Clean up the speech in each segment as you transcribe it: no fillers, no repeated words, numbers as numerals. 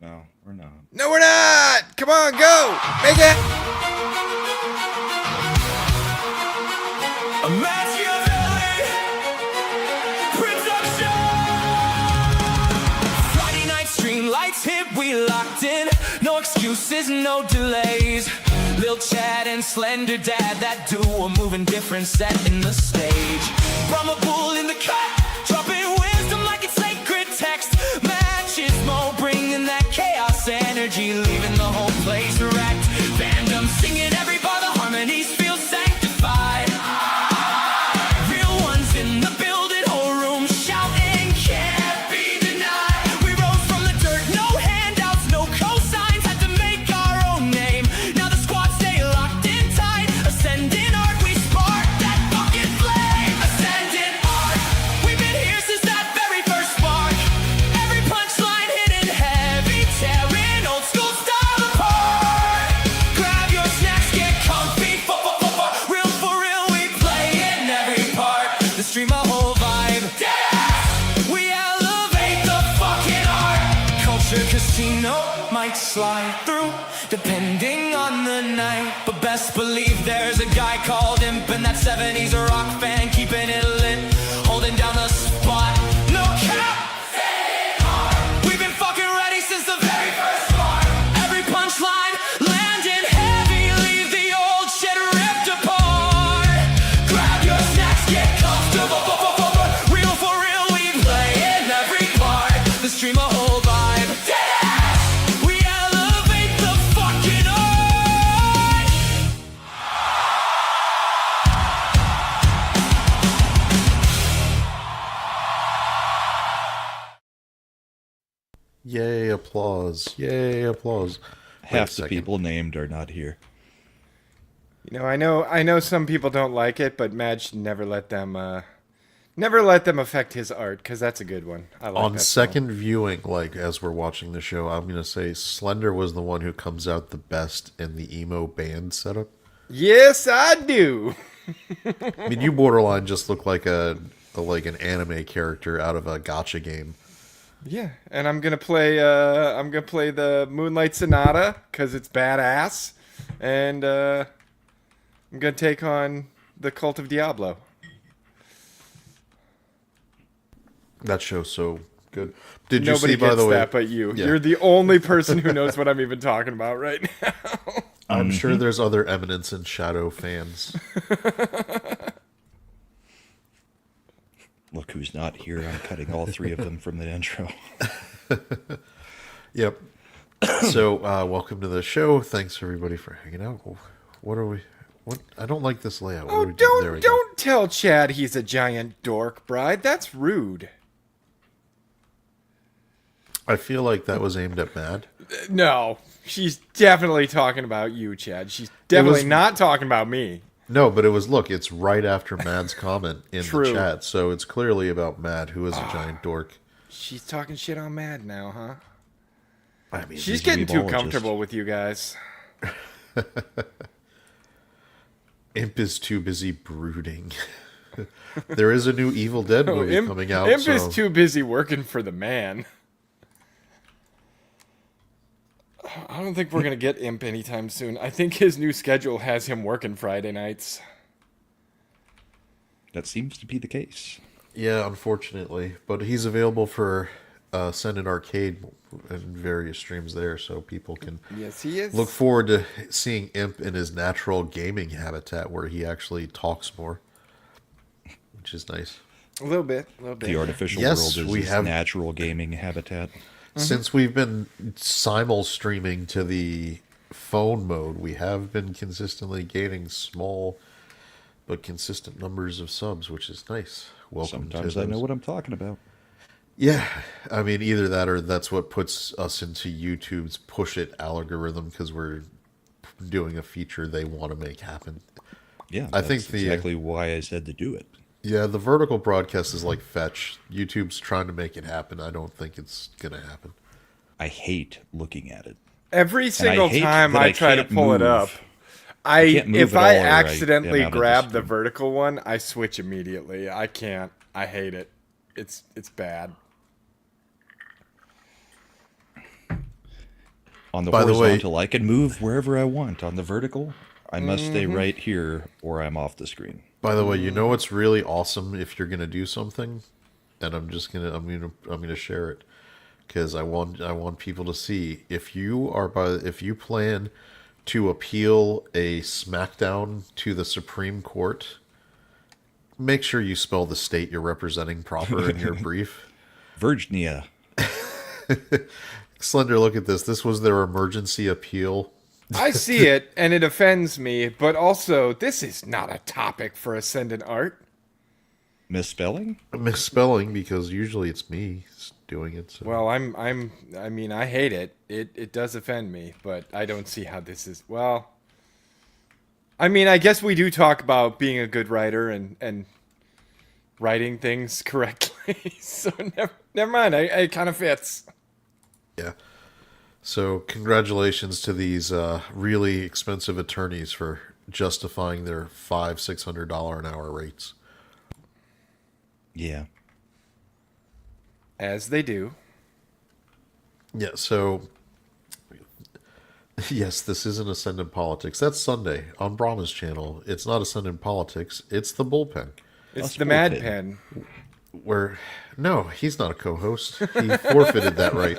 No, we're not. No, we're not! Come on, go! Make it! A Machiavelli production. Friday night stream lights hit, we locked in. No excuses, no delays. Lil Chad and Slender Dad, that duo moving different, setting the stage. Brahma bull in the cut, dropping wisdom like it's sacred text. Machismo bringing that chaos energy, leaving the whole place wrecked. Fandom singing every bar, the harmonies feel sanctified. Real ones in the building, whole room shouting, can't be denied. We rose from the dirt, no handouts, no cosigns, had to make our own name. Now the squad stay locked in tight, ascending art, we spark that fucking flame. Ascending art, we've been here since that very first spark. Every punchline hitting heavy, tearing old school style apart. Grab your snacks, get comfy, real for real, we play in every part. The stream a whole vibe. We elevate the fucking art. Culture casino might slide through, depending on the night. But best believe there's a guy called Imp, and that 70s rock fan keeping it lit, holding down the spot. No cap. We've been fucking ready since the very first spark. Every punchline landing heavy, leave the old shit ripped apart. Grab your snacks, get comfortable. Real for real, we play in every part. The stream a whole vibe. We elevate the fucking art. Yay, applause. Yay, applause. Wait a Half the second. people named are not here. You know, I know some people don't like it, but Madge never let them affect his art, because that's a good one. I like On that second viewing, like as we're watching the show, I'm gonna say Slender was the one who comes out the best in the emo band setup. song. Yes, I do. I mean, you borderline just look like like an anime character out of a gotcha game. Yeah, and I'm gonna play the Moonlight Sonata because it's badass, and I'm gonna take on the Cult of Diablo. That show's so good. Did you Nobody see, by gets the way? that but you. Yeah. You're the only person who knows what I'm even talking about right now. I'm sure there's other Eminence and Shadow fans. Look who's not here. I'm cutting all three of them from the intro. Yep. So, welcome to the show. Thanks everybody for hanging out. What are we? What? I don't like this layout. What Oh, are we doing? There we go. don't tell Chad he's a giant dork, Bride. That's rude. I feel like that was aimed at Mad. No, she's definitely talking about you, Chad. She's definitely was- not talking about me. No, but it's right after Mad's comment in True. the chat, so it's clearly about Mad, who is a giant dork. She's talking shit on Mad now, huh? I mean, She's a getting too weebologist. comfortable with you guys. Imp is too busy brooding. There is a new Evil Dead movie coming out. Imp so is too busy working for the man. I don't think we're going to get Imp anytime soon. I think his new schedule has him working Friday nights. That seems to be the case. Yeah, unfortunately, but he's available for Send an Arcade and various streams there, so people can Yes, he is. look forward to seeing Imp in his natural gaming habitat where he actually talks more, which is nice. A little bit, a little bit. The artificial Yes, world is we his have- natural gaming habitat. Since we've been simul streaming to the phone mode, we have been consistently gaining small but consistent numbers of subs, which is nice. Welcome Sometimes to I know those. what I'm talking about. Yeah, I mean, either that or that's what puts us into YouTube's push it algorithm because we're doing a feature they want to make happen. Yeah, I that's think the- exactly why I said to do it. Yeah, the vertical broadcast is like fetch. YouTube's trying to make it happen. I don't think it's gonna happen. I hate looking at it. Every single hate time that I I try to can't pull it move. up, can't move if at I all, or I accidentally am out of grab this the room. vertical one, I switch immediately. I can't. I hate it. It's bad. On the By the way- horizontal, I can move wherever I want. On the vertical, I must stay right here or I'm off the screen. By the way, you know what's really awesome if you're gonna do something, and I'm gonna share it because I want people to see if you plan to appeal a SmackDown to the Supreme Court, make sure you spell the state you're representing proper in your brief. Virginia. Slender, look at this. This was their emergency appeal. I see it, and it offends me, but also, this is not a topic for Ascendant Art. Misspelling? Misspelling, because usually it's me doing it. So. Well, I mean, I hate it. It does offend me, but I don't see how this is, well... I mean, I guess we do talk about being a good writer and writing things correctly, so never mind, it kind of fits. Yeah. So congratulations to these really expensive attorneys for justifying their $500-$600 an hour rates. Yeah. As they do. Yeah, so yes, this isn't Ascendant Politics. That's Sunday on Brahma's channel. It's not Ascendant Politics, it's the bullpen. It's Us the Mad bullpen. Pen. Where no, he's not a co-host. He forfeited that right.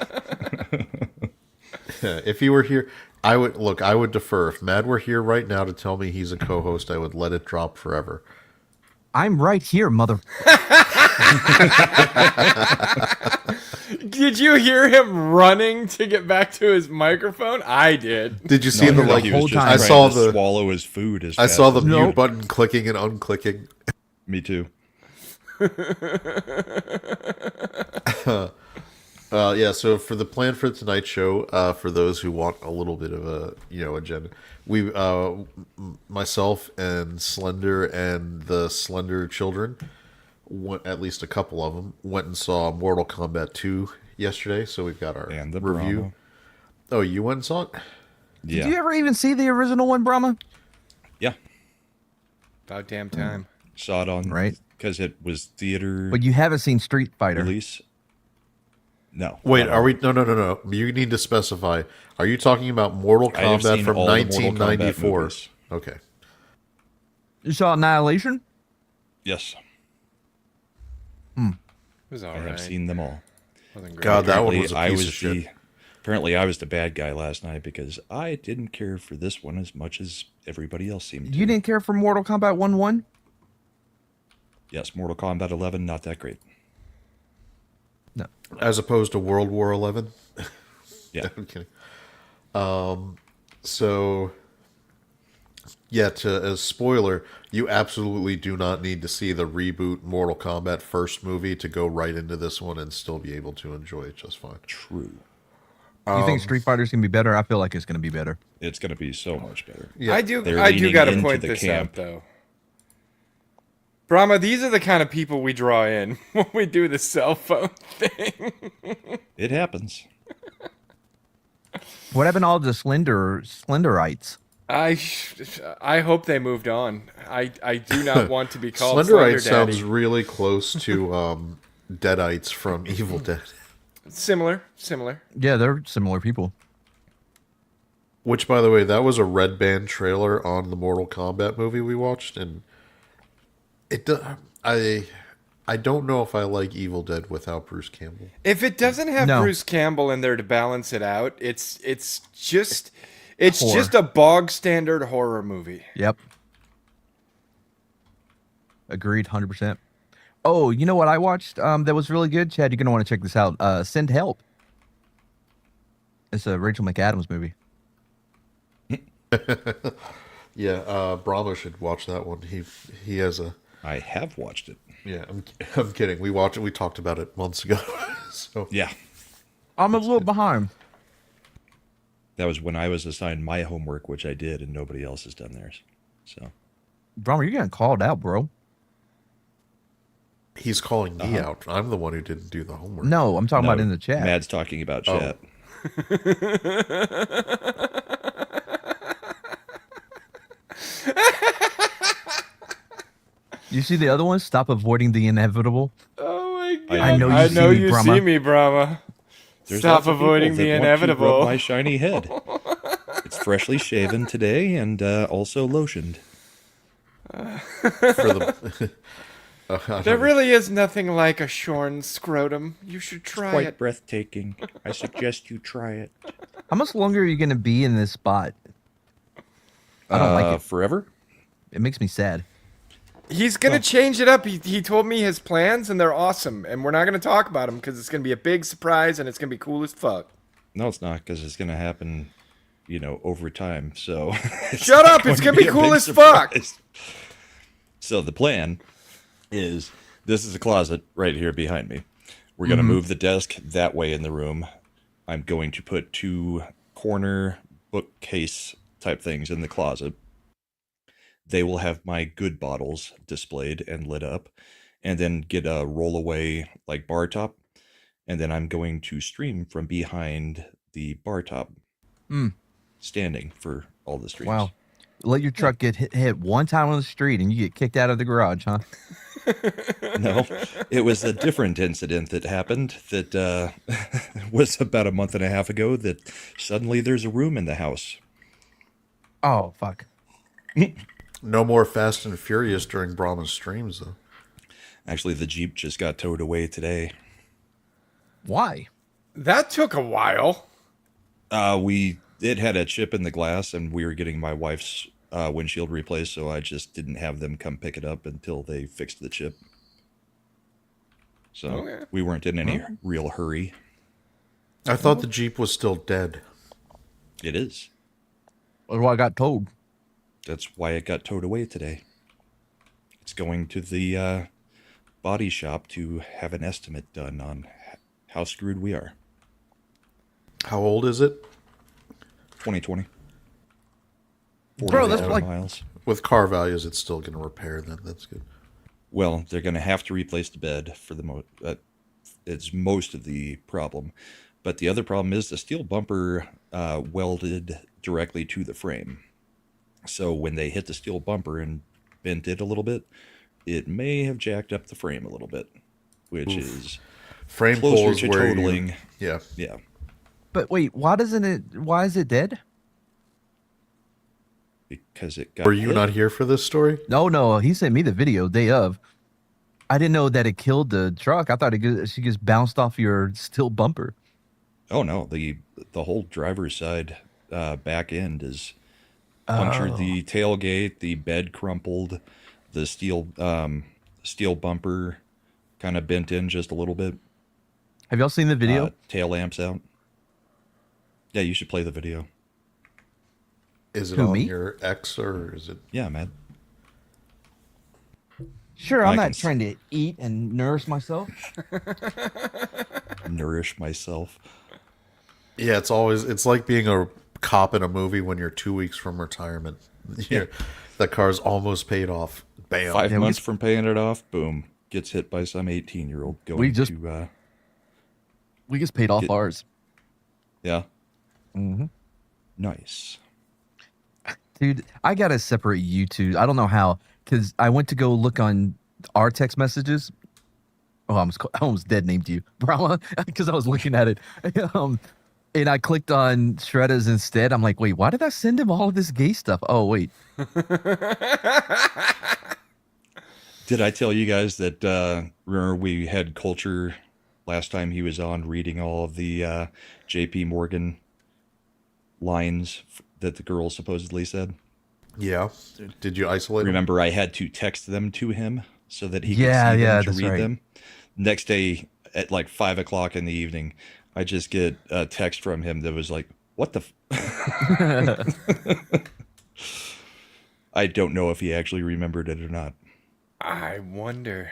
If he were here, I would defer. If Mad were here right now to tell me he's a co-host, I would let it drop forever. I'm right here, mother. Did you hear him running to get back to his microphone? I did. Did you see the like? he was whole just time. trying I saw to the swallow his food. As I fast saw the as- mute Nope. button clicking and unclicking. Me too. Yeah, so for the plan for tonight's show, for those who want a little bit of a agenda, we myself and Slender and the Slender children, at least a couple of them, went and saw Mortal Kombat 2 yesterday. So we've got our And the review. Brahma. Oh, you went and saw it? Yeah. Did you ever even see the original one, Brahma? Yeah. About damn time. Saw it on Right. because it was theater But you haven't seen Street Fighter. release. No. Wait, are we? No. You need to specify. Are you talking about Mortal I have Kombat seen from all the Mortal Kombat 1994? movies. Okay. You saw Annihilation? Yes, It was I alright. have seen them all. Wasn't great. God, that one Apparently, was a I piece was of shit. Apparently, I was the bad guy last night because I didn't care for this one as much as everybody else seemed to. You didn't care for Mortal Kombat 1-1? Yes, Mortal Kombat 11, not that great. No. As opposed to World War 11. Yeah. I'm kidding. So, yeah, as spoiler, you absolutely do not need to see the reboot Mortal Kombat first movie to go right into this one and still be able to enjoy it just fine. True. You think Street Fighter's going to be better? I feel like it's going to be better. It's going to be so much better. Yeah. I do They're got to leaning point into this the camp. out, though. Brahma, these are the kind of people we draw in when we do the cell phone thing. It happens. What happened to all the Slenderites? I hope they moved on. I do not want to be called Slenderite Slender sounds Daddy. really close to Deadites from Evil Dead. Similar. Yeah, they're similar people. Which, by the way, that was a Red Band trailer on the Mortal Kombat movie we watched, and I don't know if I like Evil Dead without Bruce Campbell. If it doesn't have No. Bruce Campbell in there to balance it out, it's just Horror. a bog standard horror movie. Yep. Agreed, 100%. Oh, you know what I watched that was really good? Chad, you're going to want to check this out. Send Help. It's a Rachel McAdams movie. Yeah, Brahma should watch that one. He has a I have watched it. yeah. I'm kidding. We watched it. We talked about it months ago. So Yeah. I'm a little behind. That was when I was assigned my homework, which I did, and nobody else has done theirs. So Brahma, you're getting called out, bro. he's calling me out. I'm the one who didn't do the homework. No, I'm talking No, about in the chat. Mad's talking about Oh. chat. You see the other one? Stop avoiding the inevitable. Oh my god! I know you I see know me, you Brahma. see me, Brahma. There's Stop lots of people avoiding that the want to inevitable. rub my shiny head. It's freshly shaven today and also lotioned. For the There really is nothing like a shorn scrotum. You should try Quite it. breathtaking. I suggest you try it. How much longer are you gonna be in this spot? I don't like it. Forever? It makes me sad. He's gonna change it up. He told me his plans, and they're awesome. And we're not gonna talk about them because it's gonna be a big surprise, and it's gonna be cool as fuck. No, it's not, because it's going to happen, over time. So Shut up! It's gonna be a cool big as fuck. surprise. So the plan is, this is a closet right here behind me. We're going to move the desk that way in the room. I'm going to put 2 corner bookcase type things in the closet. They will have my good bottles displayed and lit up, and then get a rollaway like bar top. And then I'm going to stream from behind the bar top, standing for all the streams. Wow. Let your truck get hit one time on the street and you get kicked out of the garage, huh? No, it was a different incident that happened that was about a month and a half ago, that suddenly there's a room in the house. Oh, fuck. no more Fast and Furious during Brahma's streams, though. Actually, the Jeep just got towed away today. Why? That took a while. It had a chip in the glass, and we were getting my wife's windshield replaced, so I just didn't have them come pick it up until they fixed the chip. So Okay. we weren't in any real hurry. I thought the Jeep was still dead. It is. That's what I got told. That's why it got towed away today. It's going to the body shop to have an estimate done on how screwed we are. How old is it? 2020. Bro, that's 40,000 like miles. With car values, it's still going to repair then. That's good. Well, they're going to have to replace the bed for the it's most of the problem. But the other problem is the steel bumper welded directly to the frame. So when they hit the steel bumper and bent it a little bit, it may have jacked up the frame a little bit, which is Frame closer pulls to where totaling. yeah. Yeah. But wait, why is it dead? Because it got Were you hit. not here for this story? No, he sent me the video day of. I didn't know that it killed the truck. I thought she just bounced off your steel bumper. Oh no, the whole driver's side back end is punctured. The tailgate, the bed crumpled, the steel bumper kind of bent in just a little bit. Have y'all seen the video? Tail lamps out. Yeah, you should play the video. Is it Who, on me? your X or is it? Yeah, man. Sure, I I'm can not s- trying to eat and nourish myself. Nourish myself. Yeah, it's like being a cop in a movie when you're 2 weeks from retirement. That car's almost paid off. Bam. 5 Yeah, we months just- from paying it off, boom, gets hit by some 18-year-old going We just- to We just paid off Get- ours. yeah. Mm-hmm. Nice. Dude, I gotta separate you two. I don't know how, because I went to go look on our text messages. Oh, I almost dead named you, Brahma, because I was looking at it. And I clicked on Shredda's instead. I'm like, wait, why did I send him all of this gay stuff? Oh, wait. Did I tell you guys that remember we had Culture last time he was on reading all of the JP Morgan lines that the girl supposedly said? Yeah. Did you isolate them? Remember, I had to text them to him so that he could Yeah, see them yeah, to that's read right. them. Next day at like 5 o'clock in the evening, I just get a text from him that was like, "What the?" I don't know if he actually remembered it or not. I wonder.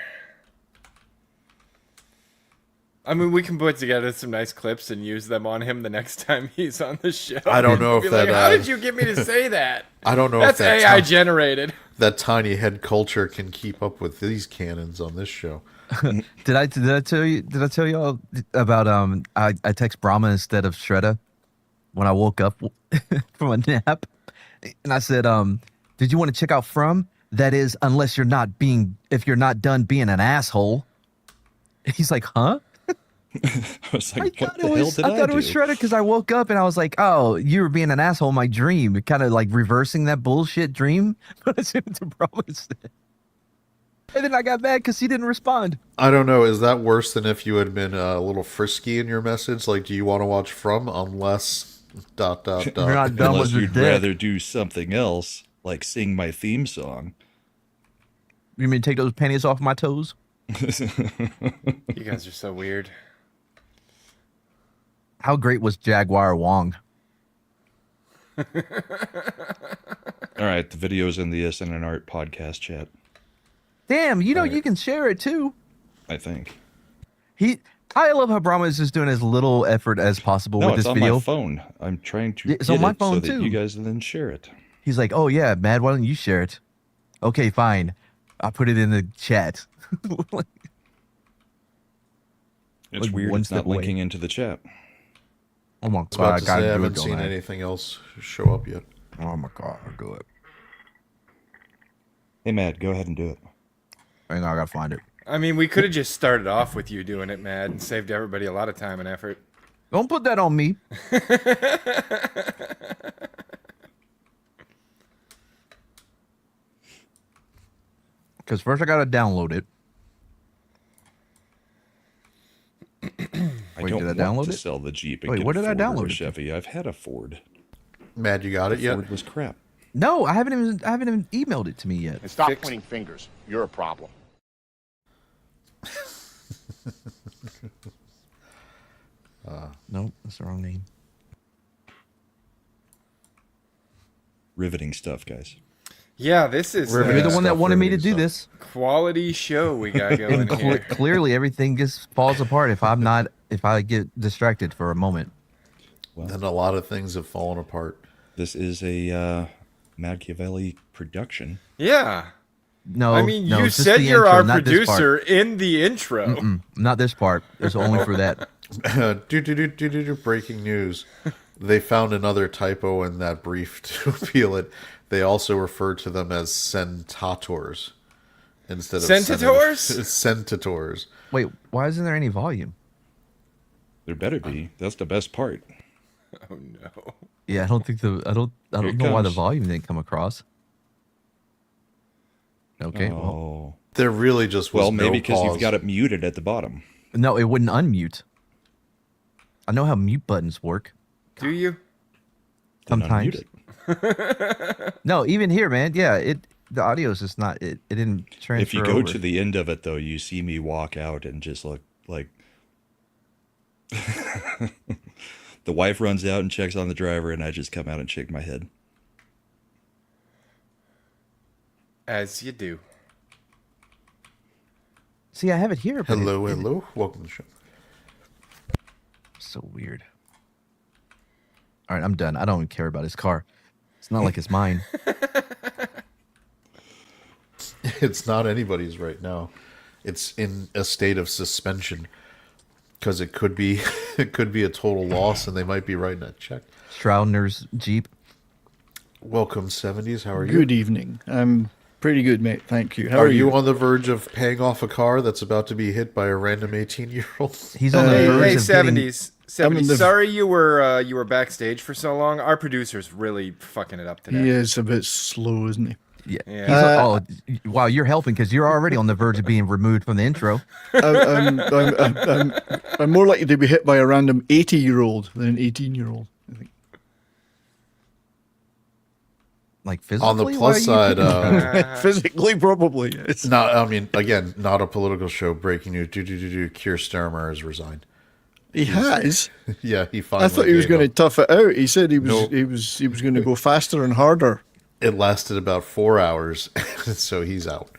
I mean, we can put together some nice clips and use them on him the next time he's on the show. I don't know Be if like, that, how did you get me to say that? I don't know That's if that AI generated. that tiny head culture can keep up with these cannons on this show. Did I tell y'all about I text Brahma instead of Shredda when I woke up from a nap, and I said, did you want to check out From? That is, if you're not done being an asshole. He's like, huh? I was I like, what thought the it hell was. did I thought it was do? shredded because I woke up and I was like, "Oh, you were being an asshole in my dream," kind of like reversing that bullshit dream. But I sent it to Brahma instead. And then I got mad because he didn't respond. I don't know. Is that worse than if you had been a little frisky in your message? Like, do you want to watch from unless ... You're not done Unless with the you'd dick. rather do something else, like sing my theme song. You mean take those panties off my toes? You guys are so weird. How great was Jaguar Wong? All right, the video's in the SN Art podcast chat, Damn, you know All right. you can share it too. I think. I love how Brahma is just doing as little effort as possible No, with it's this on video. my phone. I'm trying to It's get on my it so phone, that too. you guys then share it. He's like, "Oh yeah, Mad, why don't you share it?" Okay, fine. I'll put it in the chat. It's Like weird. one It's not step away. linking into the chat. Oh my I was about god, to gotta say I do it, haven't don't seen I? anything else show up yet. Oh my god, I'll do it. Hey, Matt, go ahead and do it. Hang on, I gotta find it. I mean, we could have just started off with you doing it, Mad, and saved everybody a lot of time and effort. Don't put that on me. Because first I gotta download it. I Wait, don't did I want download to it? sell the Jeep and Wait, get where a did I Ford or download a it to? Chevy. I've had a Ford. Mad, you got it yet? Ford was crap. No, I haven't even emailed it to me yet. And stop Fix- pointing fingers. You're a problem. Nope, that's the wrong name. Riveting stuff, guys. Yeah, this is Riveting You're the one that stuff, wanted me to riveting do stuff. this. quality show we got going And here. clearly everything just falls apart if I get distracted for a moment. And a lot of things have fallen apart. This is a Machiavelli production. Yeah. No, I mean, no, you just said the you're intro, our not this part. producer in the intro. Not this part. It's only for that. Breaking news. They found another typo in that brief to appeal it. They also refer to them as centators instead of Centators? Centators. Wait, why isn't there any volume? There better be. That's the best part. Oh no. Yeah, I don't Here it know why the comes. volume didn't come across. Okay, well, Oh. There really just was Well, maybe no because pause. you've got it muted at the bottom. no, it wouldn't unmute. I know how mute buttons work. Do you? Then Sometimes. unmute it. No, even here, man. Yeah, the audio is just not. It didn't transfer. If you go over. to the end of it, though, you see me walk out and just look like the wife runs out and checks on the driver, and I just come out and shake my head. As you do. See, I have it here. But Hello, it- hello. Welcome to the show. So weird. All right, I'm done. I don't even care about his car. It's not like it's mine. It's not anybody's right now. It's in a state of suspension because it could be a total loss, and they might be writing a check. Stroudner's Jeep. Welcome, 70s. How are you? Good evening. I'm pretty good, mate. Thank you. How Are are you you? on the verge of paying off a car that's about to be hit by a random 18-year-old? He's on the Hey, verge hey, of 70s. I'm in 70s. the- Sorry you were backstage for so long. Our producer's really fucking it up today. He is a bit slow, isn't he? Getting, yeah. Yeah. He's wow, you're helping because you're already on the verge of being removed from the intro. I'm more likely to be hit by a random 80-year-old than an 18-year-old. I think. Like physically. On the Why plus are you side, picking- Physically, probably. Yes. not. I mean, again, not a political show. Breaking news: Keir Starmer has resigned. He has. Yeah, he finally. I thought he was gave going to up. tough it out. He said he was. No. He was going to go faster and harder. It lasted about 4 hours, so he's out.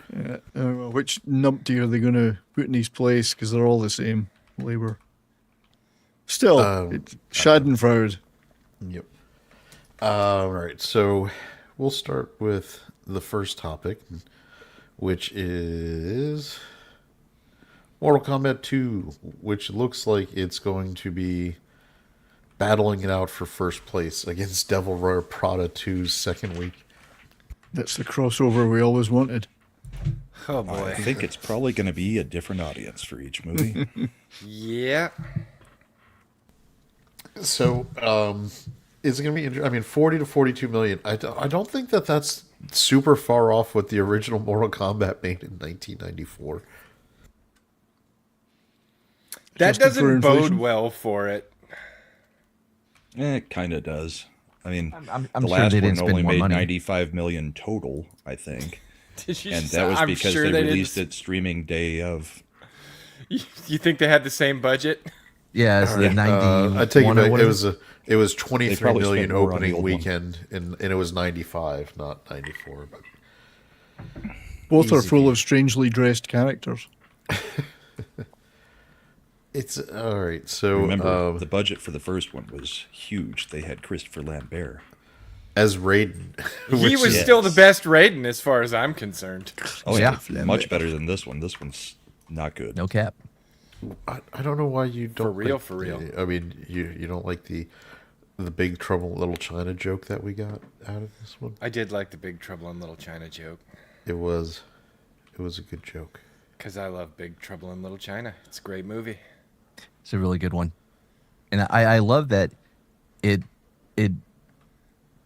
Which numpty are they going to put in his place? Because they're all the same Labour. Still, it's Schadenfreude. Yep. All right, so we'll start with the first topic, which is Mortal Kombat 2, which looks like it's going to be battling it out for first place against Devil Wears Prada 2's second week. That's the crossover we always wanted. Oh I boy. think it's probably going to be a different audience for each movie. Yeah. So, is it going to be? I mean, 40 to 42 million. I don't think that that's super far off what the original Mortal Kombat made in 1994. That Adjusted for doesn't bode inflation? well for it. It kind of does. I mean, I'm the sure last they one didn't spend only more made money. 95 million total, I think. Did you And just- that was I'm because sure they didn't- released it streaming day of. You think they had the same budget? Yeah, it's the 90. I take it back. It was 23 probably million spent more on the opening old one. weekend, and it was 95, not 94. But Both are Easy full peasy. of strangely dressed characters. it's all right. So Remember, the budget for the first one was huge. They had Christopher Lambert. as Raiden, He which was is- still the best Raiden as far as I'm concerned. Oh Yeah. yeah, much better than this one. This one's not good. No cap. I don't know why you don't real, like- for real. I mean, you don't like the Big Trouble in Little China joke that we got out of this one. I did like the Big Trouble in Little China joke It was a good joke. because I love Big Trouble in Little China. It's a great movie. It's a really good one, and I love that it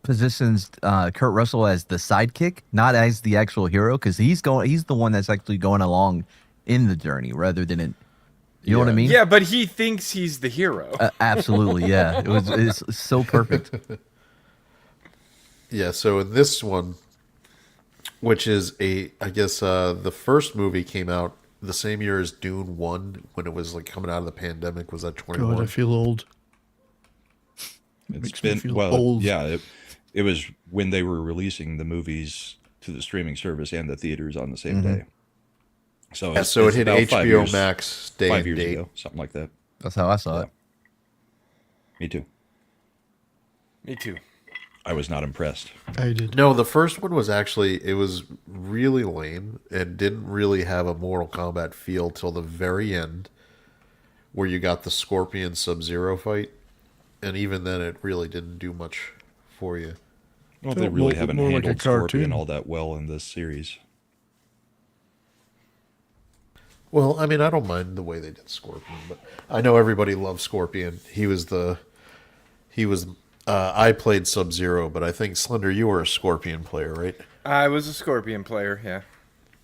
positions Kurt Russell as the sidekick, not as the actual hero, because he's the one that's actually going along in the journey rather than it. You know what I Yeah. mean? Yeah, but he thinks he's the hero. Absolutely. Yeah. It's so perfect. Yeah, so in this one, which is I guess the first movie came out the same year as Dune 1 when it was like coming out of the pandemic. Was that God, 21? I feel old. It's Makes me been feel well, old. yeah. It was when they were releasing the movies to the streaming service and the theaters on the same day. So Yeah, so it it's hit about 5 HBO years- Max day 5 and years date. ago, something like that. That's how I saw it. Me too. Me too. I was not impressed. I did. No, the first one was actually it was really lame and didn't really have a Mortal Kombat feel till the very end, where you got the Scorpion Sub-Zero fight, and even then it really didn't do much for you. Well, Felt they really haven't more like a handled Scorpion cartoon. all that well in this series. Well, I mean, I don't mind the way they did Scorpion, but I know everybody loves Scorpion. I played Sub-Zero, but I think Slender, you were a Scorpion player, right? I was a Scorpion player, yeah.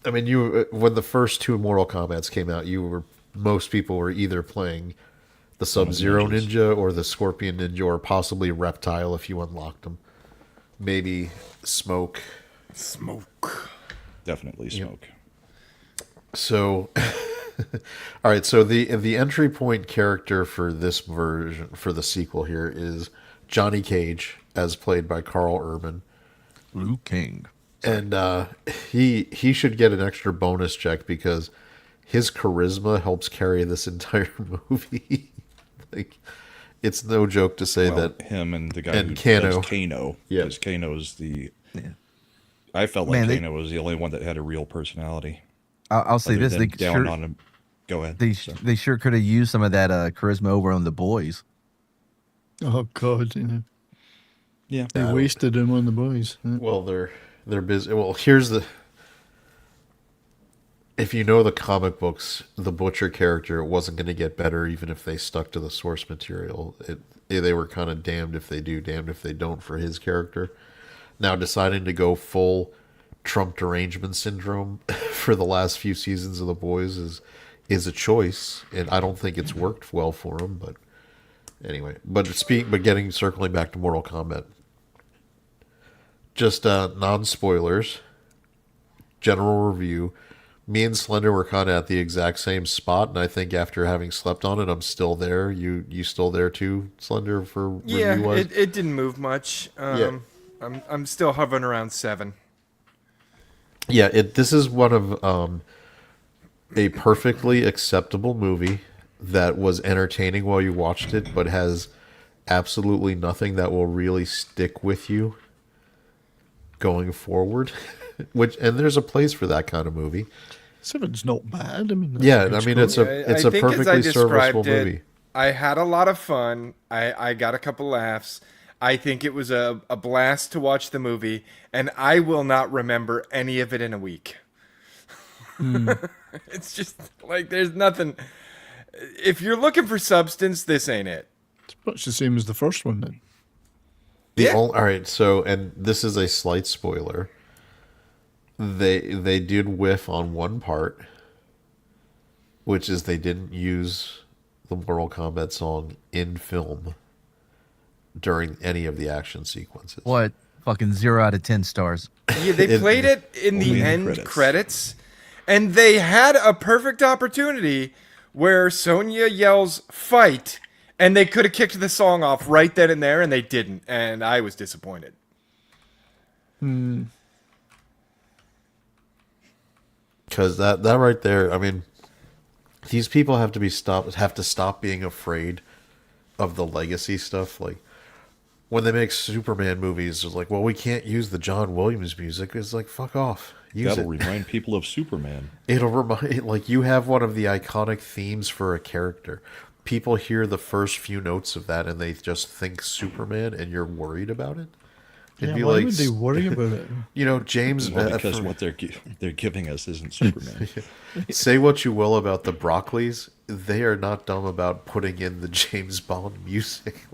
I mean, you when the first two Mortal Kombats came out, most people were either playing the Sub-Zero ninjas. Ninja or the Scorpion Ninja, or possibly Reptile if you unlocked them. Maybe Smoke. Smoke. Definitely smoke. So, all right. So the entry point character for this version, for the sequel here, is Johnny Cage, as played by Carl Urban, Liu King. and he should get an extra bonus check because his charisma helps carry this entire movie. Like, it's no joke to say Well, that. him and the guy and who Kano. does Kano. Yeah. Because Kano's the. Yeah. I felt like Man, they- Kano was the only one that had a real personality. I'll say other this: than they down sure on him. Go ahead. they sure could have used some of that charisma over on the boys. Oh God, Yeah. they wasted him on the boys. Well, they're busy. Well, here's the. If you know the comic books, the Butcher character wasn't going to get better even if they stuck to the source material. They were kind of damned if they do, damned if they don't for his character. Now, deciding to go full Trump derangement syndrome for the last few seasons of The Boys is a choice, and I don't think it's worked well for him. But anyway, but circling back to Mortal Kombat, just non-spoilers, general review. Me and Slender were kind of at the exact same spot, and I think after having slept on it, I'm still there. You still there too, Slender, for Yeah, review-wise? it didn't move much. Yeah. I'm still hovering around 7. Yeah, this is one of a perfectly acceptable movie that was entertaining while you watched it, but has absolutely nothing that will really stick with you going forward. And there's a place for that kind of movie. Seven's not bad. I mean, that's Yeah, good I mean score. it's I a think as I perfectly serviceable described it, movie. I had a lot of fun. I got a couple laughs. I think it was a blast to watch the movie, and I will not remember any of it in a week. It's just like there's nothing. If you're looking for substance, this ain't it. It's much the same as the first one then. Yeah. All right, so and this is a slight spoiler. They did whiff on one part, which is they didn't use the Mortal Kombat song in film during any of the action sequences. What? Fucking 0 out of 10 stars. Yeah, they played it in the Only in end credits. credits, and they had a perfect opportunity where Sonya yells "fight," and they could have kicked the song off right then and there, and they didn't, and I was disappointed. Because that right there, I mean, these people have to stop being afraid of the legacy stuff. Like when they make Superman movies, it's like, well, we can't use the John Williams music. It's like, fuck off. Use That'll it. remind people of Superman. It'll remind, like, you have one of the iconic themes for a character. People hear the first few notes of that and they just think Superman, and you're worried about it. It'd be why like, would they worry about it? you know, James. Well, because what they're giving us isn't Superman. Say what you will about the Broccoli's, they are not dumb about putting in the James Bond music.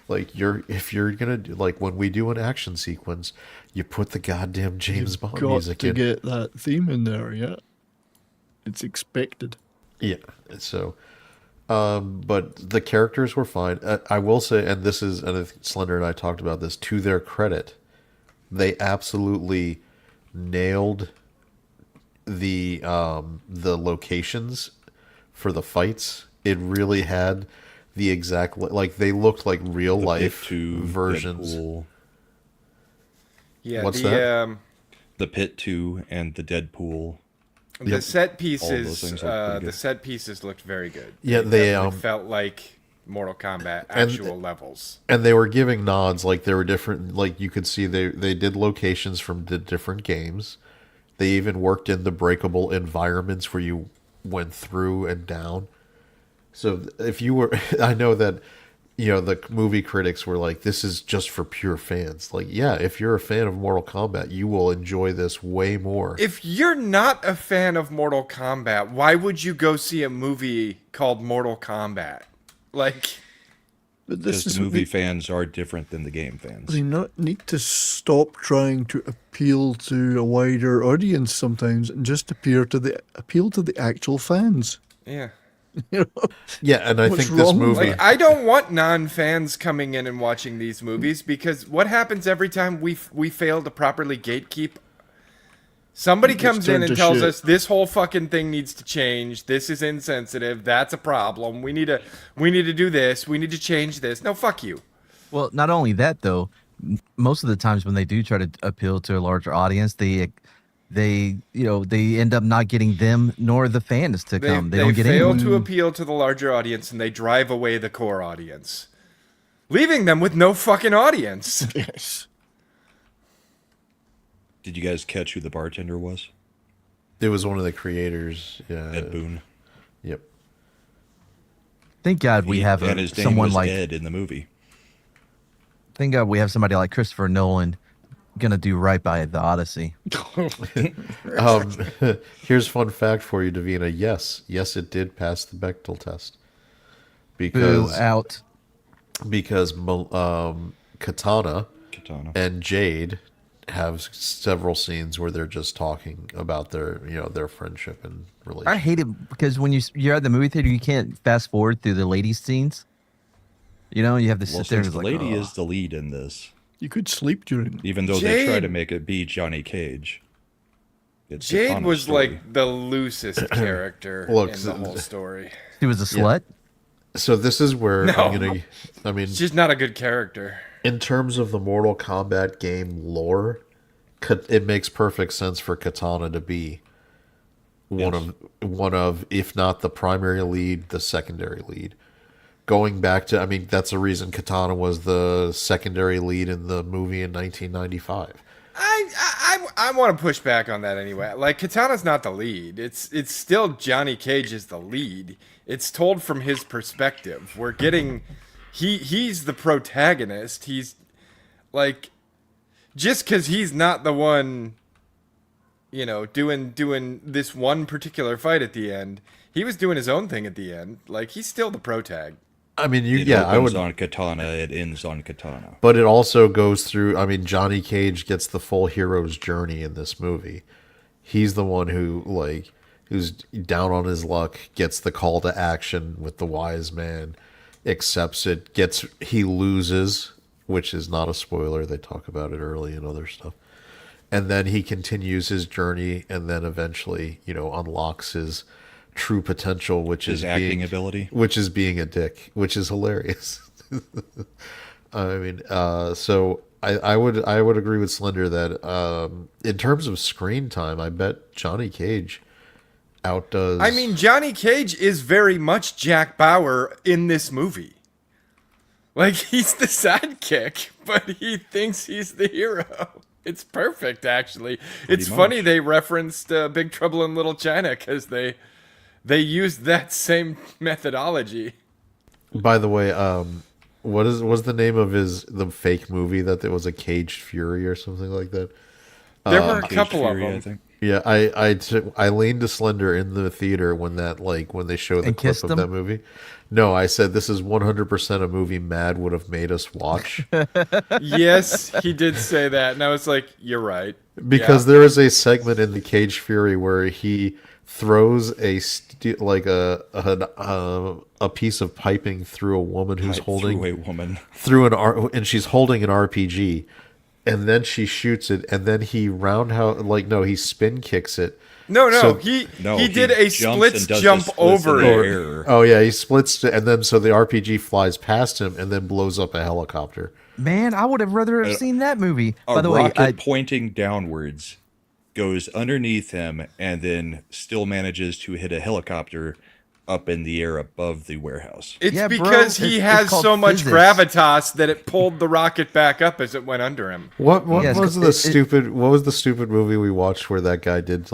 If you're gonna do, like when we do an action sequence, you put the goddamn James Bond Got music to in. get that theme in there, yeah. It's expected. Yeah. So, but the characters were fine. I will say, and this is, and I think Slender and I talked about this, to their credit, they absolutely nailed the locations for the fights. It really had the exact, like they looked like real life Pit 2, versions. Deadpool, Yeah, What's the that? the Pit 2 and the Deadpool. the set All pieces, those things look pretty the good. set pieces looked very good. Yeah, they, definitely felt like Mortal Kombat actual levels. And they were giving nods, like there were different, like you could see they did locations from the different games. They even worked in the breakable environments where you went through and down. So if you were, I know that, you know, the movie critics were like, this is just for pure fans. Like, yeah, if you're a fan of Mortal Kombat, you will enjoy this way more. If you're not a fan of Mortal Kombat, why would you go see a movie called Mortal Kombat? Like, But Because this is the movie fans are different than the game fans. they not need to stop trying to appeal to a wider audience sometimes and just appeal to the actual fans. yeah. You know? Yeah, and I What's think this wrong with movie. Like, I don't want non-fans coming in and watching these movies because what happens every time we fail to properly gatekeep? Somebody It's comes in turned and to tells shit. us this whole fucking thing needs to change. This is insensitive. That's a problem. We need to do this. We need to change this. No, fuck you. Well, not only that though, most of the times when they do try to appeal to a larger audience, they end up not getting them nor the fans to come. They don't get fail anyone. to appeal to the larger audience and they drive away the core audience, leaving them with no fucking audience. Yes. Did you guys catch who the bartender was? It was one of the creators. Yeah. Ed Boon. Yep. Thank God we have and his name someone was like. Ed in the movie. Thank God we have somebody like Christopher Nolan gonna do right by the Odyssey. Here's fun fact for you, Davina. Yes, it did pass the Bechtel test Boo because out. Katana Katana. and Jade have several scenes where they're just talking about their friendship and relationship. I hate it because when you're at the movie theater, you can't fast forward through the ladies' scenes. You know, you have to sit Well, there and since it's the like, lady "Oh." is the lead in this, You could sleep during. even though they try Jade- to make it be Johnny Cage. It's Jade Katana's was story. like the loosest character Look, in the whole story. She was a slut. So this is where No. I'm gonna. I mean, She's not a good character. in terms of the Mortal Kombat game lore, it makes perfect sense for Katana to be one of, if not the primary lead, the secondary lead. Going back to, I mean, that's the reason Katana was the secondary lead in the movie in 1995. I want to push back on that anyway. Like, Katana's not the lead. It's still Johnny Cage is the lead. It's told from his perspective. We're getting he's the protagonist. He's like, just because he's not the one doing this one particular fight at the end. He was doing his own thing at the end. Like, he's still the pro tag. I mean, It I opens would. on Katana, it ends on Katana. But it also goes through. I mean, Johnny Cage gets the full hero's journey in this movie. He's the one who's down on his luck, gets the call to action with the wise man, accepts it, he loses, which is not a spoiler. They talk about it early and other stuff. And then he continues his journey and then eventually, unlocks his true potential, which His is acting being, ability. which is being a dick, which is hilarious. I mean, so I would agree with Slender that in terms of screen time, I bet Johnny Cage outdoes. I mean, Johnny Cage is very much Jack Bauer in this movie. Like, he's the sidekick, but he thinks he's the hero. It's perfect, actually. It's much. funny they referenced Big Trouble in Little China because they used that same methodology. By the way, what's the name of the fake movie that it was a Caged Fury or something like that? There were a Cage couple Fury, of I them. think. Yeah, I leaned to Slender in the theater when they showed the And clip kissed of him? that movie. No, I said this is 100% a movie Mad would have made us watch Yes, he did say that, and I was like, "You're right." because Yeah. there is a segment in the Cage Fury where he throws a piece of piping through a woman who's Right holding through a woman. and she's holding an RPG, and then she shoots it, and then he he spin kicks it. No, So- he No, did a jumps and splits does the jump splits over in the it. air. Oh yeah, he splits it, and then so the RPG flies past him and then blows up a helicopter. Man, I would have rather have seen that movie. A By the way, rocket pointing downwards goes underneath him and then still manages to hit a helicopter up in the air above the warehouse. It's Yeah, bro, because he it's has called so much physics. gravitas that it pulled the rocket back up as it went under him. What Yes, was 'cause what was the stupid movie we watched where that guy did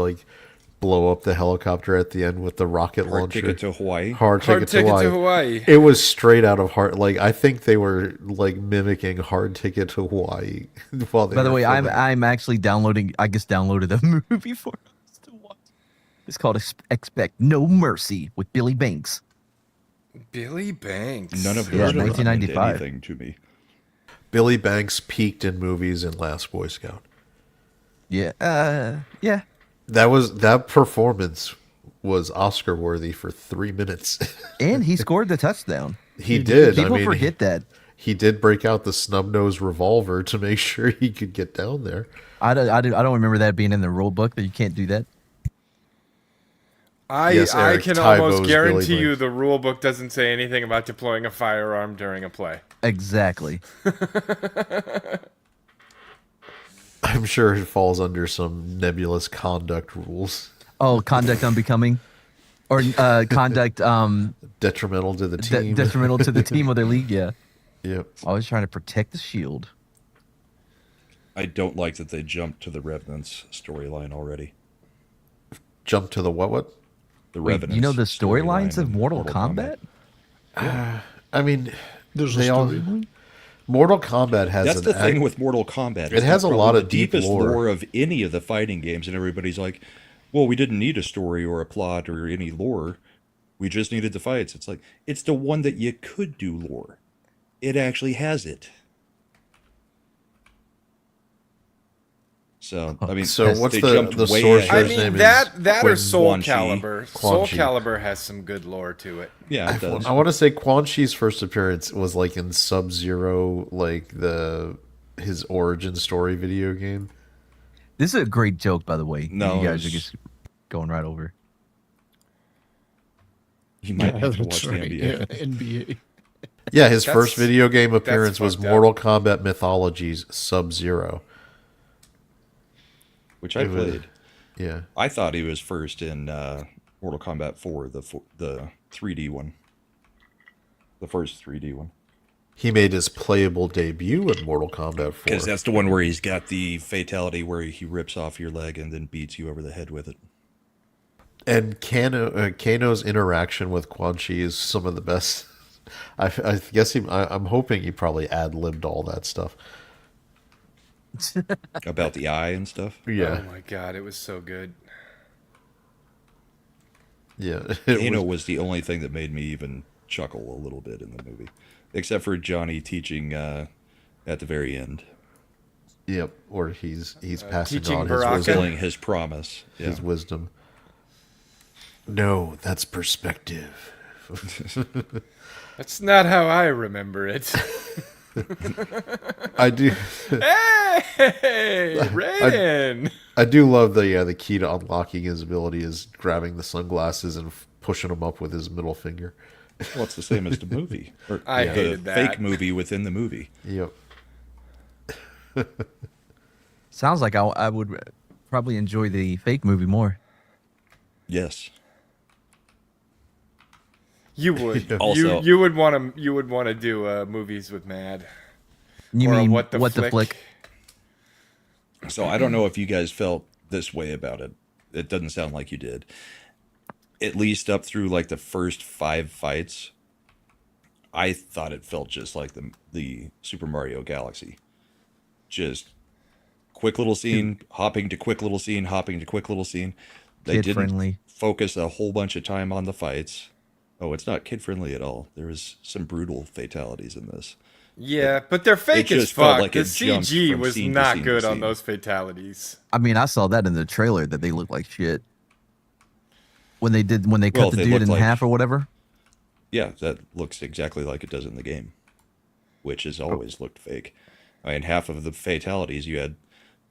blow up the helicopter at the end with the rocket Hard launcher? Ticket to Hawaii. Hard Hard Ticket to Hawaii. It was straight out of Hard. I think they were mimicking Hard Ticket to Hawaii. While they by the were way, I'm filming. actually downloading. I just downloaded the movie for us to watch. It's called Expect No Mercy with Billy Banks. Billy Banks. None of Yeah, those meant 1995. anything to me. Billy Banks peaked in movies in Last Boy Scout. Yeah, yeah. That performance was Oscar worthy for 3 minutes. And he scored the touchdown. He did. People I mean, forget that. He did break out the snub nose revolver to make sure he could get down there. I don't remember that being in the rule book that you can't do that. Yes, I Eric, can Tybo's almost Billy guarantee you Banks. the rule book doesn't say anything about deploying a firearm during a play. Exactly. I'm sure it falls under some nebulous conduct rules. Oh, conduct unbecoming, or conduct Detrimental to the team. detrimental to the team or their league. Yeah, Yep. always trying to protect the shield. I don't like that they jumped to the Revenants storyline already. Jump to the what? The Wait, Revenants you know the storyline storylines of in Mortal Kombat? I mean, There's they a all. story. Mortal Kombat has That's an the thing act- with Mortal Kombat. It has a probably lot the of deep deepest lore. of any of the fighting games, and everybody's like, "Well, we didn't need a story or a plot or any lore. We just needed the fights." It's like it's the one that you could do lore. It actually has it. So I mean, So what's they the jumped way sorcerer's I ahead. mean, name? that or Quan Soul Chi. Calibur. Quan Soul Chi. Calibur has some good lore to it. Yeah, it does. I want to say Quan Chi's first appearance was in Sub-Zero, his origin story video game. This is a great joke, by the way. No, you guys are it's- just going right over. You might Yeah, have to watch that's the right. NBA. Yeah, NBA. Yeah, his That's- first video game appearance was fucked up. Mortal Kombat Mythologies Sub-Zero. Which I It was- played. Yeah. I thought he was first in Mortal Kombat 4, the 3D one. The first 3D one. He made his playable debut in Mortal Kombat 4. Because that's the one where he's got the fatality where he rips off your leg and then beats you over the head with it. And Kano's interaction with Quan Chi is some of the best. I guess I'm hoping he probably ad-libbed all that stuff. about the eye and stuff. Yeah, Oh my god, it was so good. yeah. Kano was the only thing that made me even chuckle a little bit in the movie, except for Johnny teaching at the very end, Yep. Or he's passing teaching on Baraka? his fulfilling his promise. Yeah. his wisdom. No, that's perspective. That's not how I remember it. I do. Hey, Raiden! I do love the key to unlocking his ability is grabbing the sunglasses and pushing them up with his middle finger. Well, it's the same as the movie, or I the hated that. fake movie within the movie. Yep. Sounds like I would probably enjoy the fake movie more. Yes. You would. Also- you would want to do movies with Mad. You Or mean what the flick? So I don't know if you guys felt this way about it. It doesn't sound like you did. At least up through like the first 5 fights, I thought it felt just like the Super Mario Galaxy. Just quick little scene, hopping to quick little scene, hopping to quick little scene. They Kid didn't friendly. focus a whole bunch of time on the fights. Oh, it's not kid friendly at all. There was some brutal fatalities in this. Yeah, but they're fake as just felt fuck. like The it jumped CG from was scene to not scene to good on scene. those fatalities. I mean, I saw that in the trailer that they looked like shit. When they cut Well, the they dude looked in like- half or whatever. Yeah, that looks exactly like it does in the game, which has always looked fake. I mean, half of the fatalities you had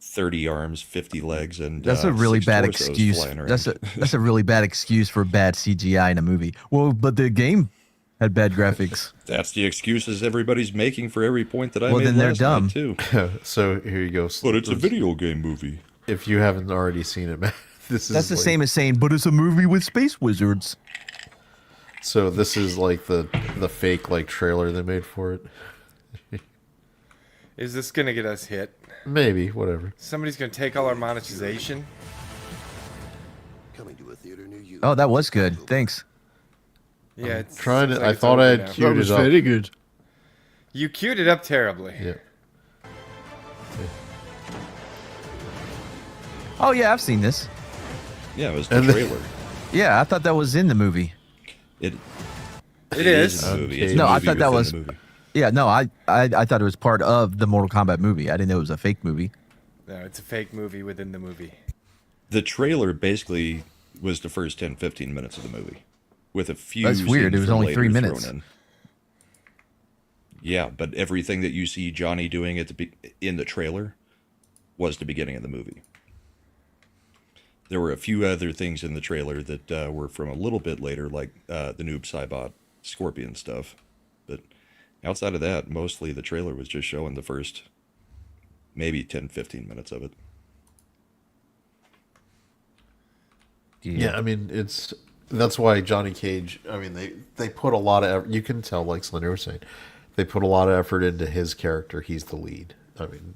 30 arms, 50 legs, and That's a really 6 bad torsos excuse. flying around. That's a really bad excuse for bad CGI in a movie. Well, but the game had bad graphics. That's the excuses everybody's making for every point that I Well, made then they're last dumb. night, too. So here you go. But it's a video game movie. If you haven't already seen it, man, this is That's the like- same as saying, but it's a movie with space wizards. So this is like the fake like trailer they made for it. Is this gonna get us hit? Maybe, whatever. Somebody's gonna take all our monetization. Coming to a theater near you. Oh, that was good. Thanks. Yeah, it's trying seems to- like I it's thought over I had now. queued That was it up. very good. You queued it up terribly. Yeah. Oh yeah, I've seen this. Yeah, it was the And the- trailer. Yeah, I thought that was in the movie. It It is. in the movie. It's Okay. a No, I movie thought that within was- the movie. Yeah, no, I thought it was part of the Mortal Kombat movie. I didn't know it was a fake movie. No, it's a fake movie within the movie. The trailer basically was the first 10, 15 minutes of the movie, with a few. That's weird. It scenes was from only later 3 thrown minutes. in. Yeah, but everything that you see Johnny doing in the trailer was the beginning of the movie. There were a few other things in the trailer that were from a little bit later, like the Noob Saibot Scorpion stuff. But outside of that, mostly the trailer was just showing the first maybe 10, 15 minutes of it. Yeah, I mean that's why Johnny Cage. I mean they put a lot of you can tell, like Slender was saying, they put a lot of effort into his character. He's the lead. I mean,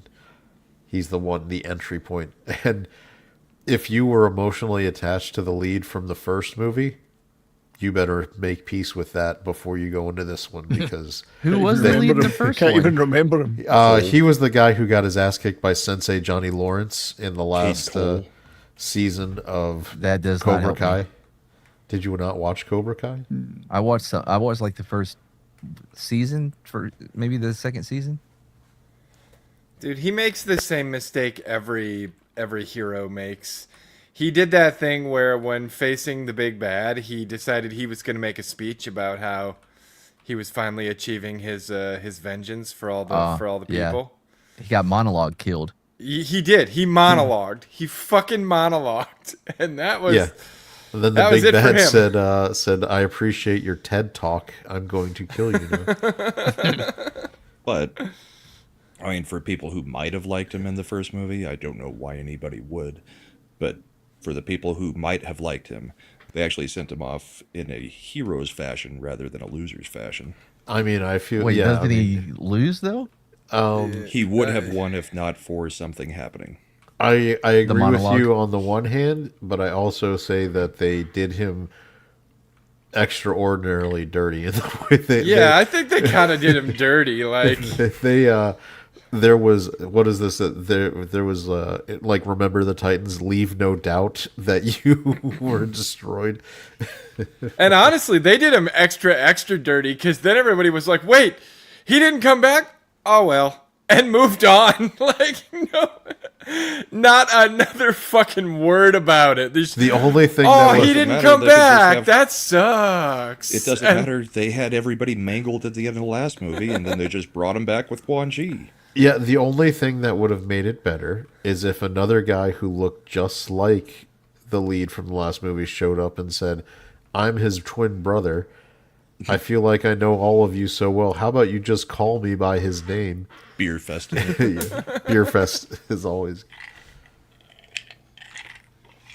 he's the entry point. And if you were emotionally attached to the lead from the first movie, you better make peace with that before you go into this one because Who was the They- lead in the Remember him. first Can't one? even remember him. he was the guy who got his ass kicked by Sensei Johnny Lawrence in the last Cole. season of That does not Cobra help me. Kai. Did you not watch Cobra Kai? I watched like the first season, for maybe the second season. Dude, he makes the same mistake every hero makes. He did that thing where when facing the big bad, he decided he was going to make a speech about how he was finally achieving his vengeance for all the yeah. people. He got monologue killed. He did. He monologued. He fucking monologued, and that was Yeah. And then the That was big it for bad him. said, "I appreciate your TED talk. I'm going to kill you now." But, I mean, for people who might have liked him in the first movie, I don't know why anybody would. But for the people who might have liked him, they actually sent him off in a hero's fashion rather than a loser's fashion. I mean, I feel Wait, yeah. doesn't he lose though? He would have won if not for something happening. I agree with monologue. you on the one hand, but I also say that they did him extraordinarily dirty in the way I think they kind of did him dirty. Like they there was what is this? There was like remember the Titans. Leave no doubt that you were destroyed. And honestly, they did him extra dirty because then everybody was like, "Wait, he didn't come back? Oh well," and moved on. Like, no, not another fucking word about it. The only thing oh, that was, he didn't matter. come They could just back. have- That sucks. It doesn't matter. They had everybody mangled at the end of the last movie, and then they just brought him back with Quan Chi. yeah, the only thing that would have made it better is if another guy who looked just like the lead from the last movie showed up and said, "I'm his twin brother. I feel like I know all of you so well. How about you just call me by his name?" Beer fest. Yeah, Beer Fest is always.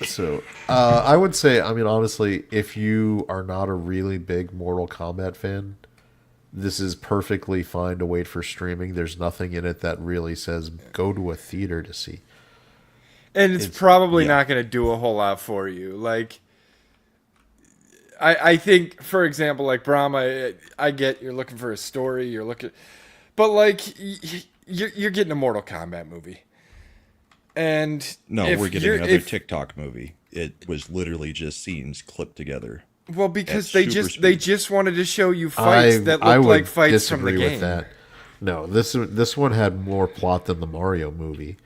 So, I would say, I mean, honestly, if you are not a really big Mortal Kombat fan, this is perfectly fine to wait for streaming. There's nothing in it that really says go to a theater to see. And it's probably yeah. not going to do a whole lot for you. Like, I think, for example, like Brahma, I get you're looking for a story, you're looking, but like you're getting a Mortal Kombat movie, and No, if we're getting you're- another if- TikTok movie. It was literally just scenes clipped together. Well, because at they super they speed. just wanted to show you fights that I looked would like fights from the disagree game. with that. No, this one had more plot than the Mario movie.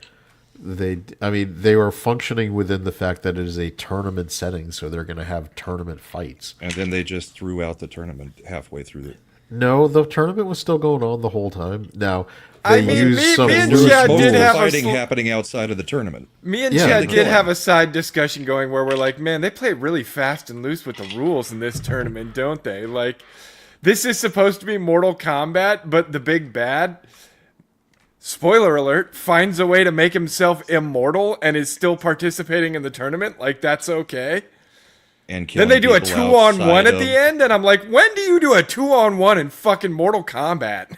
I mean, they were functioning within the fact that it is a tournament setting, so they're going to have tournament fights. And then they just threw out the tournament halfway through the. No, the tournament was still going on the whole time. Now, I they mean, used me some and loose Chad Most did of the have a fighting sl- happening outside of the tournament. Me and Yeah, Chad the did killing. have a side discussion going where we're like, man, they play really fast and loose with the rules in this tournament, don't they? Like, this is supposed to be Mortal Kombat, but the big bad, spoiler alert, finds a way to make himself immortal and is still participating in the tournament. Like, that's okay. And Then they do a killing people 2-on-1 outside at of- the end, and I'm like, when do you do a 2-on-1 in fucking Mortal Kombat?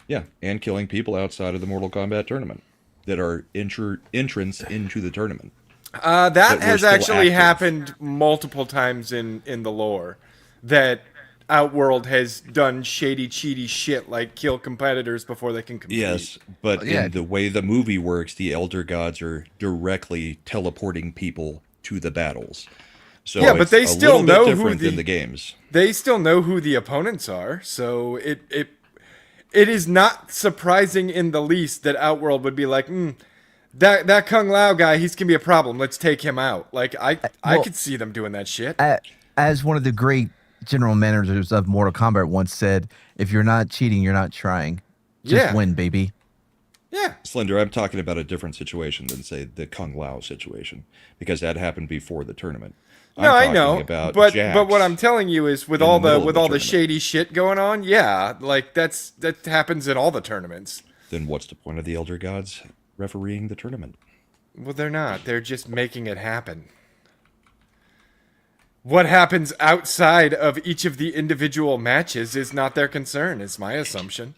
Yeah, and killing people outside of the Mortal Kombat tournament that are entrance into the tournament. That That has we're still actually active. happened multiple times in the lore. That Outworld has done shady, cheaty shit like kill competitors before they can compete. Yes, but Yeah. in the way the movie works, the Elder Gods are directly teleporting people to the battles. So Yeah, but it's they a still little know bit who different the- than the games. They still know who the opponents are, so it is not surprising in the least that Outworld would be like, that Kung Lao guy, he's gonna be a problem. Let's take him out. Like I well- could see them doing that shit. As one of the great general managers of Mortal Kombat once said, if you're not cheating, you're not trying. Just Yeah. win, baby. Yeah. Slender, I'm talking about a different situation than, say, the Kung Lao situation, because that happened before the tournament. No, I I'm know, talking about but Jax what I'm telling you is with in the all middle the of with the all the tournament. shady shit going on, yeah, like that happens in all the tournaments. Then what's the point of the Elder Gods refereeing the tournament? Well, they're not. They're just making it happen. What happens outside of each of the individual matches is not their concern, is my assumption.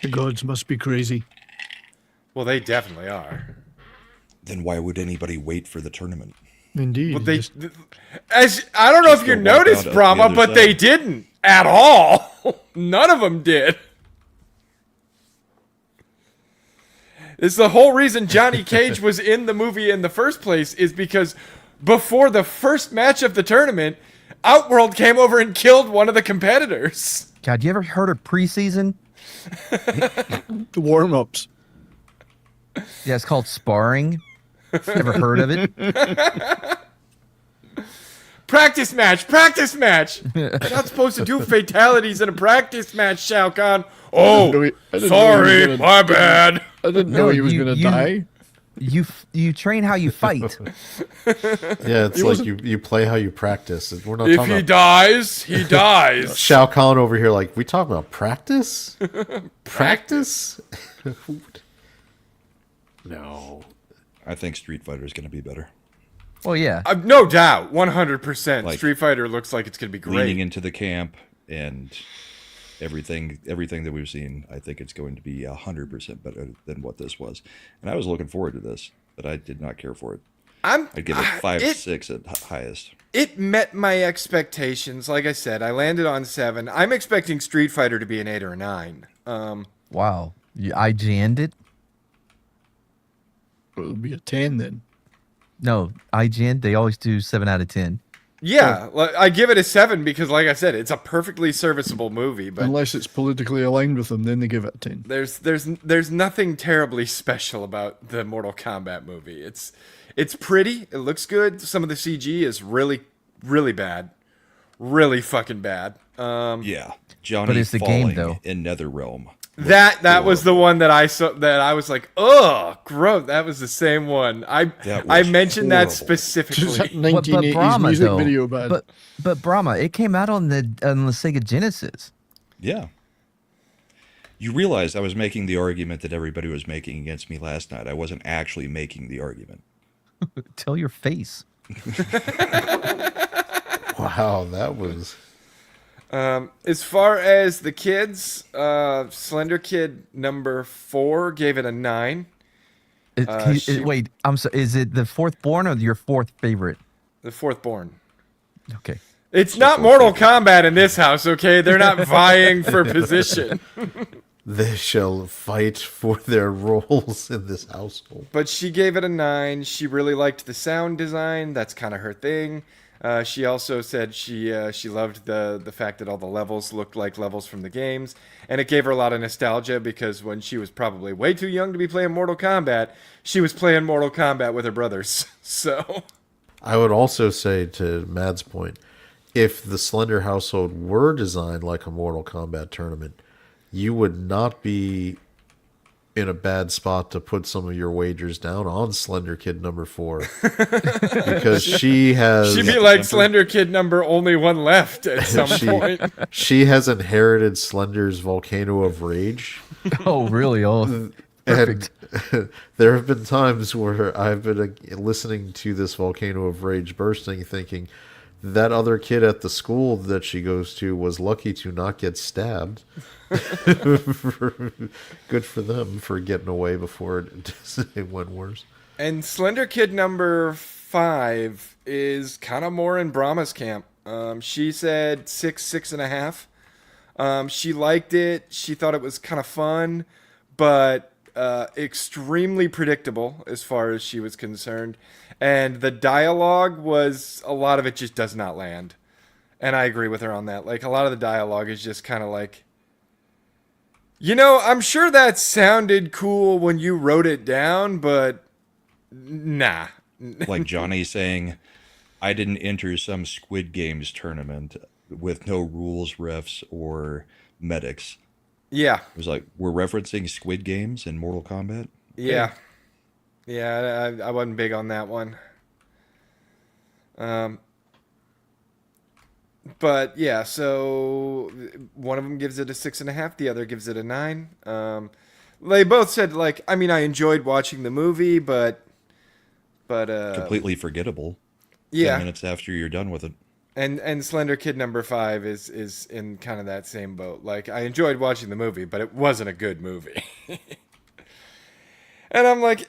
The gods must be crazy. Well, they definitely are. Then why would anybody wait for the tournament? Indeed. Well, they, Just- as I don't know Just if you go walk noticed, out the Brahma, other but they side. didn't at all. None of them did. It's the whole reason Johnny Cage was in the movie in the first place is because before the first match of the tournament, Outworld came over and killed one of the competitors. God, you ever heard of preseason? the warm-ups. Yeah, it's called sparring. Ever heard of it? Practice match, practice match. You're not supposed to do fatalities in a practice match, Shao Kahn. Oh, I didn't know he was sorry, gonna- my bad. I didn't know No, he was you- going to you- die. You train how you fight. Yeah, it's like you play how you practice. We're not If talking he about dies, he dies. Shao Kahn over here. Like we talking about practice? Practice? No. I think Street Fighter is going to be better. Well, yeah. No doubt, 100%. Like, Street Fighter looks like it's going to be Leaning great. into the camp and everything that we've seen, I think it's going to be 100% better than what this was. And I was looking forward to this, but I did not care for it. I'd give it 5, 6 at highest. It met my expectations. Like I said, I landed on 7. I'm expecting Street Fighter to be an 8 or a 9. Wow. You IGN'd it? It would be a 10 then. No, IGN, they always do 7 out of 10. Yeah, I give it a 7 because, like I said, it's a perfectly serviceable movie. But Unless it's politically aligned with them, then they give it a 10. there's nothing terribly special about the Mortal Kombat movie. It's pretty. It looks good. Some of the CG is really, really bad. Really fucking bad. Yeah, Johnny But it's the falling game, though. in Netherrealm. That was the one that I saw that I was like, ugh, gross. That was the same one. I was mentioned that horrible. specifically. Just that But 1980s Brahma, music though, video bad. but Brahma, it came out on the Sega Genesis. Yeah. You realize I was making the argument that everybody was making against me last night. I wasn't actually making the argument. Tell your face. Wow, that was. As far as the kids, Slender Kid number 4 gave it a 9. Wait, I'm sorry. Is it the fourth born or your fourth favorite? The fourth born. Okay. It's not Mortal Kombat in this house, okay? They're not vying for position. They shall fight for their roles in this household. But she gave it a 9. She really liked the sound design. That's kind of her thing. She also said she loved the fact that all the levels looked like levels from the games. And it gave her a lot of nostalgia because when she was probably way too young to be playing Mortal Kombat, she was playing Mortal Kombat with her brothers. So I would also say, to Mad's point, if the Slender household were designed like a Mortal Kombat tournament, you would not be in a bad spot to put some of your wagers down on Slender Kid number 4. Because she has... she'd be like Slender Kid number only one left at some point. She has inherited Slender's volcano of rage. Oh, really? Oh, perfect. And there have been times where I've been listening to this volcano of rage bursting, thinking that other kid at the school that she goes to was lucky to not get stabbed. Good for them for getting away before it went worse. And Slender Kid number 5 is kind of more in Brahma's camp. She said 6.5. She liked it. She thought it was kind of fun, but extremely predictable as far as she was concerned. And the dialogue was, a lot of it just does not land. And I agree with her on that. Like, a lot of the dialogue is just kind of like, you know, I'm sure that sounded cool when you wrote it down, but nah. Like Johnny saying, I didn't enter some Squid Games tournament with no rules, refs, or medics. Yeah. It was like, we're referencing Squid Games in Mortal Kombat? Yeah. Yeah, I wasn't big on that one. But yeah, so one of them gives it a 6.5, the other gives it a 9. They both said, like, I mean, I enjoyed watching the movie, but Completely forgettable. yeah. 10 minutes after you're done with it. And Slender Kid number 5 is in kind of that same boat. Like, I enjoyed watching the movie, but it wasn't a good movie. And I'm like,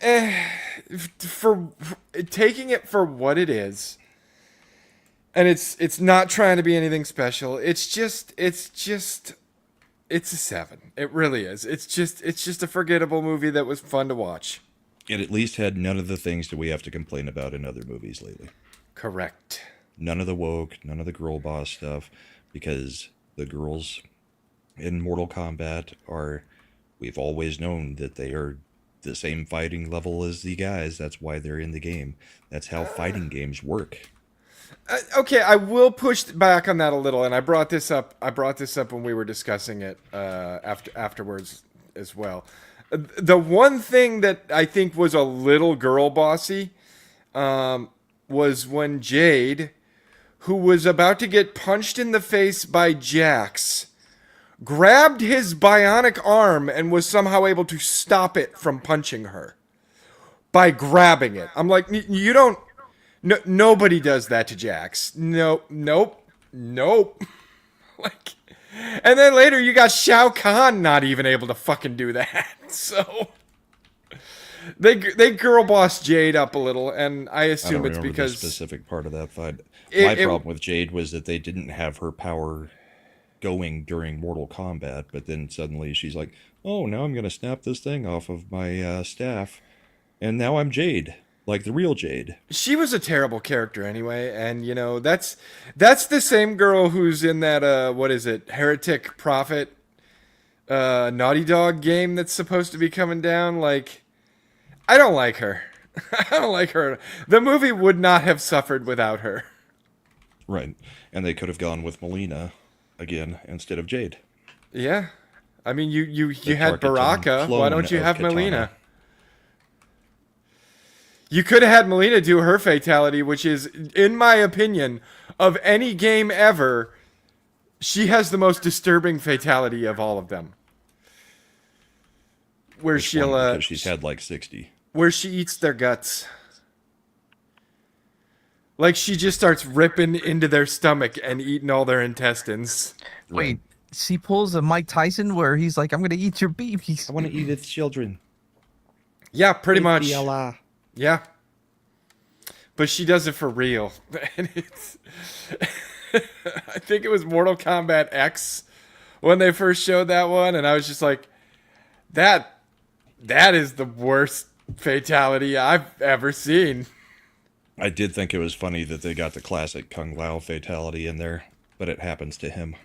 for taking it for what it is. And it's not trying to be anything special. It's a 7. It really is. It's just a forgettable movie that was fun to watch. It at least had none of the things that we have to complain about in other movies lately. Correct. None of the woke, none of the girl boss stuff, because the girls in Mortal Kombat we've always known that they are the same fighting level as the guys. That's why they're in the game. That's how fighting games work. Okay, I will push back on that a little, and I brought this up when we were discussing it afterwards as well. The one thing that I think was a little girl bossy was when Jade, who was about to get punched in the face by Jax, grabbed his bionic arm and was somehow able to stop it from punching her by grabbing it. I'm like, you don't... No, nobody does that to Jax. Nope. Like, and then later you got Shao Kahn not even able to fucking do that. So they girl boss Jade up a little, and I assume it's because the specific part of that fight. My problem with Jade was that they didn't have her power going during Mortal Kombat, but then suddenly she's like, oh, now I'm going to snap this thing off of my staff. And now I'm Jade, like the real Jade. She was a terrible character anyway, and you know that's the same girl who's in that what is it, Heretic Prophet, Naughty Dog game that's supposed to be coming down. Like, I don't like her. I don't like her. The movie would not have suffered without her. Right. And they could have gone with Melina again instead of Jade. Yeah, I mean you The had Tarkatan Baraka. Why clone don't you of have Katana. Melina? You could have had Melina do her fatality, which is, in my opinion, of any game ever, she has the most disturbing fatality of all of them. Where Which she'll, one? Because she's had like 60. where she eats their guts. Like she just starts ripping into their stomach and eating all their intestines. Wait, she pulls a Mike Tyson where he's like, "I'm gonna eat your babies." I want to eat its children. Yeah, pretty much. Allah. Yeah. But she does it for real. And it's I think it was Mortal Kombat X when they first showed that one, and I was just like, that is the worst fatality I've ever seen. I did think it was funny that they got the classic Kung Lao fatality in there, but it happens to him.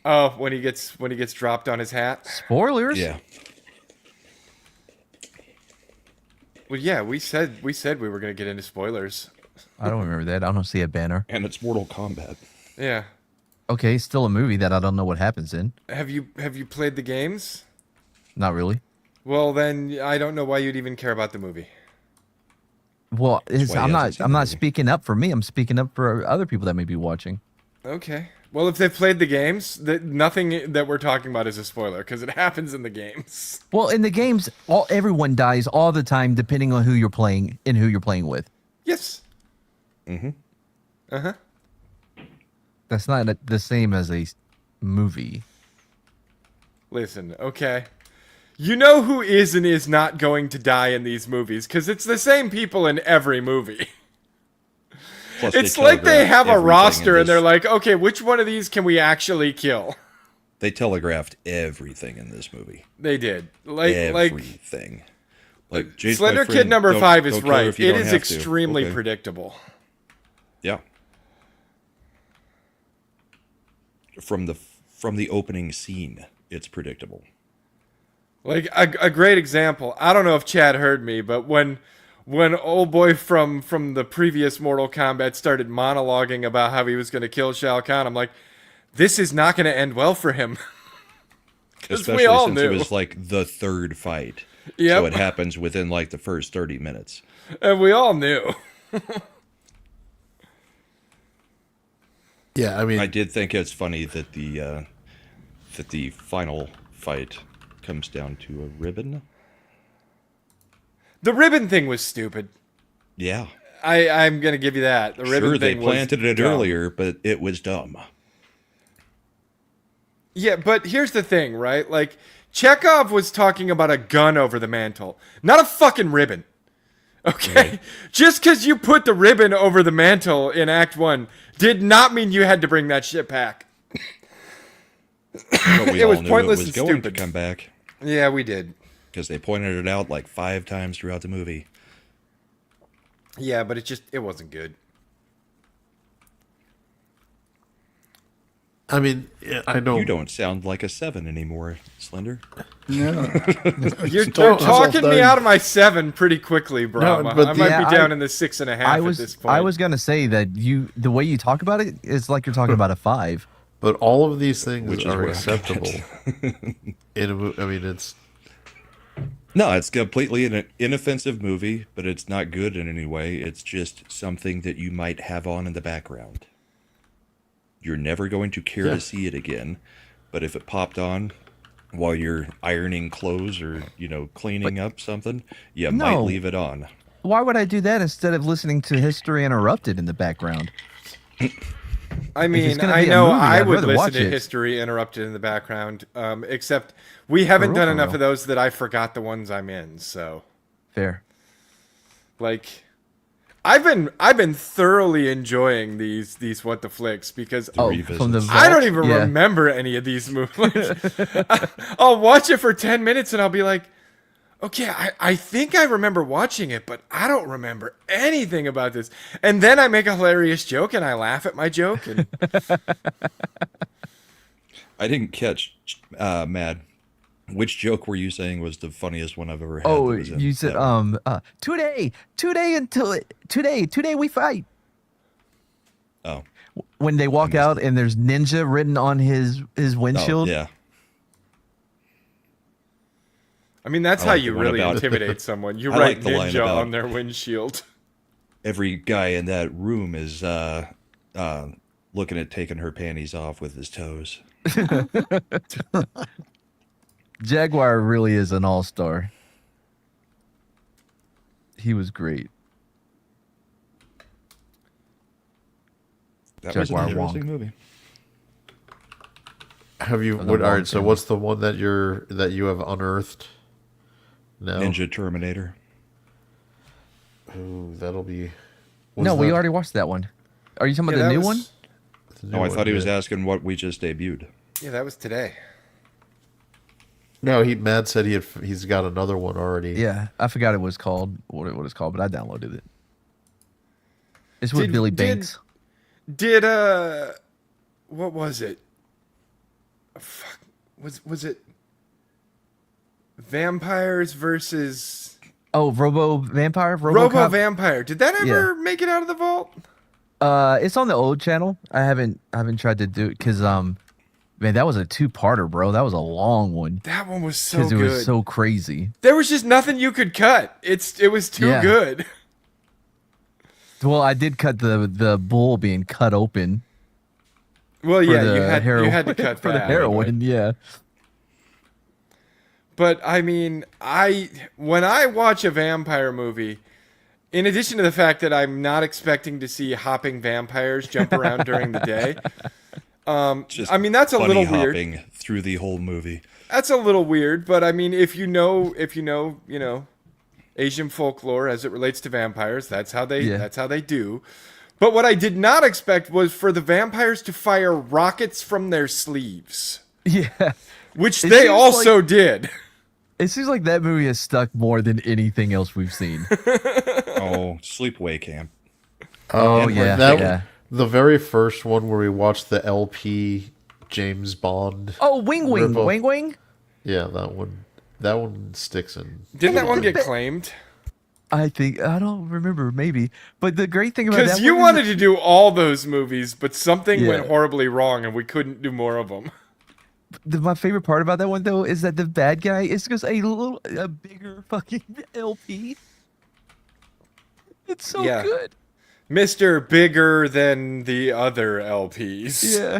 Oh, when he gets dropped on his hat. Spoilers. Yeah. Well, yeah, we said we were gonna get into spoilers. I don't remember that. I don't see a banner. And it's Mortal Kombat. Yeah. Okay, it's still a movie that I don't know what happens in. Have you played the games? Not really. Well, then I don't know why you'd even care about the movie. Well, why he I'm hasn't seen not the movie. speaking up for me. I'm speaking up for other people that may be watching. Okay. Well, if they've played the games, nothing that we're talking about is a spoiler because it happens in the games. Well, in the games, everyone dies all the time, depending on who you're playing and who you're playing with. Yes. Mm-hmm. Uh-huh. That's not the same as a movie. Listen, okay. You know who is and is not going to die in these movies because it's the same people in every movie. Plus, It's like they have a telegraphed roster everything in and they're this- like, okay, which one of these can we actually kill? They telegraphed everything in this movie. They did. Like Everything. Like Jade's my Slender Kid friend, number don't- 5 is don't kill her right. if you It don't is have to. extremely Okay. predictable. Yeah. From the opening scene, it's predictable. Like a great example. I don't know if Chad heard me, but when old boy from the previous Mortal Kombat started monologuing about how he was going to kill Shao Kahn, I'm like, this is not going to end well for him. Because Especially we all since knew. it was like the third fight. Yep. So it happens within like the first 30 minutes. And we all knew. Yeah, I mean, I did think it's funny that the final fight comes down to a ribbon. The ribbon thing was stupid. Yeah. I'm going to give you that. The ribbon Sure, they thing was planted it dumb. earlier, but it was dumb. Yeah, but here's the thing, right? Like, Chekhov was talking about a gun over the mantle, not a fucking ribbon. Okay? Right. Just because you put the ribbon over the mantle in Act 1 did not mean you had to bring that shit back. But we It all was knew pointless it was and going stupid. to come back Yeah, we did. because they pointed it out like 5 times throughout the movie. Yeah, but it wasn't good. I mean, I know You don't sound like a 7 anymore, Slender. No. You're Talk yourself talking me down. out of my 7 pretty quickly, Brahma. but I might yeah, be down I- in the 6.5 I at was this point. I was gonna say that the way you talk about it is like you're talking about a 5. but all of these things Which is are where I'm acceptable. I mean, it's No, it's completely an inoffensive movie, but it's not good in any way. It's just something that you might have on in the background. You're never going to care Yeah. to see it again, but if it popped on while you're ironing clothes or, cleaning up something, you might No. leave it on. Why would I do that instead of listening to History Interrupted in the background? I mean, gonna I be a know movie, I I'd would rather listen watch to it. History Interrupted in the background, except we haven't real, done for enough real. of those that I forgot the ones I'm in, so... Fair. Like, I've been thoroughly enjoying these what the flicks because Oh, revisits. from the I don't vault? even Yeah. remember any of these movies. I'll watch it for 10 minutes and I'll be like, okay, I think I remember watching it, but I don't remember anything about this. And then I make a hilarious joke and I laugh at my joke. And I didn't catch, Mad. Which joke were you saying was the funniest one I've ever had? Oh, that was in you said that one? today we fight. Oh, When they walk out and there's ninja written on his oh, windshield. yeah. I mean, that's I how like you the one really about- intimidate someone. You I write like the line ninja about- on their windshield. Every guy in that room is looking at taking her panties off with his toes. Jaguar really is an all-star. He was great. That was an Jaguar interesting Wong. movie. Have you? the What? All Wong right. So family. what's the one that you have unearthed? No. Ninja Terminator. Ooh, that'll be. No, we that already watched that one. Are you talking about Yeah, the that new was- one? the new Oh, I one? thought he was Yeah. asking what we just debuted. Yeah, that was today. No, Matt said he's got another one already. Yeah, I forgot it was called what it's called, but I downloaded it. It's with Did- Billy did- Banks. Did what was it? Fuck, was it Vampires versus Oh, Robo Vampire, Robo Vampire? Did that Yeah. ever make it out of the vault? It's on the old channel. I haven't tried to do it because man, that was a 2-parter, bro. That was a long one That one was so because it good. was so crazy. There was just nothing you could cut. It was too Yeah. good. Well, I did cut the bull being cut open. Well, For yeah, the you had heroin, to cut for the that, heroin. Yeah. But I mean, when I watch a vampire movie, in addition to the fact that I'm not expecting to see hopping vampires jump around during the day, Just I mean that's a bunny little weird. hopping through the whole movie. That's a little weird, but I mean, if you know, Asian folklore as it relates to vampires, that's how they do. But what I did not expect was for the vampires to fire rockets from their sleeves, Yeah. which It they seems also did. It seems like that movie has stuck more than anything else we've seen. Oh, sleepaway camp. Oh, yeah, That, yeah. The very first one where we watched the LP James Bond. Oh, Wing Wing, Rip-off. Wing Wing. Yeah, that one. That one sticks in. Didn't that one get claimed? I don't remember, maybe. But the great thing about that Because you one is wanted to do all those movies, but something Yeah. went horribly wrong, and we couldn't do more of them. my favorite part about that one though is that the bad guy is just a bigger fucking LP. It's so Yeah. good. Mr. Bigger than the other LPs. Yeah.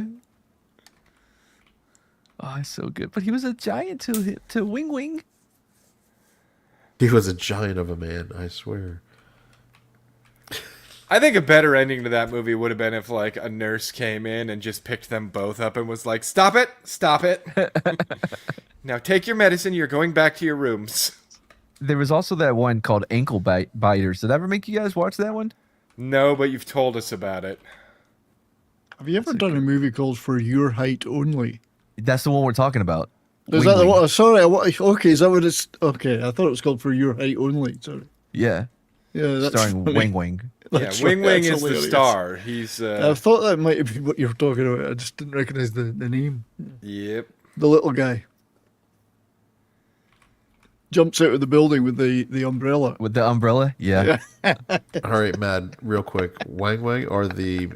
Oh, it's so good. But he was a giant to Wing Wing. He was a giant of a man, I swear. I think a better ending to that movie would have been if, like, a nurse came in and just picked them both up and was like, "Stop it! Stop it! Now take your medicine. You're going back to your rooms." There was also that one called Ankle Biters. Did that ever make you guys watch that one? No, but you've told us about it. Have you ever done a movie called For Your Height Only? That's the one we're talking about. Is Wing that the Wing. one? Sorry, okay, is that what it's... Okay, I thought it was called For Your Height Only. Sorry. Yeah. Yeah, that's Starring funny. Wing Wing. That's Yeah, Wing right, Wing that's is the hilarious. star. He's I thought that might have been what you were talking about. I just didn't recognize the name. yep. The little guy. Jumps out of the building with the umbrella. With the umbrella? Yeah. All right, Matt, real quick. Wang Wang or the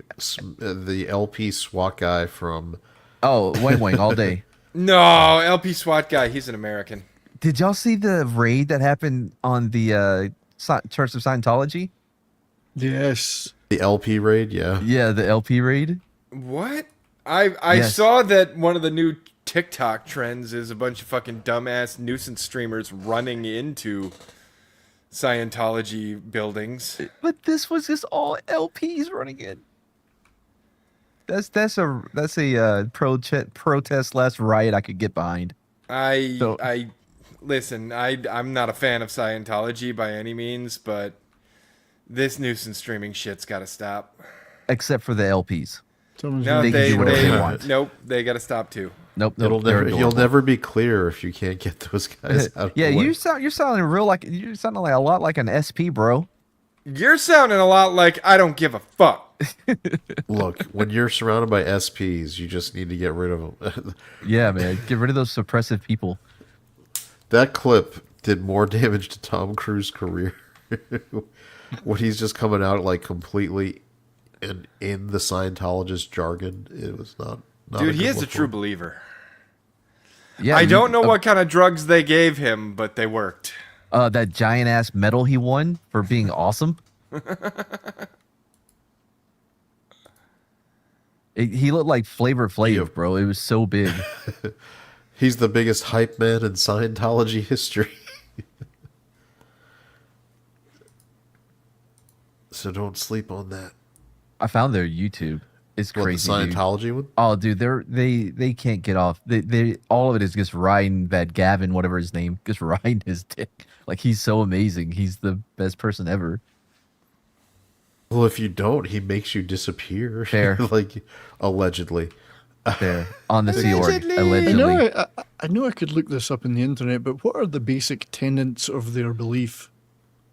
LP SWAT guy from... Oh, Wing Wing all day. No, LP SWAT guy. He's an American. Did y'all see the raid that happened on the Church of Scientology? Yes. The LP raid, yeah. Yeah, the LP raid. What? I Yes. saw that one of the new TikTok trends is a bunch of fucking dumbass nuisance streamers running into Scientology buildings. But this was just all LPs running in. That's a protest last riot I could get behind. I listen. I'm not a fan of Scientology by any means, but This nuisance streaming shit's got to stop. Except for the LPs. Someone's No, They gonna can do whatever they want. Nope, they got to stop too. Nope. It'll they're never. You'll adorable. never be clear if you can't get those guys out. Yeah, of the way. you're sounding you're sounding like a lot like an SP, bro. You're sounding a lot like I don't give a fuck. Look, when you're surrounded by SPs, you just need to get rid of them. Yeah, man. Get rid of those suppressive people. That clip did more damage to Tom Cruise's career when he's just coming out like completely in the Scientologist jargon. It was not Dude, he good is a look true for him. believer. Yeah, I don't know what kind of drugs they gave him, but they worked. that giant ass medal he won for being awesome. He looked like Flavor Flav, Yeah. bro. It was so big. He's the biggest hype man in Scientology history. So don't sleep on that. I found their YouTube. It's What, the crazy. Dude. Scientology one? Oh, dude, they can't get off. They all of it is just riding that Gavin, whatever his name, just riding his dick. Like he's so amazing. He's the best person ever. Well, if you don't, he makes you disappear. Fair. Like, allegedly. There on the Sea Org, Allegedly. I allegedly. know. I know. I could look this up on the internet, but what are the basic tenets of their belief?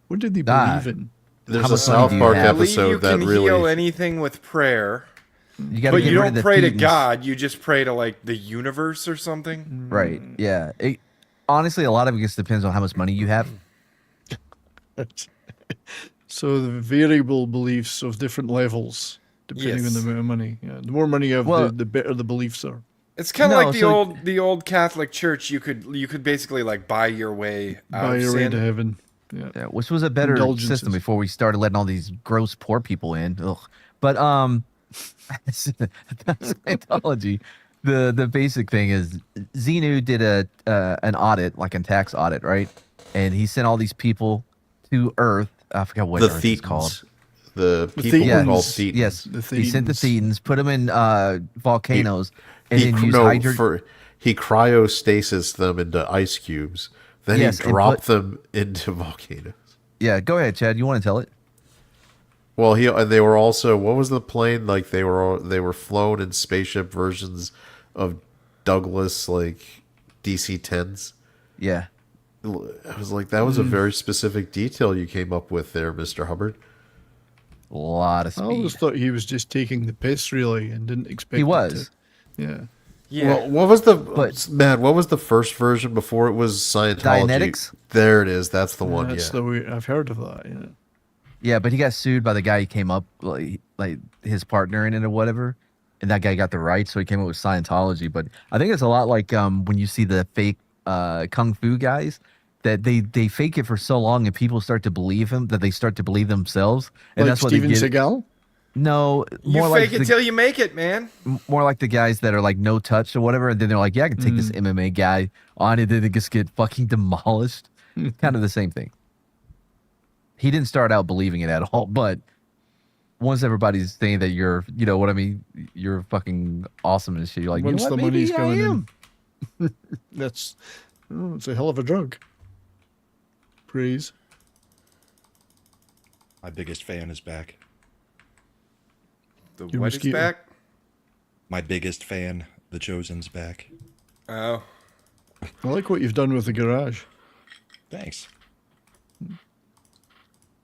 What did they Ah. believe in? There's How a much money South do you Park have? I believe you episode that can heal really. anything with prayer, You got to but get you rid of don't the pray to Thetans. God. You just pray to like the universe or something. Right? Yeah. Honestly, a lot of it just depends on how much money you have. So the variable beliefs of different levels, depending on Yes. the amount of money. Yeah, the more money you have, Well- the better the beliefs are. It's kind of No, like so- the old Catholic Church. You could basically like buy your way out Buy of your way sin. to heaven. Yeah. Yeah, which was a better Indulgences. system before we started letting all these gross poor people in. Ugh. But Scientology, the basic thing is Xenu did an audit, like a tax audit, right? And he sent all these people to Earth. I forgot what The Earth is called. Thetans. The people were Thetans. called Thetans. Yes, The he sent the Thetans. Thetans, put them in volcanoes, and He, then used no, hydrogen. he cryostasis them into ice cubes. Then Yes, he and dropped them into volcanoes. Yeah, go ahead, Chad. You want to tell it? Well, and they were also, what was the plane like? They were flown in spaceship versions of Douglas like DC-10s. Yeah. I was like, that was a very specific detail you came up with there, Mr. Hubbard. A lot of I always speed. thought he was just taking the piss, really, and didn't expect. He it was. To. Yeah. Yeah. Well, what was But- Matt? What was the first version before it was Scientology? Dianetics? There it is. That's the one. That's Yeah. the way I've heard of that. Yeah. Yeah, but he got sued by the guy he came up like his partner in it or whatever, and that guy got the rights, so he came up with Scientology. But I think it's a lot like when you see the fake kung fu guys that they fake it for so long and people start to believe him that they start to believe themselves, and Like that's what Steven they get. Seagal. No, you more like fake it till you make it, man. more like the guys that are like no touch or whatever, and then they're like, yeah, I can take this Mm. MMA guy on, and then they just get fucking demolished. Kind of the same thing. He didn't start out believing it at all, but once everybody's saying that you're, you know what I mean, you're fucking awesome and shit, you're like, Once you know the what, money's maybe I coming in. am. That's it's a hell of a drug. Praise. My biggest fan is back. The Your what is mosquito. back? My biggest fan, The Chosen's back. Oh, I like what you've done with the garage. Thanks.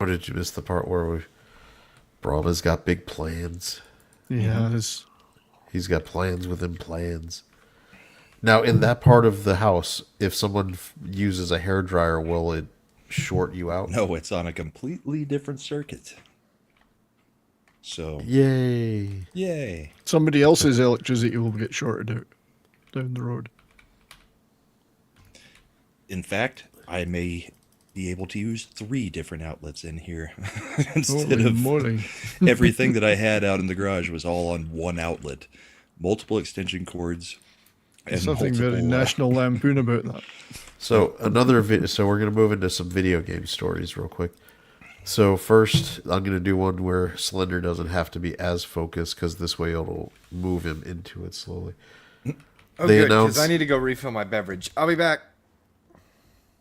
Or did you miss the part where Brahma's got big plans? Yeah, it's He's got plans within plans. Now, in that part of the house, if someone uses a hairdryer, will it short you out? No, it's on a completely different circuit. So, Yay. yay. somebody else's electricity will get shorted out down the road. In fact, I may be able to use 3 different outlets in here instead Holy of moly. everything that I had out in the garage was all on one outlet. Multiple extension cords and Something very multiple, National Lampoon about that. So so we're gonna move into some video game stories real quick. So first, I'm gonna do one where Slender doesn't have to be as focused because this way it'll move him into it slowly. oh They good, because announced- I need to go refill my beverage. I'll be back.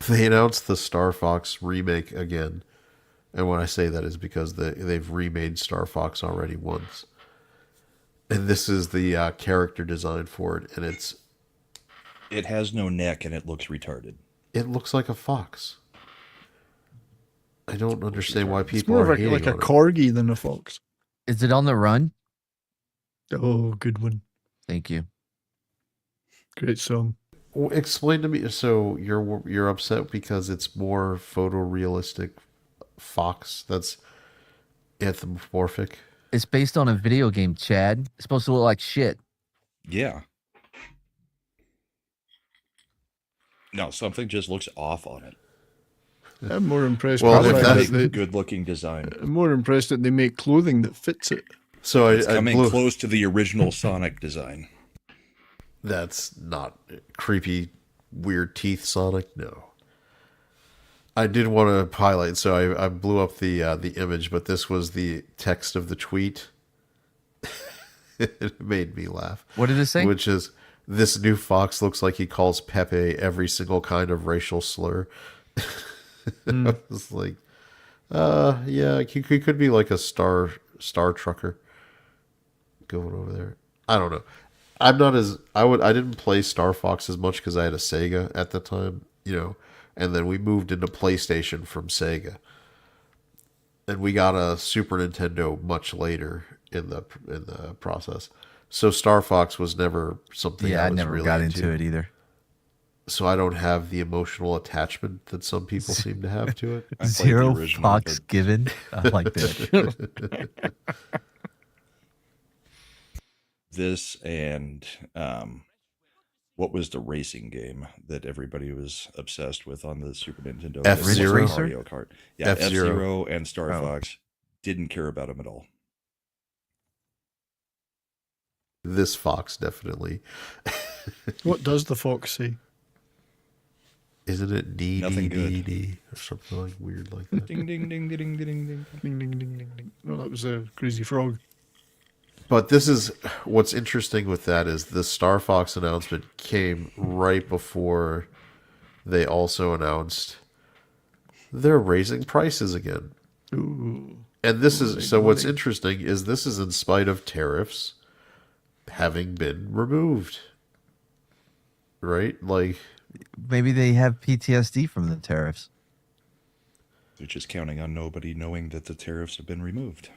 They announced the Star Fox remake again, And when I say that is because they've remade Star Fox already once. And this is the character design for it, and It has no neck and it looks retarded. it looks like a fox. I don't understand why It's people more are of hating like a on it. corgi than a fox. Is it on the run? Oh, good one. Thank you. Great song. Well, explain to me. So you're upset because it's more photorealistic fox that's anthropomorphic. It's based on a video game, Chad. It's supposed to look like shit. Yeah. No, something just looks off on it. I'm more impressed Well, by if the that's- fact that Good looking design. I'm more impressed that they make clothing that fits it. So It's I coming blew. close to the original Sonic design. That's not creepy, weird teeth Sonic. No. I did want to highlight. So I blew up the image, but this was the text of the tweet. It made me laugh. What did it say? Which is, this new fox looks like he calls Pepe every single kind of racial slur. I was like, yeah, he could be like a star trucker going over there. I don't know. I'm not as I didn't play Star Fox as much because I had a Sega at the time, and then we moved into PlayStation from Sega, and we got a Super Nintendo much later in the process. So Star Fox was never something Yeah, I I was never really got into it either. So I don't have the emotional attachment that some people seem to have to it. I played the Zero original, Fox but given. I like that. this and what was the racing game that everybody was obsessed with on the Super Nintendo? F-Zero? It wasn't Mario Kart. Yeah, F-Zero. F-Zero and Star Oh. Fox. Didn't care about them at all. This fox definitely. What does the fox say? Isn't it D Nothing D good. D D or something like weird like that? Ding ding ding ding ding ding ding. Ding, ding, ding, ding, ding. No, that was a crazy frog. But this is what's interesting with that is the Star Fox announcement came right before they also announced they're raising prices again. Ooh. And this is Right, so what's buddy. interesting is this is in spite of tariffs having been removed. Right? Like Maybe they have PTSD from the tariffs. They're just counting on nobody knowing that the tariffs have been removed.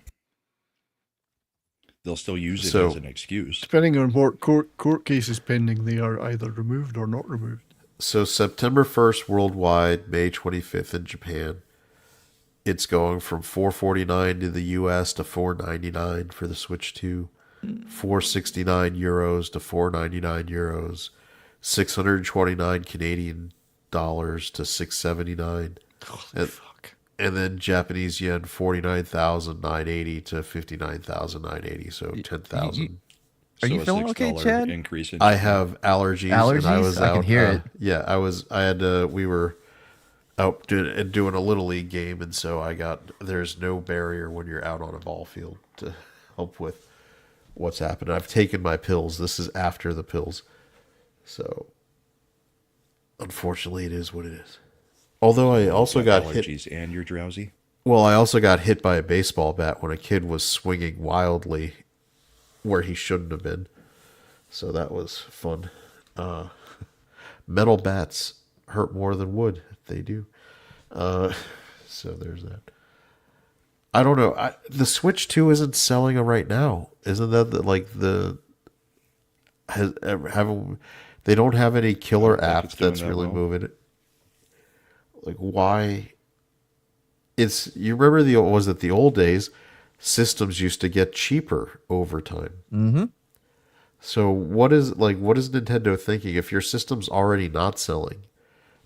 They'll still use it So- as an excuse. Depending on what court case is pending, they are either removed or not removed. so September 1st worldwide, May 25th in Japan. It's going from $449 to the US to $499 for the Switch 2. €469 to €499. 629 Canadian dollars to 679. Holy fuck. And then Japanese yen 49,980 to 59,980, so 10,000. Are you So a feeling okay, $6 Chad? Increase in I have allergies. And I Allergies? was I can out, hear it. Yeah, I had to, we were out doing a little league game, and so there's no barrier when you're out on a ball field to help with what's happened. I've taken my pills. This is after the pills. So unfortunately it is what it is. Although I also got hit. allergies and you're drowsy. Well, I also got hit by a baseball bat when a kid was swinging wildly where he shouldn't have been. So that was fun. Metal bats hurt more than wood. They do. So there's that. I don't know. The Switch 2 isn't selling right now. Isn't that like the... They don't have any killer I don't think app it's doing that's that really well. moving it. Like, why? You remember the old days, systems used to get cheaper over time. Mm-hmm. So what is Nintendo thinking? If your system's already not selling,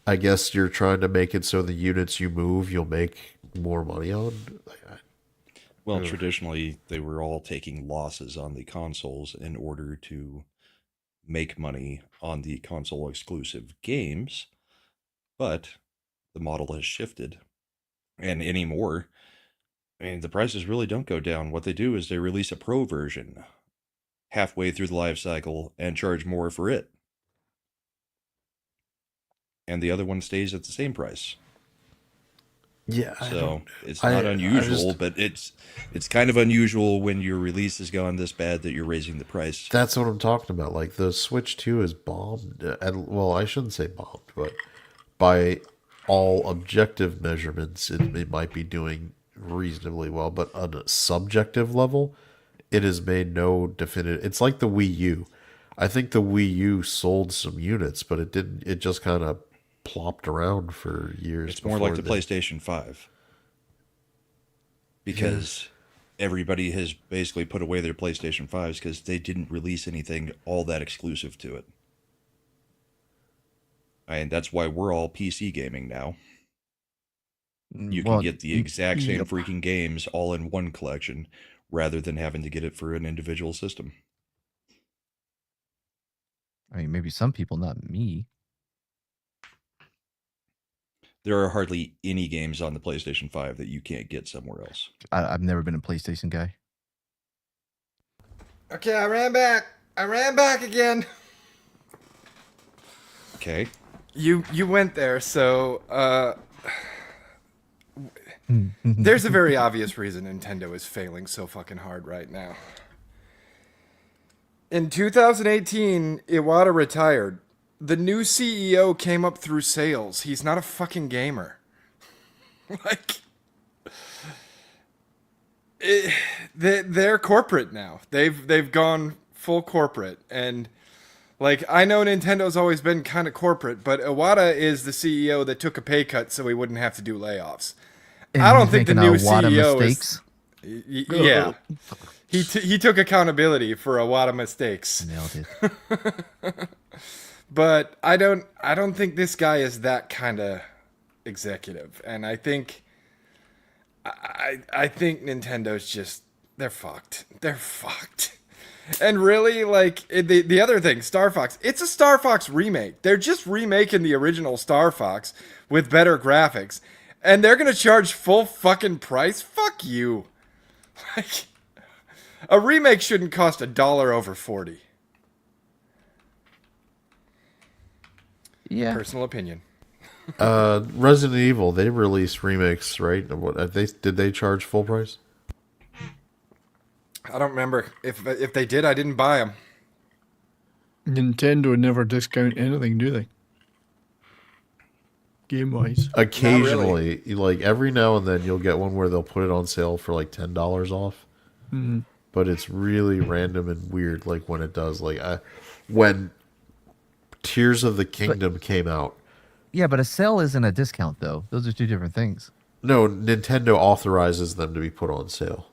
I guess you're trying to make it so the units you move, you'll make more money on. Well, traditionally, they were all taking losses on the consoles in order to make money on the console exclusive games. But the model has shifted. And anymore, I mean, the prices really don't go down. What they do is they release a pro version halfway through the life cycle and charge more for it. And the other one stays at the same price. Yeah, So it's I- not I unusual, just- but it's kind of unusual when your release has gone this bad that you're raising the price. That's what I'm talking about. Like the Switch 2 is bombed. Well, I shouldn't say bombed, but by all objective measurements, it might be doing reasonably well. But on a subjective level, it has made no definitive. It's like the Wii U. I think the Wii U sold some units, but it didn't. It just kind of plopped around for years. It's more like the before PlayStation 5. Because everybody has basically put away their PlayStation 5s because they didn't release anything all that exclusive to it. And that's why we're all PC gaming now. You can Well, get the exact same yep. freaking games all in one collection rather than having to get it for an individual system. I mean, maybe some people, not me. There are hardly any games on the PlayStation 5 that you can't get somewhere else. I've never been a PlayStation guy. Okay, I ran back. I ran back again. Okay. You went there, so there's a very obvious reason Nintendo is failing so fucking hard right now. In 2018, Iwata retired. The new CEO came up through sales. He's not a fucking gamer. Like, they're corporate now. They've gone full corporate, and like I know Nintendo's always been kind of corporate, but Iwata is the CEO that took a pay cut so he wouldn't have to do layoffs. And I don't he's think the making new a lot of CEO mistakes. yeah. He took accountability for a lot of mistakes. Nailed it. But I don't think this guy is that kind of executive, and I think Nintendo's just they're fucked. They're fucked. And really, like the other thing, Star Fox, it's a Star Fox remake. They're just remaking the original Star Fox with better graphics, and they're gonna charge full fucking price. Fuck you. Like, a remake shouldn't cost $1 over 40. Yeah. Personal opinion. Resident Evil, they released remakes, right? What did they charge full price? I don't remember. If they did, I didn't buy them. Nintendo never discount anything, do they? Game wise. Occasionally, like every now and then, you'll get one where they'll put it on sale for like $10 off. Mm-hmm. But it's really random and weird. Like when it does, when Tears of the Kingdom came out. Yeah, but a sale isn't a discount, though. Those are two different things. No, Nintendo authorizes them to be put on sale.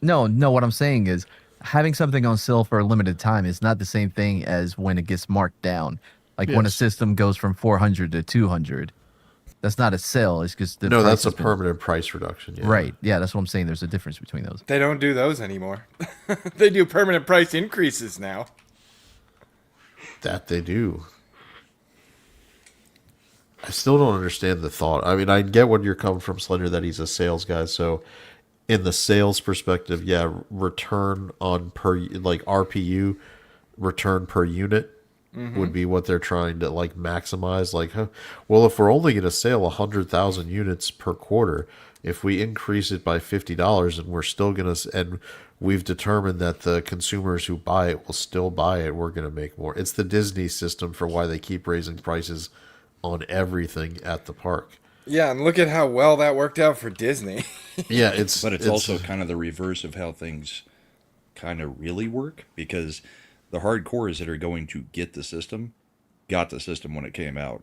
No, what I'm saying is having something on sale for a limited time is not the same thing as when it gets marked down. Like when a Yes. system goes from 400 to 200. That's not a sale. It's just the No, price that's a has been- permanent price reduction. Yeah. Right. Yeah, that's what I'm saying. There's a difference between those. They don't do those anymore. They do permanent price increases now. That they do. I still don't understand the thought. I mean, I get when you're coming from, Slender, that he's a sales guy. So, in the sales perspective, yeah, return on per RPU, return per unit would be what they're trying to like maximize. Like, well, if we're only going to sell 100,000 units per quarter, if we increase it by $50, and we're still going to, and we've determined that the consumers who buy it will still buy it, we're going to make more. It's the Disney system for why they keep raising prices on everything at the park. Yeah, and look at how well that worked out for Disney. Yeah, But it's also kind of the reverse of how things kind of really work, because the hardcores that are going to get the system got the system when it came out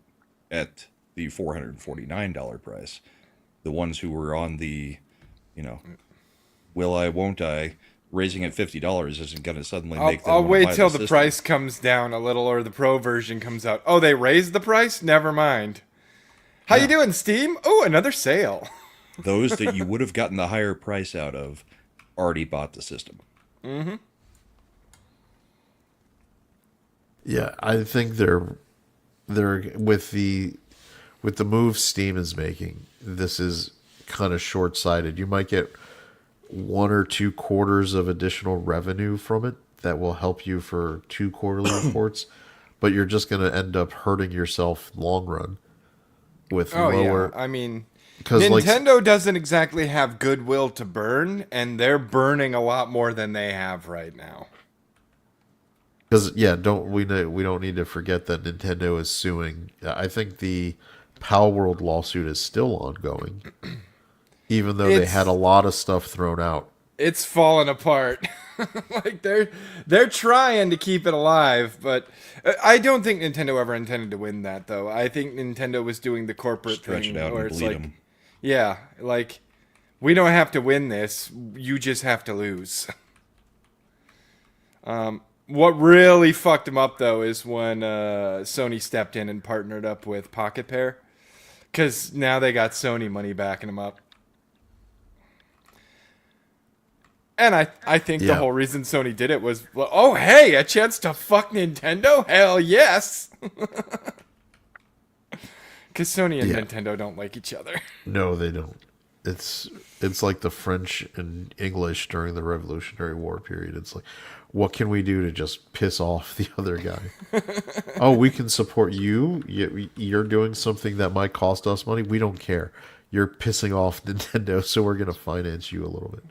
at the $449 price. The ones who were on the, will I, won't I, raising it $50 isn't going to suddenly make them I'll wanna wait buy till the system. price comes down a little or the pro version comes out. Oh, they raised the price? Never mind. How you doing, Steam? Oh, another sale. Those that you would have gotten the higher price out of already bought the system. Mm-hmm. Yeah, I think they're with the move Steam is making. This is kind of short-sighted. You might get 1 or 2 quarters of additional revenue from it that will help you for 2 quarterly reports, but you're just going to end up hurting yourself long run. with Oh lower. yeah, I mean, 'Cause, like, Nintendo doesn't exactly have goodwill to burn, and they're burning a lot more than they have right now. Because we don't need to forget that Nintendo is suing. I think the Power World lawsuit is still ongoing, even though they had a lot of stuff thrown out. It's falling apart. Like they're trying to keep it alive, but I don't think Nintendo ever intended to win that though. I think Nintendo was doing the corporate Stretch thing it out where and it's bleed like, them. yeah, like we don't have to win this. You just have to lose. What really fucked them up though is when Sony stepped in and partnered up with Pocket Pair, because now they got Sony money backing them up. And I think the whole reason Sony did it was, well, oh, hey, a chance to fuck Nintendo? Hell yes. Because Sony and Nintendo don't like each other. No, they don't. It's like the French and English during the Revolutionary War period. It's like, what can we do to just piss off the other guy? Oh, we can support you. You're doing something that might cost us money. We don't care. You're pissing off Nintendo, so we're going to finance you a little bit.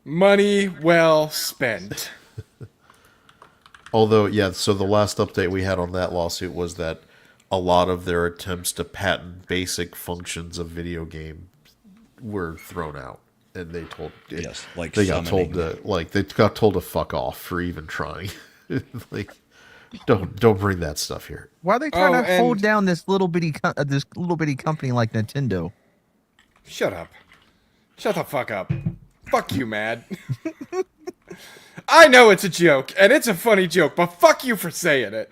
Money well spent. Although, so the last update we had on that lawsuit was that a lot of their attempts to patent basic functions of video game were thrown out, and they told like they got told summoning. they got told to fuck off for even trying. Like, don't bring that stuff here. Why are they trying Oh, to and- hold down this little bitty company like Nintendo? Shut up. Shut the fuck up. Fuck you, Mad. I know it's a joke, and it's a funny joke, but fuck you for saying it.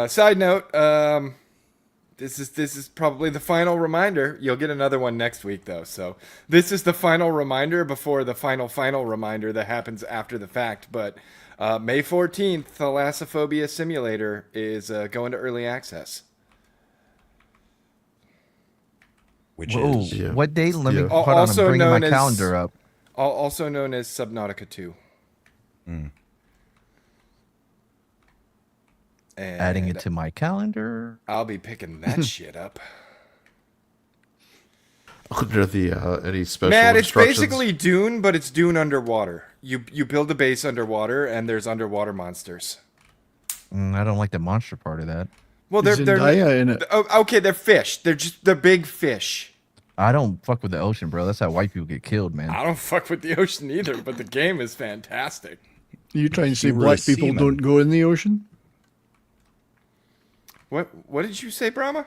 Side note, this is probably the final reminder. You'll get another one next week, though. So this is the final reminder before the final reminder that happens after the fact. But May 14th, Thalassophobia Simulator is going to early access. Which Whoa, is what date? Let me Yeah. hold on. I'm Also bringing my known as- calendar up. Also known as Subnautica 2. And Adding it to my calendar. I'll be picking that shit up. Under the any special Matt, it's instructions? basically Dune, but it's Dune underwater. You build a base underwater, and there's underwater monsters. I don't like the monster part of that. Well, Is they're Zendaya in it? oh, okay. They're fish. They're big fish. I don't fuck with the ocean, bro. That's how white people get killed, man. I don't fuck with the ocean either, but the game is fantastic. You trying to say You were a black people seaman. don't go in the ocean? What did you say, Brahma?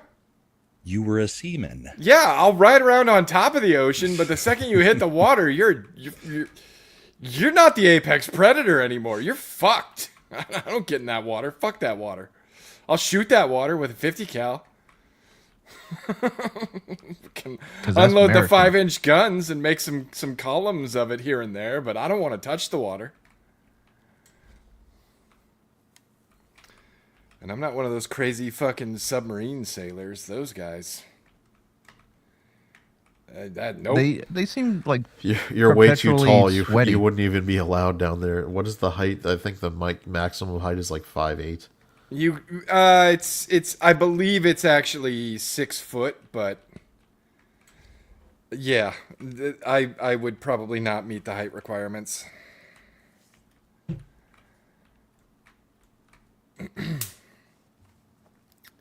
you were a seaman. Yeah, I'll ride around on top of the ocean, but the second you hit the water, you're not the apex predator anymore. You're fucked. I don't get in that water. Fuck that water. I'll shoot that water with a 50 cal. Can 'Cause that's unload the American. 5-inch guns and make some columns of it here and there, but I don't want to touch the water. And I'm not one of those crazy fucking submarine sailors. Those guys. Nope. They seem like You're way too perpetually tall. You sweaty. wouldn't even be allowed down there. What is the height? I think the maximum height is like 5'8". It's I believe it's actually 6 foot, but yeah, I would probably not meet the height requirements.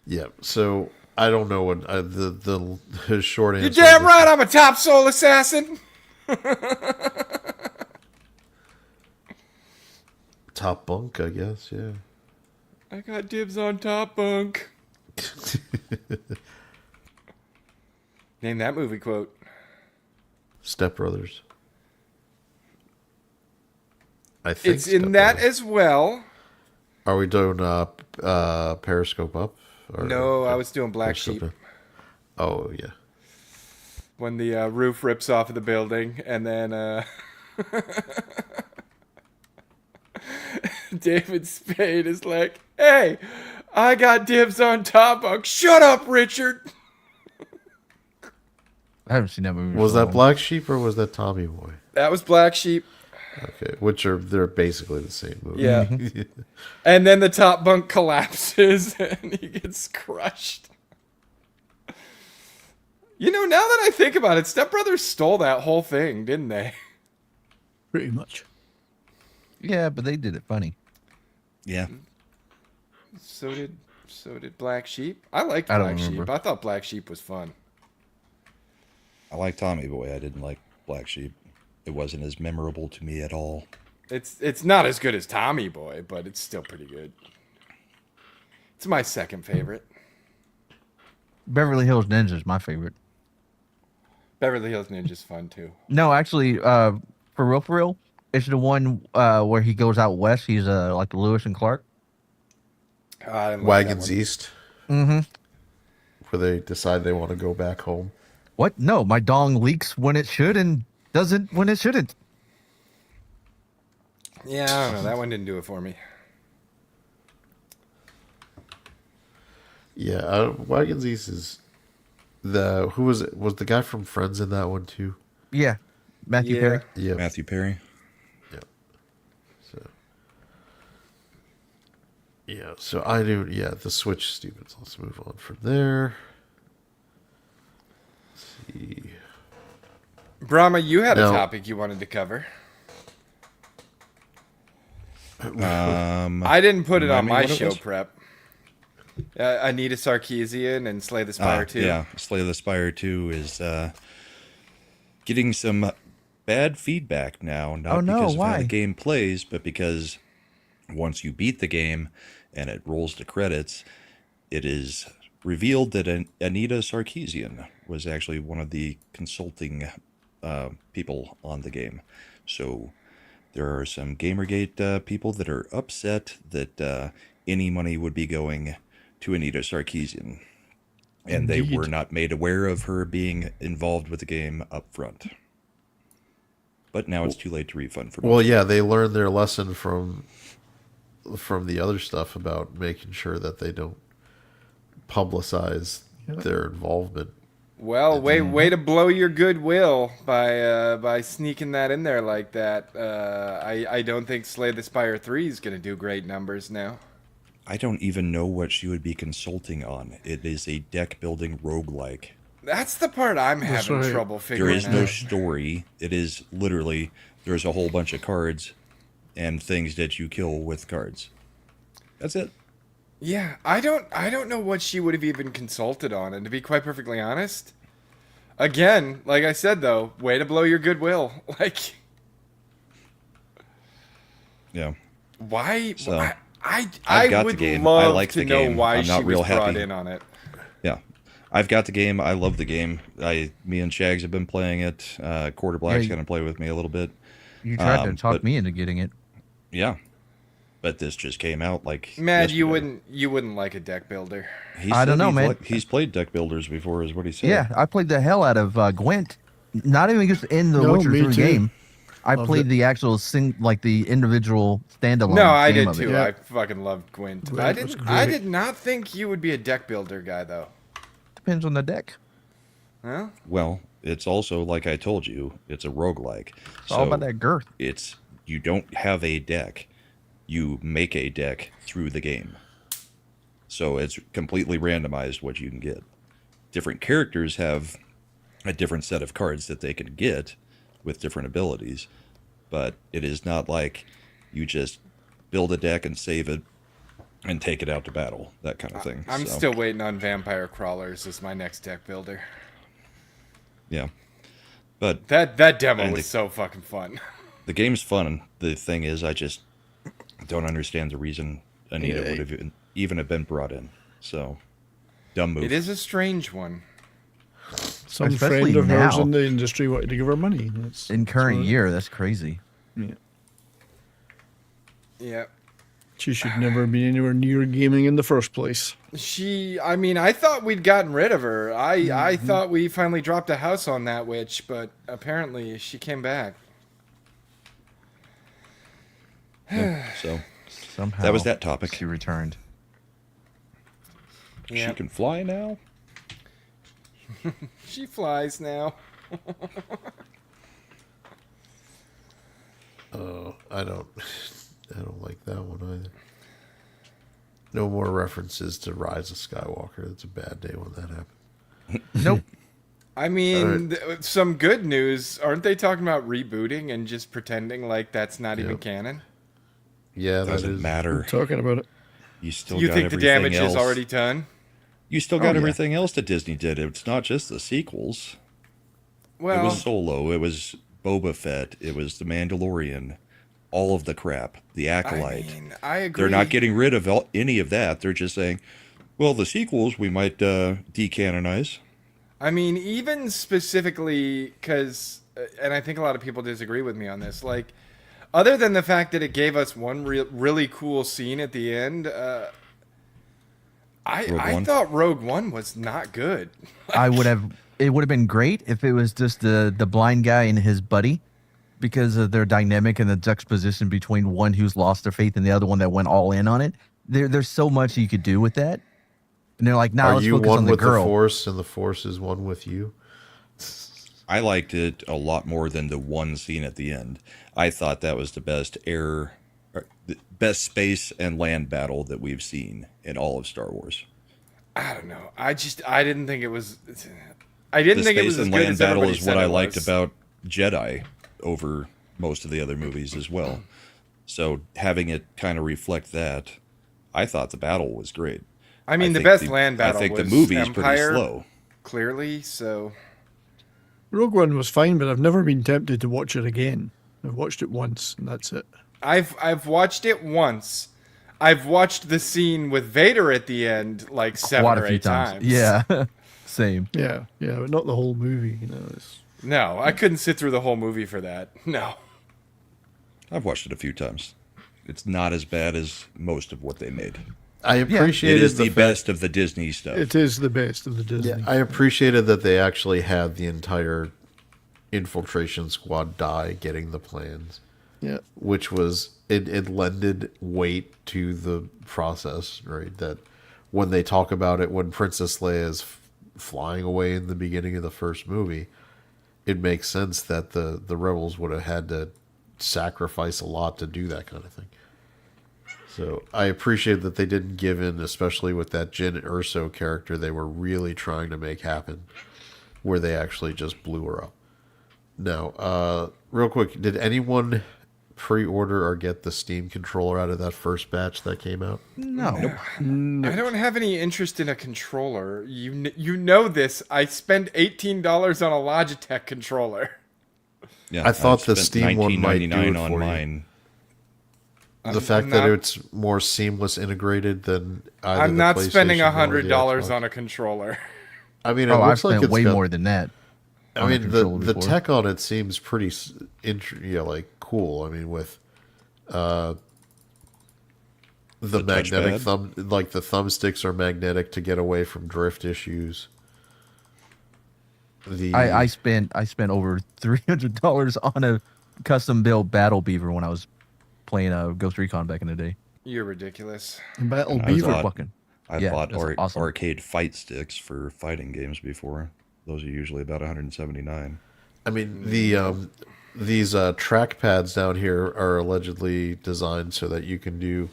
Yeah. So I don't know what the short answer. You're damn right, I'm a top soul assassin. Top bunk, I guess. Yeah. I got dibs on top bunk. Name that movie quote. Step Brothers. I think It's in Step that Brothers. as well. Are we doing Periscope up? Or, No, I was doing Black Periscope Sheep. down? Oh yeah. When the roof rips off of the building, and then David Spade is like, "Hey, I got dibs on top bunk. Shut up, Richard." I haven't seen that movie. Was for that long. Black Sheep or was that Tommy Boy? That was Black Sheep. Okay, they're basically the same movie. Yeah. And then the top bunk collapses and he gets crushed. You know, now that I think about it, Step Brothers stole that whole thing, didn't they? Pretty much. Yeah, but they did it funny. Yeah. So did Black Sheep. I liked I don't Black Sheep. remember. I thought Black Sheep was fun. I like Tommy Boy. I didn't like Black Sheep. It wasn't as memorable to me at all. It's not as good as Tommy Boy, but it's still pretty good. It's my second favorite. Beverly Hills Ninja is my favorite. Beverly Hills Ninja's fun too. No, actually, for real, it's the one where he goes out west. He's like Lewis and Clark. Oh, I didn't like that Wagons one. East, Mm-hmm. where they decide they want to go back home. What? No, my dong leaks when it should and doesn't when it shouldn't. Yeah, I don't know. That one didn't do it for me. Yeah, Wagons East is who was it? Was the guy from Friends in that one too? Yeah, Matthew Yeah. Perry. Yeah. Matthew Perry. So I do. Yeah, the Switch, Stevens. Let's move on from there. Let's see. Brahma, you had a No. topic you wanted to cover. Um, I didn't put it remind on me my what it show was? prep. Anita Sarkeesian and Slay the Spire 2. Yeah, Slay the Spire 2 is getting some bad feedback now. Not Oh, no, because of how why? the game plays, but because once you beat the game and it rolls to credits, it is revealed that Anita Sarkeesian was actually one of the consulting people on the game. So there are some Gamergate people that are upset that any money would be going to Anita Sarkeesian. And they Indeed. were not made aware of her being involved with the game up front. But now it's too late to refund for Well, yeah, they learned their lesson from the other stuff about making sure that they don't publicize their involvement. Well, way to blow your goodwill by sneaking that in there like that. I don't think Slay the Spire 3 is going to do great numbers now. I don't even know what she would be consulting on. It is a deck building roguelike. That's the part I'm having right. trouble There figuring is out. no story. It is literally there's a whole bunch of cards and things that you kill with cards. That's it. Yeah, I don't know what she would have even consulted on, and to be quite perfectly honest, again, like I said though, way to blow your goodwill. Like, Yeah. why? So, I I've got the would game. I love like to the know game. why I'm she not real was brought happy. in on it. Yeah. I've got the game. I love the game. Me and Shags have been playing it. Quarter Black's you- going to play with me a little bit. You tried to talk but- me into getting it. Yeah. But this just came out like Mad, you yesterday. wouldn't like a deck builder. He I said don't know, man. He's played deck builders before, is what he said. Yeah, I played the hell out of Gwent. Not even just in the No, Witcher me 3 too. game. I Loved played it. the actual like the individual standalone. No, I game did of it. too. Yeah. I fucking loved Gwent. Gwent I was didn't. I great. did not think you would be a deck builder guy though. Depends on the deck. Huh? Well, it's also, like I told you, it's a roguelike. It's all about that girth. It's, you don't have a deck. You make a deck through the game. So it's completely randomized what you can get. Different characters have a different set of cards that they can get with different abilities. But it is not like you just build a deck and save it and take it out to battle, that kind of thing. I'm So, still waiting on Vampire Crawlers as my next deck builder. yeah. But That demo And was the- so fucking fun. the game's fun. The thing is, I just don't understand the reason Anita Yeah. would have even have been brought in. So, dumb move. It is a strange one. Some Especially friend of hers now. in the industry wanted to give her money. That's, In current that's year, that's crazy. what- yeah. Yeah. She should never be anywhere near gaming in the first place. I mean, I thought we'd gotten rid of her. I Mm-hmm. thought we finally dropped a house on that witch, but apparently she came back. Yeah, so, Somehow that was that topic. She returned. Yeah. She can fly now? She flies now. I don't like that one either. No more references to Rise of Skywalker. It's a bad day when that happened. Nope. I mean, some good news. Aren't they talking about rebooting and just pretending like that's not even canon? Yeah, that Doesn't is. matter. Talking about it. You still You got think the everything damage else. is already done? You still got yeah. everything else that Disney did. It's not just the sequels. Well, It was Solo. It was Boba Fett. It was The Mandalorian. All of the crap. The Acolyte. I mean, I agree. They're not getting rid of any of that. They're just saying, well, the sequels we might decanonize. I mean, even specifically because, and I think a lot of people disagree with me on this. Like, other than the fact that it gave us one really cool scene at the end, I thought Rogue One was not good. I would have. It would have been great if it was just the blind guy and his buddy, because of their dynamic and the juxtaposition between one who's lost their faith and the other one that went all in on it. There's so much you could do with that. And they're like, "Nah, Are let's you focus one on the with girl." the Force, and the Force is one with you? I liked it a lot more than the one scene at the end. I thought that was the best the best space and land battle that we've seen in all of Star Wars. I don't know. I didn't think it was. I didn't The think it space was as and good land as battle everybody is what said I it liked was. about Jedi over most of the other movies as well. So having it kind of reflect that, I thought the battle was great. I mean, the think best land battle. I think the was movie's pretty Empire, slow. Clearly, so Rogue One was fine, but I've never been tempted to watch it again. I've watched it once, and that's it. I've watched it once. I've watched the scene with Vader at the end like Quite seven a or few eight times. times. Yeah, same. Yeah, but not the whole movie. You know, it's... No, I couldn't sit through the whole movie for that. No. I've watched it a few times. It's not as bad as most of what they made. I It appreciated is the fact- best of the Disney stuff. It is the best of the Disney. Yeah, I appreciated that they actually had the entire infiltration squad die getting the plans, Yeah. which was it lended weight to the process, right? That when they talk about it, when Princess Leia is flying away in the beginning of the first movie, it makes sense that the rebels would have had to sacrifice a lot to do that kind of thing. So I appreciate that they didn't give in, especially with that Jyn Erso character they were really trying to make happen, where they actually just blew her up. Now, real quick, did anyone pre-order or get the Steam controller out of that first batch that came out? No. I don't have any interest in a controller. You know this. I spent $18 on a Logitech controller. Yeah, I thought the spent Steam one might do $19.99 it on for you. mine. The fact that not- it's more seamless integrated than either I'm the not spending PlayStation or the $100 Xbox. on a controller. I mean, it Oh, I've looks like spent it's way got- more than that. I on a mean, controller the before. tech on it seems pretty, like cool. I mean, with the magnetic touchpad? thumb, like the thumbsticks are magnetic to get away from drift issues. I spent over $300 on a custom built Battle Beaver when I was playing Ghost Recon back in the day. You're ridiculous. Battle I Beaver. thought- Fucking. I Yeah, bought that's awesome. arcade fight sticks for fighting games before. Those are usually about $179. I mean, these track pads down here are allegedly designed so that you can do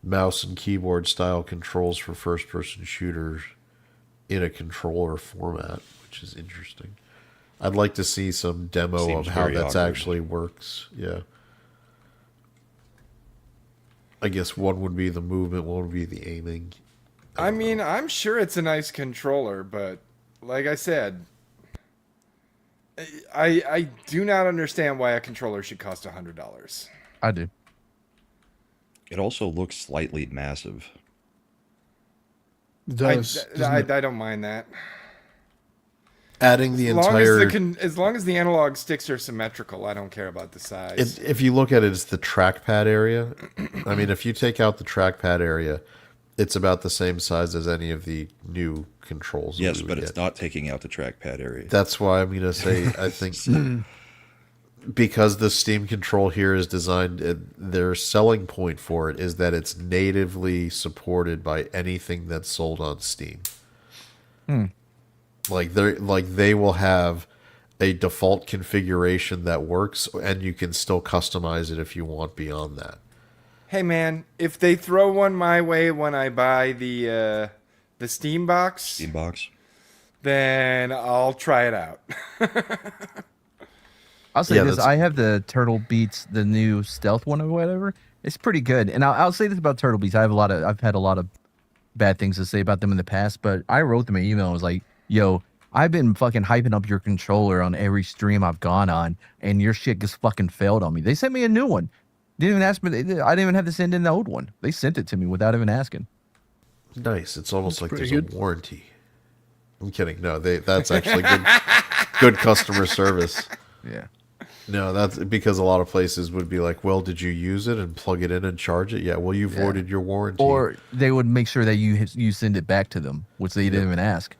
mouse and keyboard style controls for first person shooters in a controller format, which is interesting. I'd like to see some demo Seems of how very that's awkward. actually works. Yeah. I guess one would be the movement, one would be the aiming. I mean, I'm sure it's a nice controller, but like I said, I do not understand why a controller should cost $100. I do. It also looks slightly massive. It does. doesn't it? I don't mind that. Adding the As long entire. as long as the analog sticks are symmetrical, I don't care about the size. If you look at it, it's the trackpad area. I mean, if you take out the trackpad area, it's about the same size as any of the new controls. that Yes, we but would it's get. not taking out the trackpad area. That's why I'm going to say I think because the Steam control here is designed, their selling point for it is that it's natively supported by anything that's sold on Steam. Like they will have a default configuration that works, and you can still customize it if you want beyond that. Hey man, if they throw one my way when I buy the Steam box, Steam box. then I'll try it out. I'll say Yeah, this: that's- I have the Turtle Beats, the new stealth one or whatever. It's pretty good, and I'll say this about Turtle Beats: I've had a lot of bad things to say about them in the past, but I wrote them an email. And was like, "Yo, I've been fucking hyping up your controller on every stream I've gone on, and your shit just fucking failed on me." They sent me a new one. Didn't even ask me. I didn't even have to send in the old one. They sent it to me without even asking. Nice. It's almost like pretty there's good. a warranty. I'm kidding. No, that's actually good customer service. Yeah. No, that's because a lot of places would be like, well, did you use it and plug it in and charge it? Yeah, well, you voided your warranty. Or they would make sure that you send it back to them, which they didn't even ask.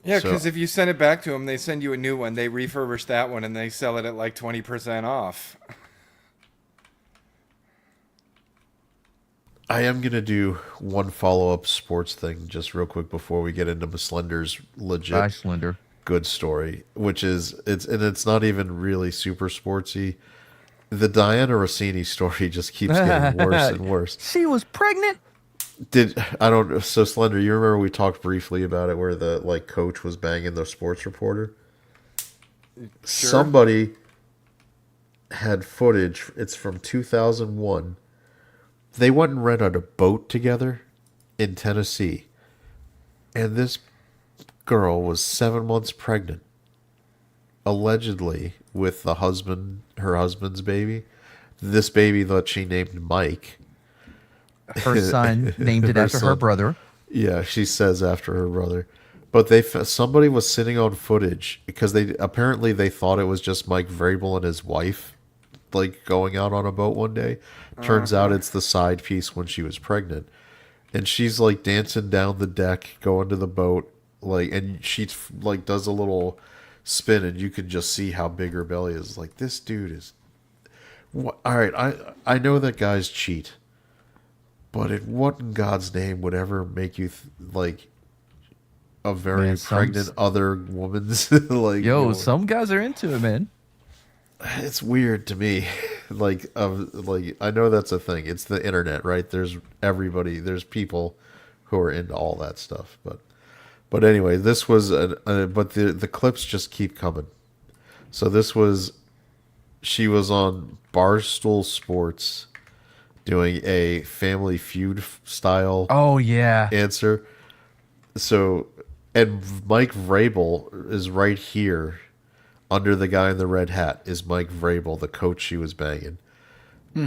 Yeah, So- because if you send it back to them, they send you a new one. They refurbish that one and they sell it at like 20% off. I am going to do one follow-up sports thing just real quick before we get into Slender's legit Bye, Slender. good story, which is it's not even really super sportsy. The Diana Rossini story just keeps getting worse and worse. She was pregnant. So Slender, you remember we talked briefly about it where the like coach was banging the sports reporter? Somebody had footage. It's from 2001. They went and rented a boat together in Tennessee. And this girl was 7 months pregnant. Allegedly with her husband's baby. This baby that she named Mike. Her son named it Her after her son. brother. Yeah, she says after her brother. But somebody was sitting on footage because they thought it was just Mike Vrabel and his wife like going out on a boat one day. Turns out it's the side piece when she was pregnant. And she's like dancing down the deck, going to the boat, like, and she like does a little spin, and you can just see how big her belly is. Like, this dude is. All right, I know that guys cheat, but what in God's name would ever make you like a very Man, pregnant other woman's like? Yo, some guys are into it, man. It's weird to me. like I know that's a thing. It's the internet, right? There's people who are into all that stuff. But anyway, this was but the clips just keep coming. So she was on Barstool Sports doing a Family Feud style Oh yeah. answer. So, and Mike Vrabel is right here. Under the guy in the red hat is Mike Vrabel, the coach she was banging.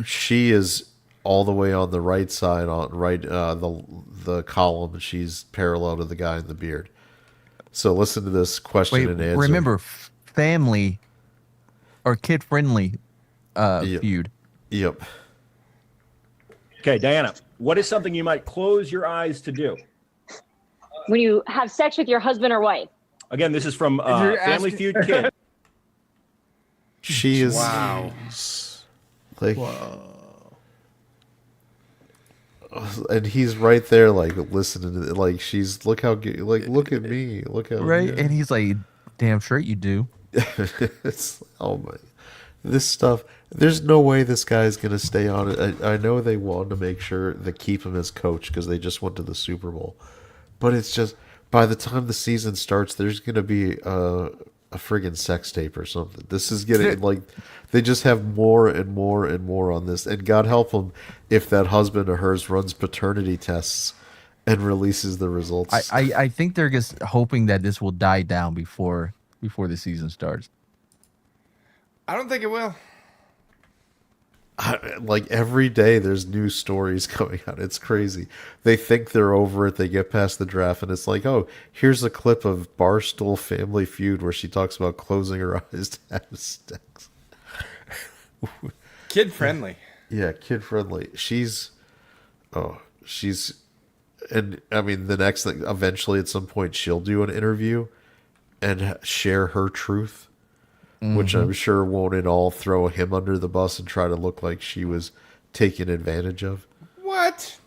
She is all the way on the right side, on the column. She's parallel to the guy in the beard. So listen to this question Wait, and answer. remember, family or kid friendly feud. Yep. Okay, Diana, what is something you might close your eyes to do? When you have sex with your husband or wife. Again, this is from you're Family asking- Feud Kid. She is Wow. like, and he's right there, like listening to it. Like she's look how like look at me, look how Right? yeah. And he's like, damn straight you do. It's oh my, this stuff. There's no way this guy's gonna stay on it. I know they want to make sure they keep him as coach because they just went to the Super Bowl, but it's just by the time the season starts, there's gonna be a friggin' sex tape or something. This is getting like they just have more and more and more on this. And God help them if that husband of hers runs paternity tests and releases the results. I think they're just hoping that this will die down before the season starts. I don't think it will. Like every day there's new stories coming out. It's crazy. They think they're over it. They get past the draft and it's like, oh, here's a clip of Barstool Family Feud where she talks about closing her eyes to have sex. Kid friendly. Yeah, kid friendly. And I mean, the next thing, eventually at some point she'll do an interview and share her truth, which I'm sure won't at all throw him under the bus and try to look like she was taken advantage of. What?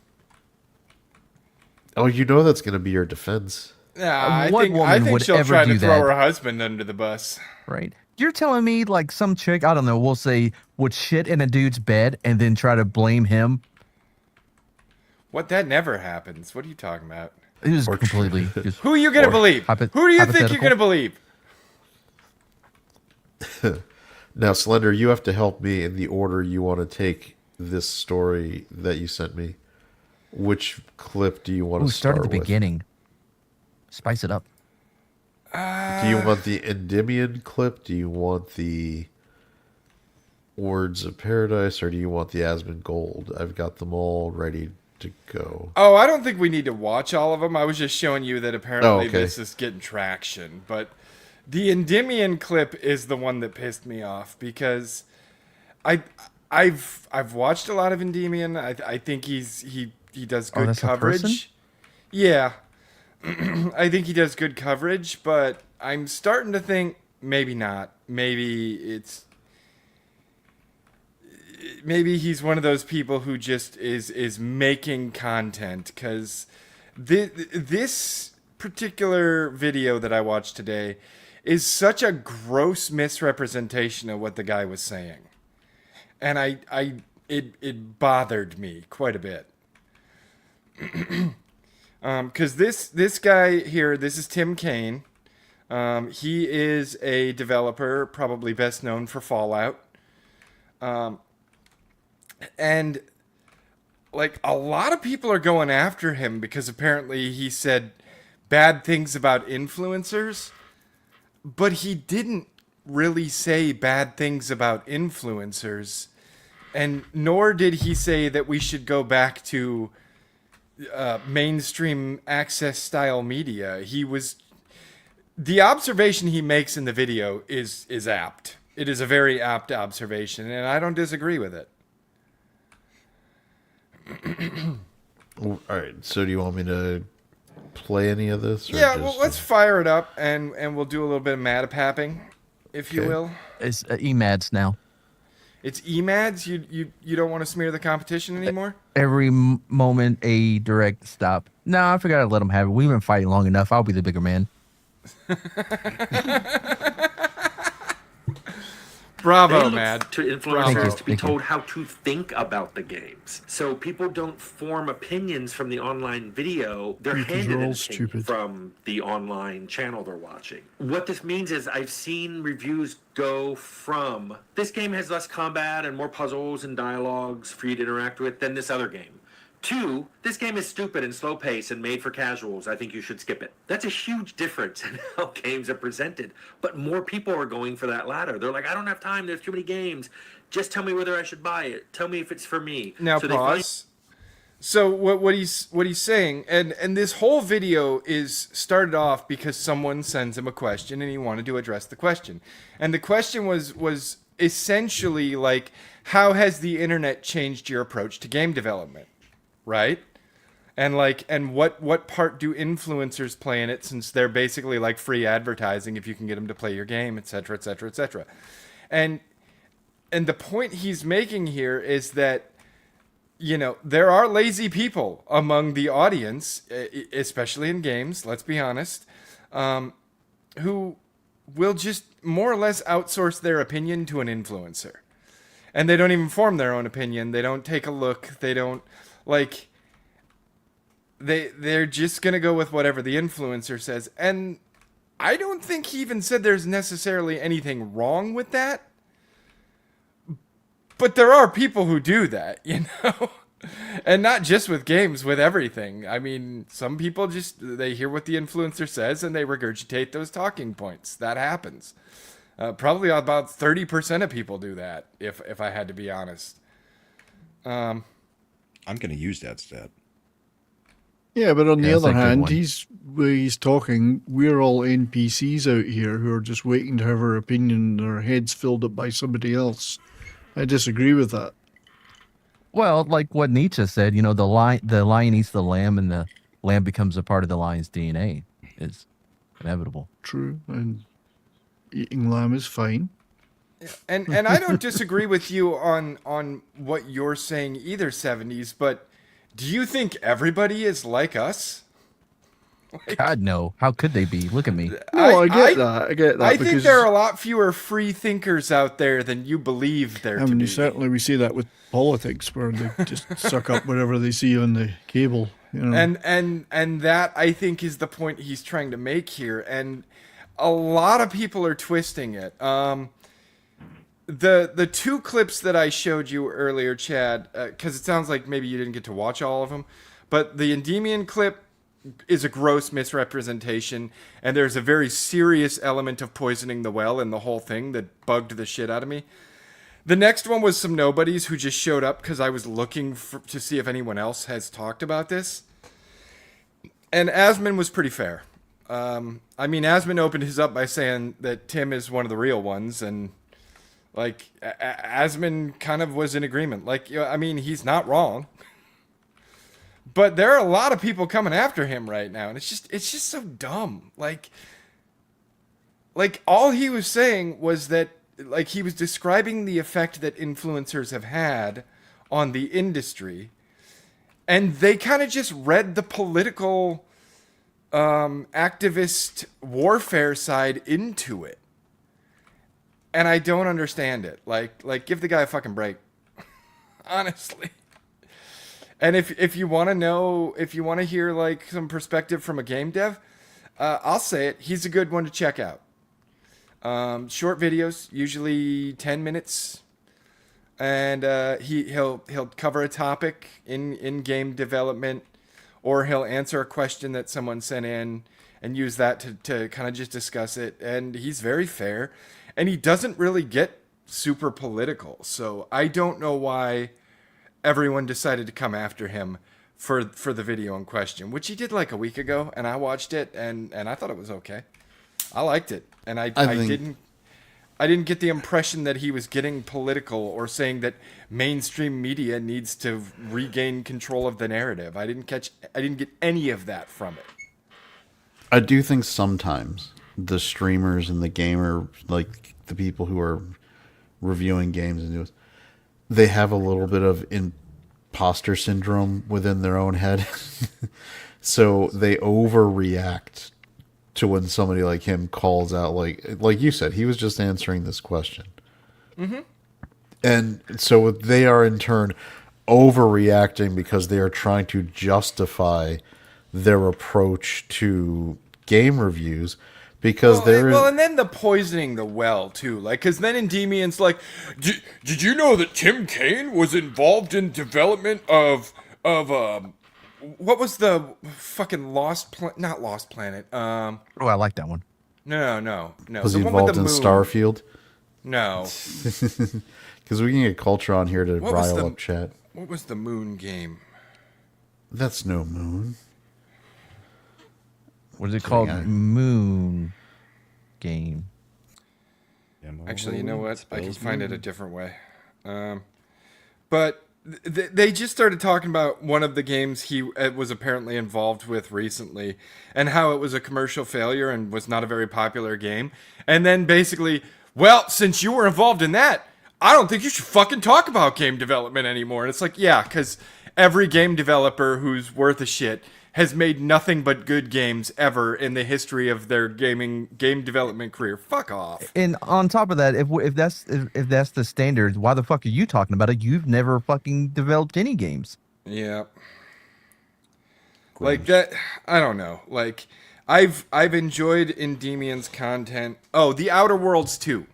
Oh, you know that's going to be your defense. Nah, What I woman think would she'll ever try do to throw that? her husband under the bus. Right? You're telling me like some chick, I don't know, we'll say, would shit in a dude's bed and then try to blame him? What? That never happens. What are you talking about? It was Or completely just Who are you gonna believe? Who do you think you're hypothetical. gonna believe? Now, Slender, you have to help me in the order you want to take this story that you sent me. Which clip do you want Ooh, to start start at the with? beginning. Spice it up. Do you want the Endymion clip? Do you want the Words of Paradise? Or do you want the Asmongold? I've got them all ready to go. Oh, I don't think we need to watch all of them. I was just showing you that apparently okay. this is getting traction. But the Endymion clip is the one that pissed me off because I've watched a lot of Endymion. I think he does good that's a person? coverage. Yeah. I think he does good coverage, but I'm starting to think maybe not. Maybe he's one of those people who just is making content, because this particular video that I watched today is such a gross misrepresentation of what the guy was saying, and it bothered me quite a bit. Because this guy here, this is Tim Kaine. He is a developer, probably best known for Fallout. And like a lot of people are going after him because apparently he said bad things about influencers, but he didn't really say bad things about influencers, and nor did he say that we should go back to mainstream access style media. The observation he makes in the video is apt. It is a very apt observation, and I don't disagree with it. All right. So, do you want me to play any of this? Or Yeah, just, well, let's fire it up, and we'll do a little bit of matapapping, if you Okay. will. It's EMADS now. It's EMADS. You don't want to smear the competition anymore? Every moment a direct stop. No, I forgot to let them have it. We've been fighting long enough. I'll be the bigger man. Bravo, They look Mad. to Thank you, influencers to be thank you. told how to think about the games. So people don't form opinions from the online video. They're Because handed they're all an opinion stupid. from the online channel they're watching. What this means is I've seen reviews go from this game has less combat and more puzzles and dialogues for you to interact with than this other game. 2, this game is stupid and slow paced and made for casuals. I think you should skip it. That's a huge difference in how games are presented. But more people are going for that latter. They're like, I don't have time. There's too many games. Just tell me whether I should buy it. Tell me if it's for me. Now So they find- pause. So what he's saying, and this whole video is started off because someone sends him a question and he wanted to address the question, and the question was essentially like, how has the internet changed your approach to game development, right? And like, and what part do influencers play in it, since they're basically like free advertising if you can get them to play your game, etc., etc., etc. And the point he's making here is that, you know, there are lazy people among the audience, especially in games, let's be honest, who will just more or less outsource their opinion to an influencer. And they don't even form their own opinion. They don't take a look. They don't, like, they're just going to go with whatever the influencer says. And I don't think he even said there's necessarily anything wrong with that. But there are people who do that, you know? And not just with games, with everything. I mean, some people just, they hear what the influencer says and they regurgitate those talking points. That happens. Probably about 30% of people do that, if I had to be honest. I'm going to use that stat. Yeah, but on the that's a other good hand, one. he's talking. We're all NPCs out here who are just waiting to have our opinion and our heads filled up by somebody else. I disagree with that. Well, like what Nietzsche said, you know, the lion eats the lamb, and the lamb becomes a part of the lion's DNA. Is inevitable. True, and eating lamb is fine. And I don't disagree with you on what you're saying either, 70s, but do you think everybody is like us? God no. How could they be? Look at me. No, I get that. I get that. I think because, there are a lot fewer free thinkers out there than you believe there I to mean, be. certainly we see that with politics, where they just suck up whatever they see on the cable. You know? And that, I think, is the point he's trying to make here. And a lot of people are twisting it. The two clips that I showed you earlier, Chad, because it sounds like maybe you didn't get to watch all of them, but the Endymion clip is a gross misrepresentation, and there's a very serious element of poisoning the well in the whole thing that bugged the shit out of me. The next one was some nobodies who just showed up because I was looking to see if anyone else has talked about this. And Asman was pretty fair. I mean, Asman opened his up by saying that Tim is one of the real ones, and like Asman kind of was in agreement. Like, I mean, he's not wrong. But there are a lot of people coming after him right now, and it's just so dumb. Like all he was saying was that, like, he was describing the effect that influencers have had on the industry, and they kind of just read the political activist warfare side into it. And I don't understand it. Like give the guy a fucking break. Honestly. And if you want to know, if you want to hear like some perspective from a game dev, I'll say it. He's a good one to check out. Short videos, usually 10 minutes, and he'll cover a topic in game development, or he'll answer a question that someone sent in and use that to kind of just discuss it. And he's very fair, and he doesn't really get super political. So I don't know why everyone decided to come after him for the video in question, which he did like a week ago, and I watched it and I thought it was okay. I liked it, and I didn't get the impression that he was getting political or saying that mainstream media needs to regain control of the narrative. I didn't get any of that from it. I do think sometimes the streamers and the gamer, like the people who are reviewing games and news, they have a little bit of imposter syndrome within their own head. So they overreact to when somebody like him calls out, like you said, he was just answering this question. Mm-hmm. And so they are in turn overreacting because they are trying to justify their approach to game reviews. Because and then the poisoning the well too, like, because then Endymion's like, did you know that Tim Kaine was involved in development of what was the fucking not Lost Planet? Oh, I like that one. No. Was he involved in Starfield? No. Because we can get culture on here to rile up chat. What was the Moon game? That's no Moon. What is it called? Moon game. Actually, you know what? I can find it a different way. But they just started talking about one of the games he was apparently involved with recently, and how it was a commercial failure and was not a very popular game. And then basically, well, since you were involved in that, I don't think you should fucking talk about game development anymore. And it's like, yeah, because every game developer who's worth a shit has made nothing but good games ever in the history of their game development career. Fuck off. And on top of that, if that's the standard, why the fuck are you talking about it? You've never fucking developed any games. Yeah. Like that, I don't know. Like I've enjoyed Endymion's content. Oh, The Outer Worlds 2.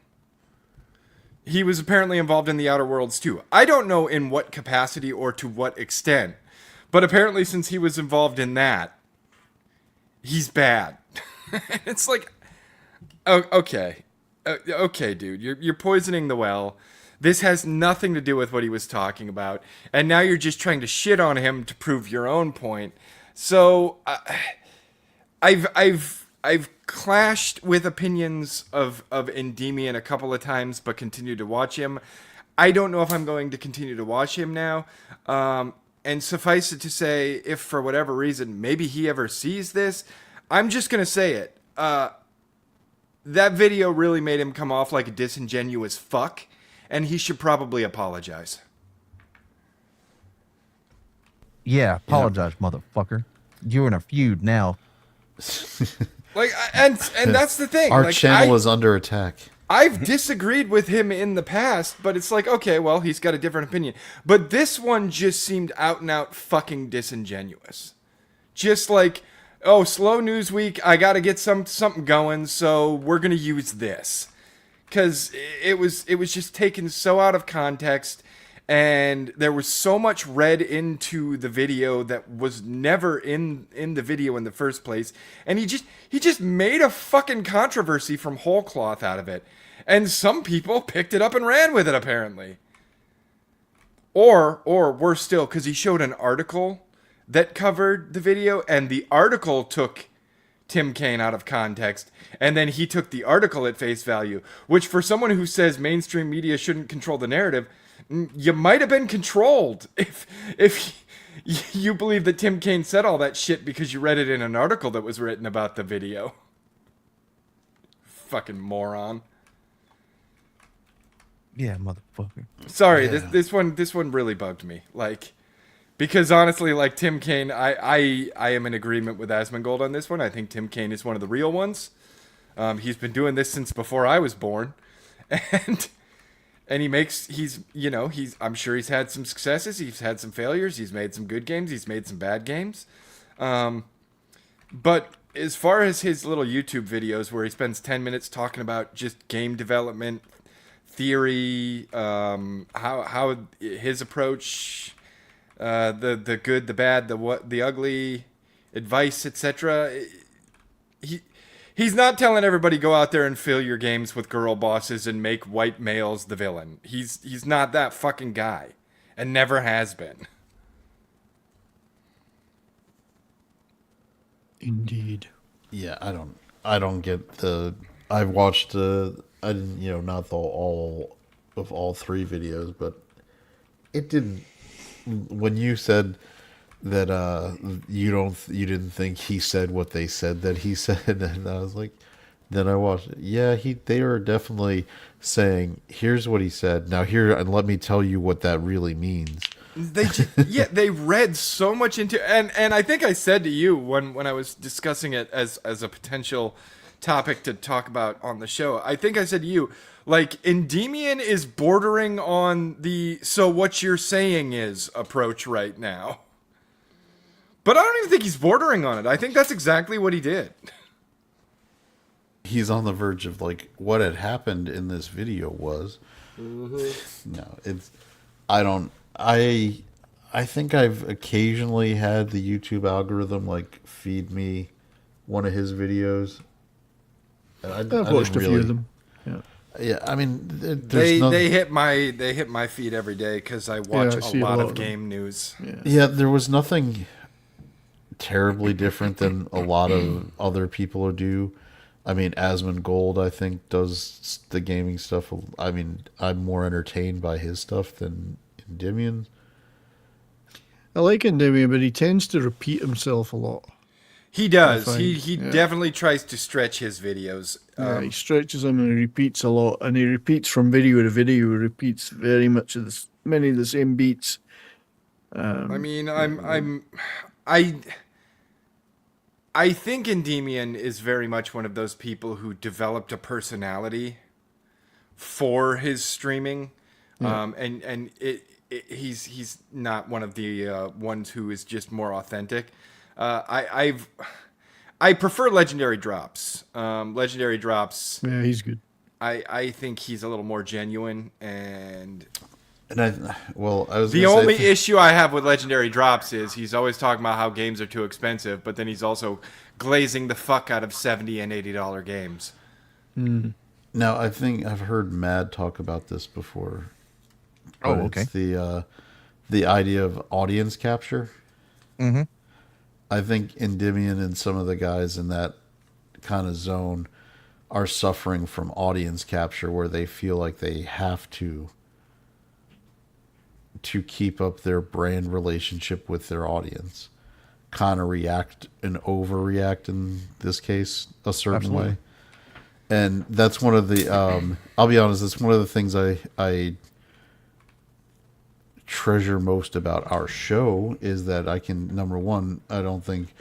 He was apparently involved in The Outer Worlds 2. I don't know in what capacity or to what extent. But apparently, since he was involved in that, he's bad. It's like, okay, dude, you're poisoning the well. This has nothing to do with what he was talking about, and now you're just trying to shit on him to prove your own point. So, I've clashed with opinions of Endymion a couple of times, but continue to watch him. I don't know if I'm going to continue to watch him now. And suffice it to say, if for whatever reason, maybe he ever sees this, I'm just going to say it. That video really made him come off like a disingenuous fuck, and he should probably apologize. Yeah, apologize, motherfucker. You're in a feud now. Like, and that's the thing. Our like, channel is under attack. I've disagreed with him in the past, but it's like, okay, well, he's got a different opinion. But this one just seemed out and out fucking disingenuous. Just like, oh, slow news week, I got to get something going, so we're going to use this. Cuz it was just taken so out of context, and there was so much read into the video that was never in the video in the first place, and he just made a fucking controversy from whole cloth out of it, and some people picked it up and ran with it apparently. Or worse still, because he showed an article that covered the video, and the article took Tim Kaine out of context, and then he took the article at face value, which for someone who says mainstream media shouldn't control the narrative, you might have been controlled if you believe that Tim Kaine said all that shit because you read it in an article that was written about the video. Fucking moron. Yeah, motherfucker. Sorry, this one really bugged me. Like, because honestly, like Tim Kaine, I am in agreement with Asmongold on this one. I think Tim Kaine is one of the real ones. He's been doing this since before I was born, and I'm sure he's had some successes, he's had some failures, he's made some good games, he's made some bad games. But as far as his little YouTube videos where he spends 10 minutes talking about just game development theory, how his approach, the good, the bad, the ugly, advice, etc. He's not telling everybody go out there and fill your games with girl bosses and make white males the villain. He's not that fucking guy, and never has been. Indeed. Yeah, I don't get the. I've watched. I didn't, not all of all 3 videos, but it didn't. When you said that you didn't think he said what they said that he said, and I was like, then I watched it. Yeah, they are definitely saying, here's what he said. Now here, and let me tell you what that really means. They read so much into, and I think I said to you when I was discussing it as a potential topic to talk about on the show, I think I said to you, like, Endymion is bordering on the "so what you're saying is" approach right now. But I don't even think he's bordering on it. I think that's exactly what he did. He's on the verge of, like, what had happened in this video was. No, I think I've occasionally had the YouTube algorithm, like, feed me one of his videos. I've watched a few of them. Yeah. Yeah, I mean, they hit my feed every day because I watch a lot of game news. Yeah, there was nothing terribly different than a lot of other people do. I mean, Asmongold, I think, does the gaming stuff. I mean, I'm more entertained by his stuff than Endymion. I like Endymion, but he tends to repeat himself a lot. He does. He definitely tries to stretch his videos. He stretches them and he repeats a lot, and he repeats from video to video. He repeats very much of many of the same beats. I mean, I think Endymion is very much one of those people who developed a personality for his streaming, and he's not one of the ones who is just more authentic. I prefer Legendary Drops. Legendary Drops. Yeah, he's good. I think he's a little more genuine, and I was the only issue I have with Legendary Drops is he's always talking about how games are too expensive, but then he's also glazing the fuck out of $70 and $80 games. Now, I think I've heard Mad talk about this before. Oh, okay. It's the idea of audience capture. Mm-hmm. I think Endymion and some of the guys in that kind of zone are suffering from audience capture, where they feel like they have to keep up their brand relationship with their audience, kind of react and overreact, in this case, a certain way. And that's one of the I'll be honest, that's one of the things I treasure most about our show, is that I can, number one, I don't think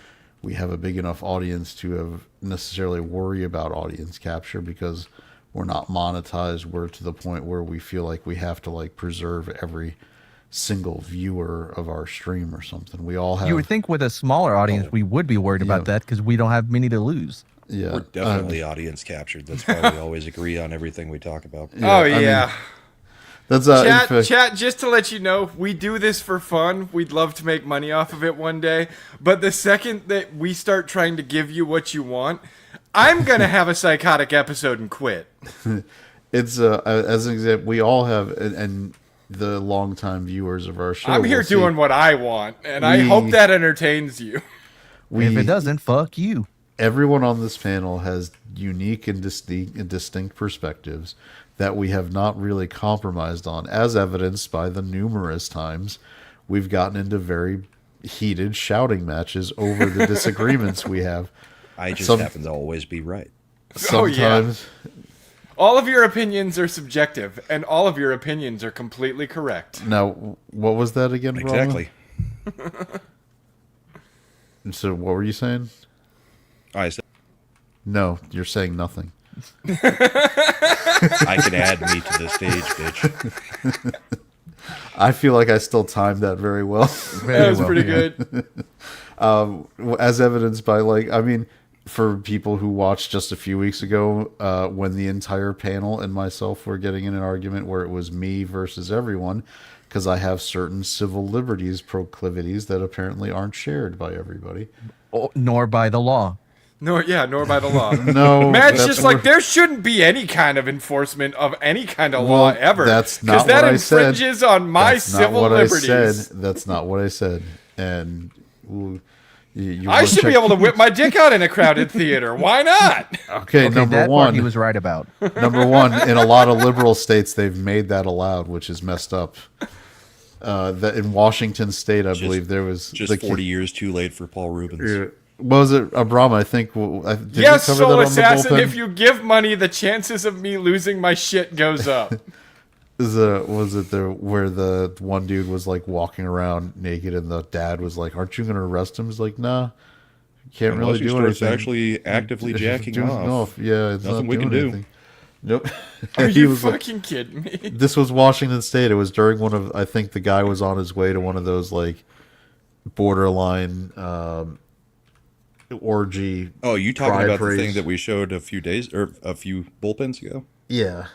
we have a big enough audience to have necessarily worry about audience capture because we're not monetized. We're to the point where we feel like we have to like preserve every single viewer of our stream or something. We all have. You would think with a smaller audience, we would be worried about that because we don't have many to lose. Yeah, We're definitely audience captured. That's why we always agree on everything we talk about. Oh yeah. That's chat. Just to let you know, we do this for fun. We'd love to make money off of it one day. But the second that we start trying to give you what you want, I'm gonna have a psychotic episode and quit. It's as an example, we all have, and the longtime viewers of our show. I'm here doing what I want, and I hope that entertains you. If it doesn't, fuck you. Everyone on this panel has unique and distinct perspectives that we have not really compromised on, as evidenced by the numerous times we've gotten into very heated shouting matches over the disagreements we have. I just happen to always be right. Sometimes. Oh, yeah. All of your opinions are subjective, and all of your opinions are completely correct. Now, what was that again, Exactly. So, what were you saying? I said, no, you're saying nothing. I can add me to the stage, bitch. I feel like I still timed that very well. That was pretty good. As evidenced by, like, I mean, for people who watched just a few weeks ago, when the entire panel and myself were getting in an argument where it was me versus everyone, because I have certain civil liberties proclivities that apparently aren't shared by everybody. Nor by the law. Nor by the law. No, Matt's just like, there shouldn't be any kind of enforcement of any kind of law ever. That's not that what I said. infringes on my civil liberties. That's not what I said. And I should be able to whip my dick out in a crowded theater. Why not? Okay, number that one, part he was right about. Number one, in a lot of liberal states, they've made that allowed, which is messed up. That in Washington State, I believe there was just 40 years too late for Paul Rubens. Was it Brahma? I think. Did Yes, we cover Soul that on the Assassin. bullpen? If you give money, the chances of me losing my shit goes up. Was it there where the one dude was like walking around naked and the dad was like, "Aren't you going to arrest him?" He's like, "Nah, can't Unless really he do starts anything." actually actively jacking off. Yeah, it's Nothing not we can doing do. anything. Nope. Are He you was like- fucking kidding me? This was Washington State. It was during one of, I think the guy was on his way to one of those like borderline orgy. Oh, you talking pride about parades. the thing that we showed a few bullpens ago? Yeah.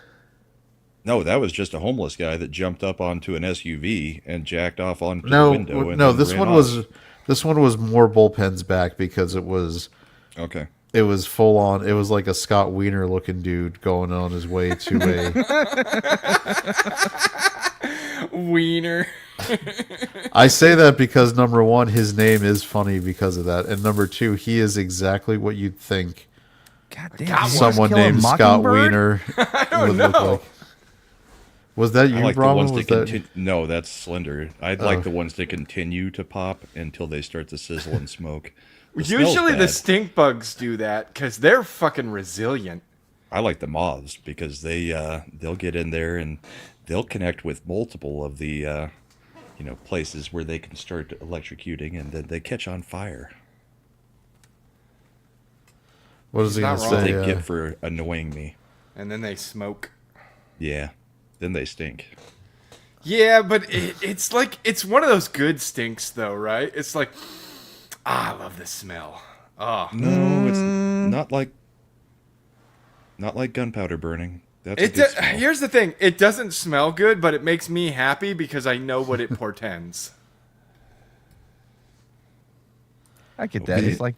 No, that was just a homeless guy that jumped up onto an SUV and jacked off onto the No, window. And no. then This ran one off. this one was more bullpens back because it was. Okay. It was full on. It was like a Scott Wiener looking dude going on his way to a. Wiener. I say that because number one, his name is funny because of that, and number two, he is exactly what you'd think God damn, someone kill a named Scott mockingbird? Wiener would look know. like. Was that I you, like the Brahma? ones Was that that... No, that's Slender. I'd like the ones that continue to pop until they start to sizzle and smoke. The smell's Usually the bad. stink bugs do that because they're fucking resilient. I like the moths because they'll get in there and they'll connect with multiple of the places where they can start electrocuting, and then they catch on fire. What is he not going to wrong. That's say? what they get for annoying me. And then they smoke. Yeah, then they stink. Yeah, but it's like, it's one of those good stinks though, right? It's like, I love the smell. Oh. No, it's not like gunpowder burning. That's a good smell. Here's the thing. It doesn't smell good, but it makes me happy because I know what it portends. I get that. Okay. It's like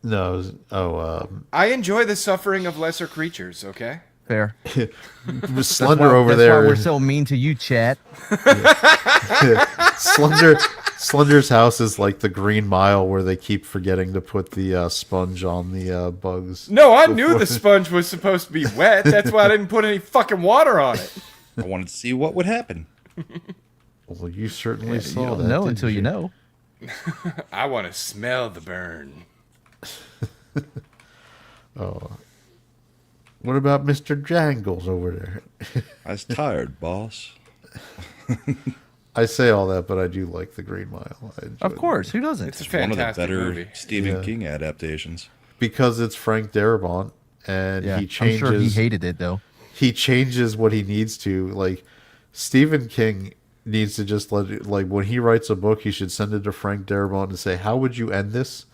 No. It was, I enjoy the suffering of lesser creatures, okay? fair. Slender over That's there. why we're so mean to you, chat. Slender's house is like the Green Mile where they keep forgetting to put the sponge on the bugs. No, I knew the sponge was supposed to be wet. That's why I didn't put any fucking water on it. I wanted to see what would happen. Well, you certainly You saw don't that. know didn't until you know. I want to smell the burn. What about Mr. Jangles over there? I was tired, boss. I say all that, but I do like The Green Mile. I enjoy Of course, who doesn't? It's a One of the fantastic better movie. Stephen Yeah. King adaptations. because it's Frank Darabont, and Yeah, he changes. I'm sure he hated it though. He changes what he needs to. Like Stephen King needs to just let it, like when he writes a book, he should send it to Frank Darabont and say, "How would you end this?"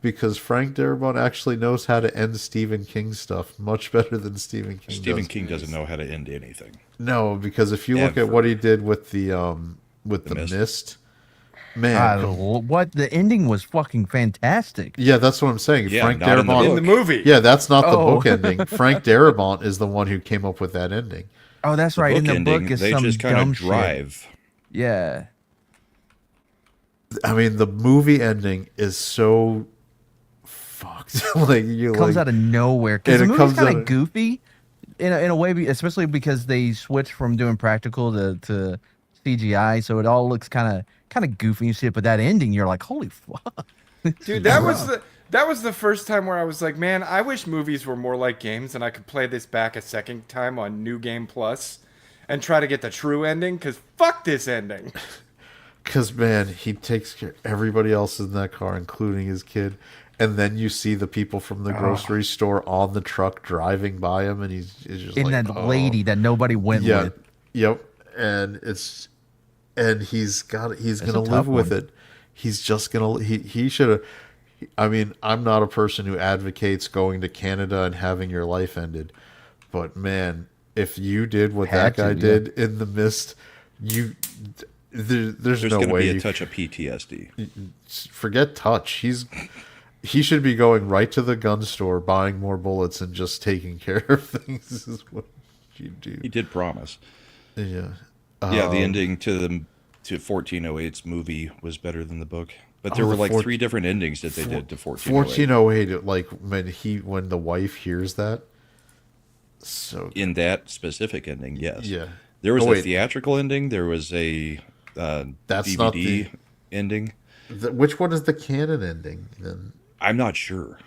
Because Frank Darabont actually knows how to end Stephen King stuff much better than Stephen King. Stephen does. King doesn't know how to end anything. No, because if you look at Ever. what he did with the Mist. Mist, man, What the ending was fucking fantastic. yeah, that's what I'm saying. Yeah, Frank not in the Darabont In the movie. Yeah, that's not the Oh. book ending. Frank Darabont is the one who came up with that ending. Oh, that's The right. In book the ending, book is they some just kind dumb of drive. shit. Yeah. I mean, the movie ending is so fucked. Like you Comes like, out of nowhere because and the it movie's comes kind out of of- goofy in a way, especially because they switched from doing practical to CGI, so it all looks kind of goofy and shit. But that ending, you're like, holy fuck, Dude, that was the first time where I was like, man, I wish movies were more like games and I could play this back a second time on New Game Plus and try to get the true ending, because fuck this ending. Because, man, he takes care of everybody else in that car, including his kid. And then you see the people from the grocery store on the truck driving by him, and he's just and like, that oh. lady that nobody went Yeah, with. yep. And he's gonna a live tough with one. it. He's just gonna he should have. I mean, I'm not a person who advocates going to Canada and having your life ended, but man, if you did what Had that guy to, did in the Mist, there's There's no going to way be a you touch of PTSD. forget touch. He should be going right to the gun store, buying more bullets, and just taking care of things. This is what you do. He did promise. Yeah. Yeah, the ending to 1408's movie was better than the book. But there Oh, were the like four- 3 different endings that they did to 1408. 1408, like when the wife hears that. So In that specific ending, yes. yeah. There was Oh, a wait. theatrical ending. There was a That's DVD not the- ending. Which one is the canon ending then? I'm not sure.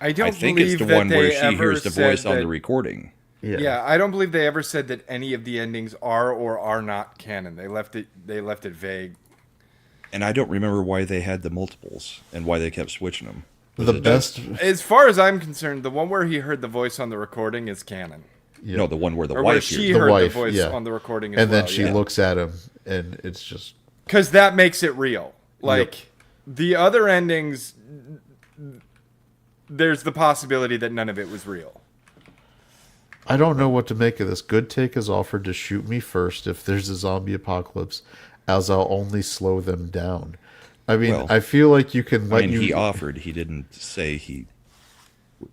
I don't I think believe it's the that one where they she ever hears the said voice on that- the recording. Yeah, I don't believe they ever said that any of the endings are or are not canon. They left it vague. And I don't remember why they had the multiples and why they kept switching them. Was The it best As far as I'm concerned, the one where he heard the voice on the recording is canon. yeah. No, the one where the Or where wife she hears The heard wife, the voice yeah. on the recording as and well. then she yeah. looks at him and it's just Because that makes it real. Like, the other endings, there's the possibility that none of it was real. I don't know what to make of this. Good Take has offered to shoot me first if there's a zombie apocalypse, as I'll only slow them down. I mean, Well, I feel like you can I let mean, you. he offered. He didn't say he.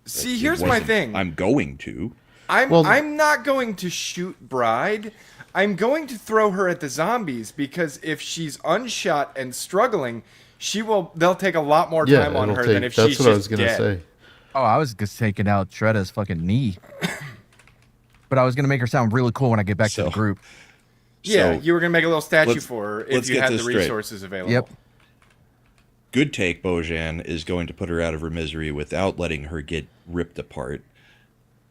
See, it here's my wasn't, thing. I'm going to. I'm not going to shoot Bride. I'm going to throw her at the zombies, because if she's unshot and struggling, they'll take a lot more yeah, time on it'll her take- than if that's she's what I just was gonna dead. say. Oh, I was just taking out Treda's fucking knee. But I was gonna make her sound really cool when I get back to the So- group. Yeah, So, you were gonna make a little statue let's- for her let's if you get had the this straight. resources available. Yep. Good Take Bojan is going to put her out of her misery without letting her get ripped apart.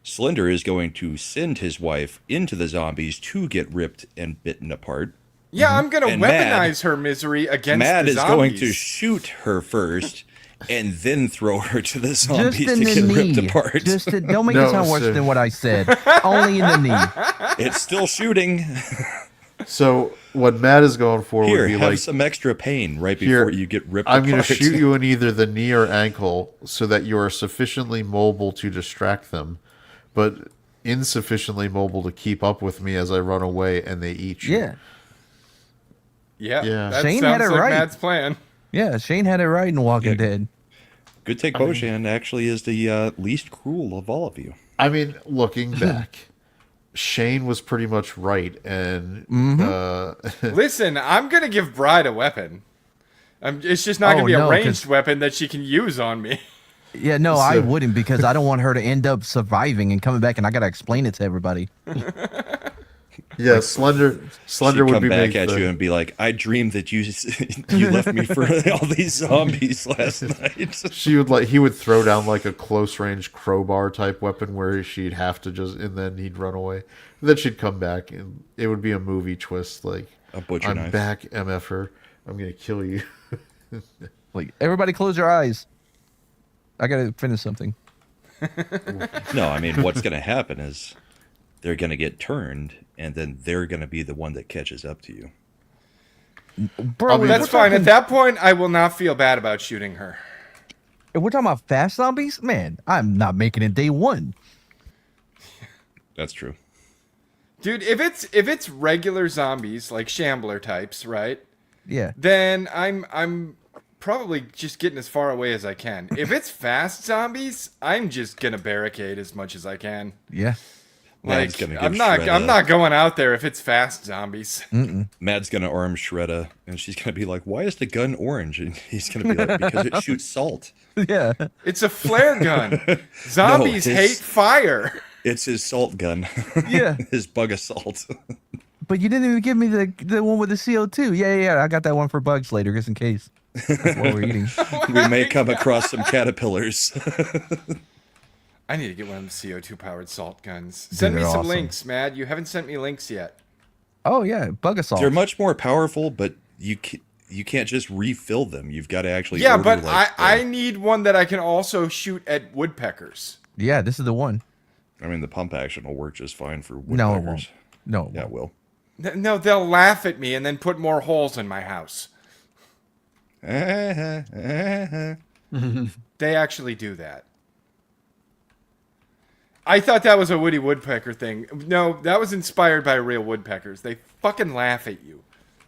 Slender is going to send his wife into the zombies to get ripped and bitten apart. Yeah, I'm gonna And weaponize her misery against Matt the is zombies. going to shoot her first and then throw her to the Just zombies in to the get knee. ripped apart. Don't make No, it sound worse sir. than what I said. Only in the knee. It's still shooting. So what Matt is going for Here, would be have like, some extra pain right here, before you get ripped I'm apart. going to shoot you in either the knee or ankle so that you are sufficiently mobile to distract them, but insufficiently mobile to keep up with me as I run away and they eat you. Yeah. Yeah, that Shane sounds had it like right. Matt's plan. Yeah, Shane had it right in Walking Yeah. Dead. Good Take Bojan actually is the least cruel of all of you. I mean, looking back, Shane was pretty much right, and Listen, I'm gonna give Bride a weapon. It's just not Oh, gonna be a no, ranged 'cause- weapon that she can use on me. Yeah, no, I So- wouldn't, because I don't want her to end up surviving and coming back and I gotta explain it to everybody. yeah, Slender She'd would come be back make at the- you and be like, "I dreamed that you you left me for all these zombies last night." She would he would throw down like a close range crowbar type weapon where she'd have to just, and then he'd run away. And then she'd come back and it would be a movie twist. Like, A butcher I'm knife. back, MFer. I'm gonna kill you. Like, everybody close your eyes. I gotta finish something. No, I mean, what's going to happen is they're going to get turned, and then they're going to be the one that catches up to you. Bro, mean, That's fine. At that point, I will not feel bad about shooting her. If we're talking about fast zombies, man, I'm not making it day one. That's true. Dude, if it's regular zombies, like shambler types, right? Yeah. Then I'm probably just getting as far away as I can. If it's fast zombies, I'm just gonna barricade as much as I can. Yeah. Mad's Like gonna I'm give not Shredda- I'm not going out there if it's fast zombies. Mad's going to arm Shredda, and she's going to be like, why is the gun orange? And he's going to be like, because it shoots salt. Yeah. It's a flare gun. Zombies his- hate fire. It's his salt gun. Yeah. His bug assault. But you didn't even give me the one with the CO2. Yeah. I got that one for bugs later, just in case. While we're eating. We may come across some caterpillars. I need to get one of them CO2 powered salt guns. Send me they're some awesome. links, Mad. You haven't sent me links yet. Oh yeah, bug assault. They're much more powerful, but you can't just refill them. You've got to actually Yeah, order, but like, I need one that I can also shoot at woodpeckers. Yeah, this is the one. I mean, the pump action will work just fine for woodpeckers. No, it won't. No. Yeah, it will. No, they'll laugh at me and then put more holes in my house. They actually do that. I thought that was a Woody Woodpecker thing. No, that was inspired by real woodpeckers. They fucking laugh at you.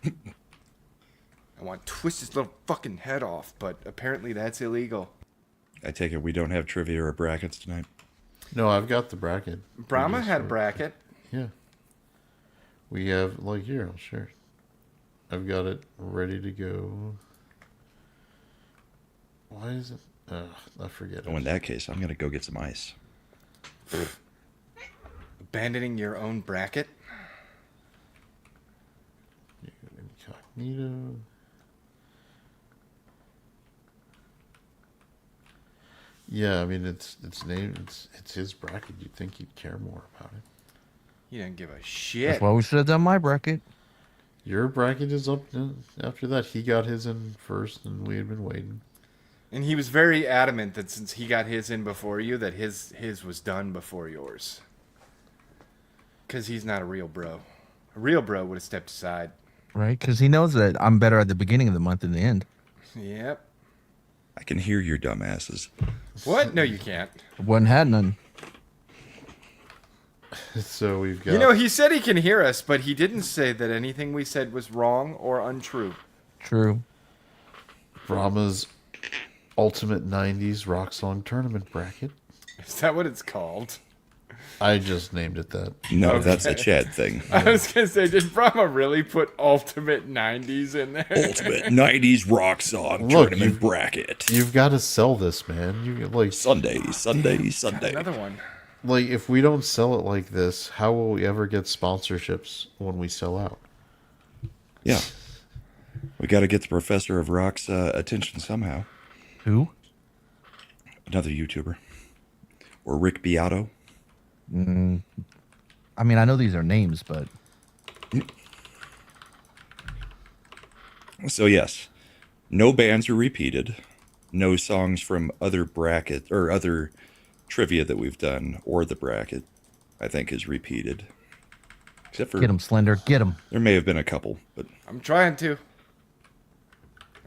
I want to twist his little fucking head off, but apparently that's illegal. I take it we don't have trivia or brackets tonight. No, I've got the bracket. Brahma had a bracket. Yeah. We have, like, here, I'll share. I've got it ready to go. Why is it? I forget. Oh, in that case, I'm going to go get some ice. Abandoning your own bracket? Incognito. Yeah, I mean, it's named, it's his bracket. You'd think he'd care more about it. You didn't give a shit. That's why we should have done my bracket. Your bracket is up after that. He got his in first, and we had been waiting. And he was very adamant that since he got his in before you, that his was done before yours. Because he's not a real bro. A real bro would have stepped aside. Right? Because he knows that I'm better at the beginning of the month than the end. Yep. I can hear your dumbasses. What? No, you can't. Wasn't had none. So we've got. You know, he said he can hear us, but he didn't say that anything we said was wrong or untrue. True. Brahma's Ultimate 90s Rock Song Tournament bracket. Is that what it's called? I just named it that. No, Okay. that's a Chad thing. I was going to say, did Brahma really put Ultimate 90s in there? Ultimate 90s rock song Look, tournament bracket. You've got to sell this, man. You like Sunday. Another one. Like, if we don't sell it like this, how will we ever get sponsorships when we sell out? Yeah. We got to get the Professor of Rock's attention somehow. Who? Another YouTuber. Or Rick Beato. I mean, I know these are names, but So, yes. No bands are repeated. No songs from other bracket or other trivia that we've done or the bracket, I think, is repeated. Except for get him, Slender. Get him. there may have been a couple, but I'm trying to.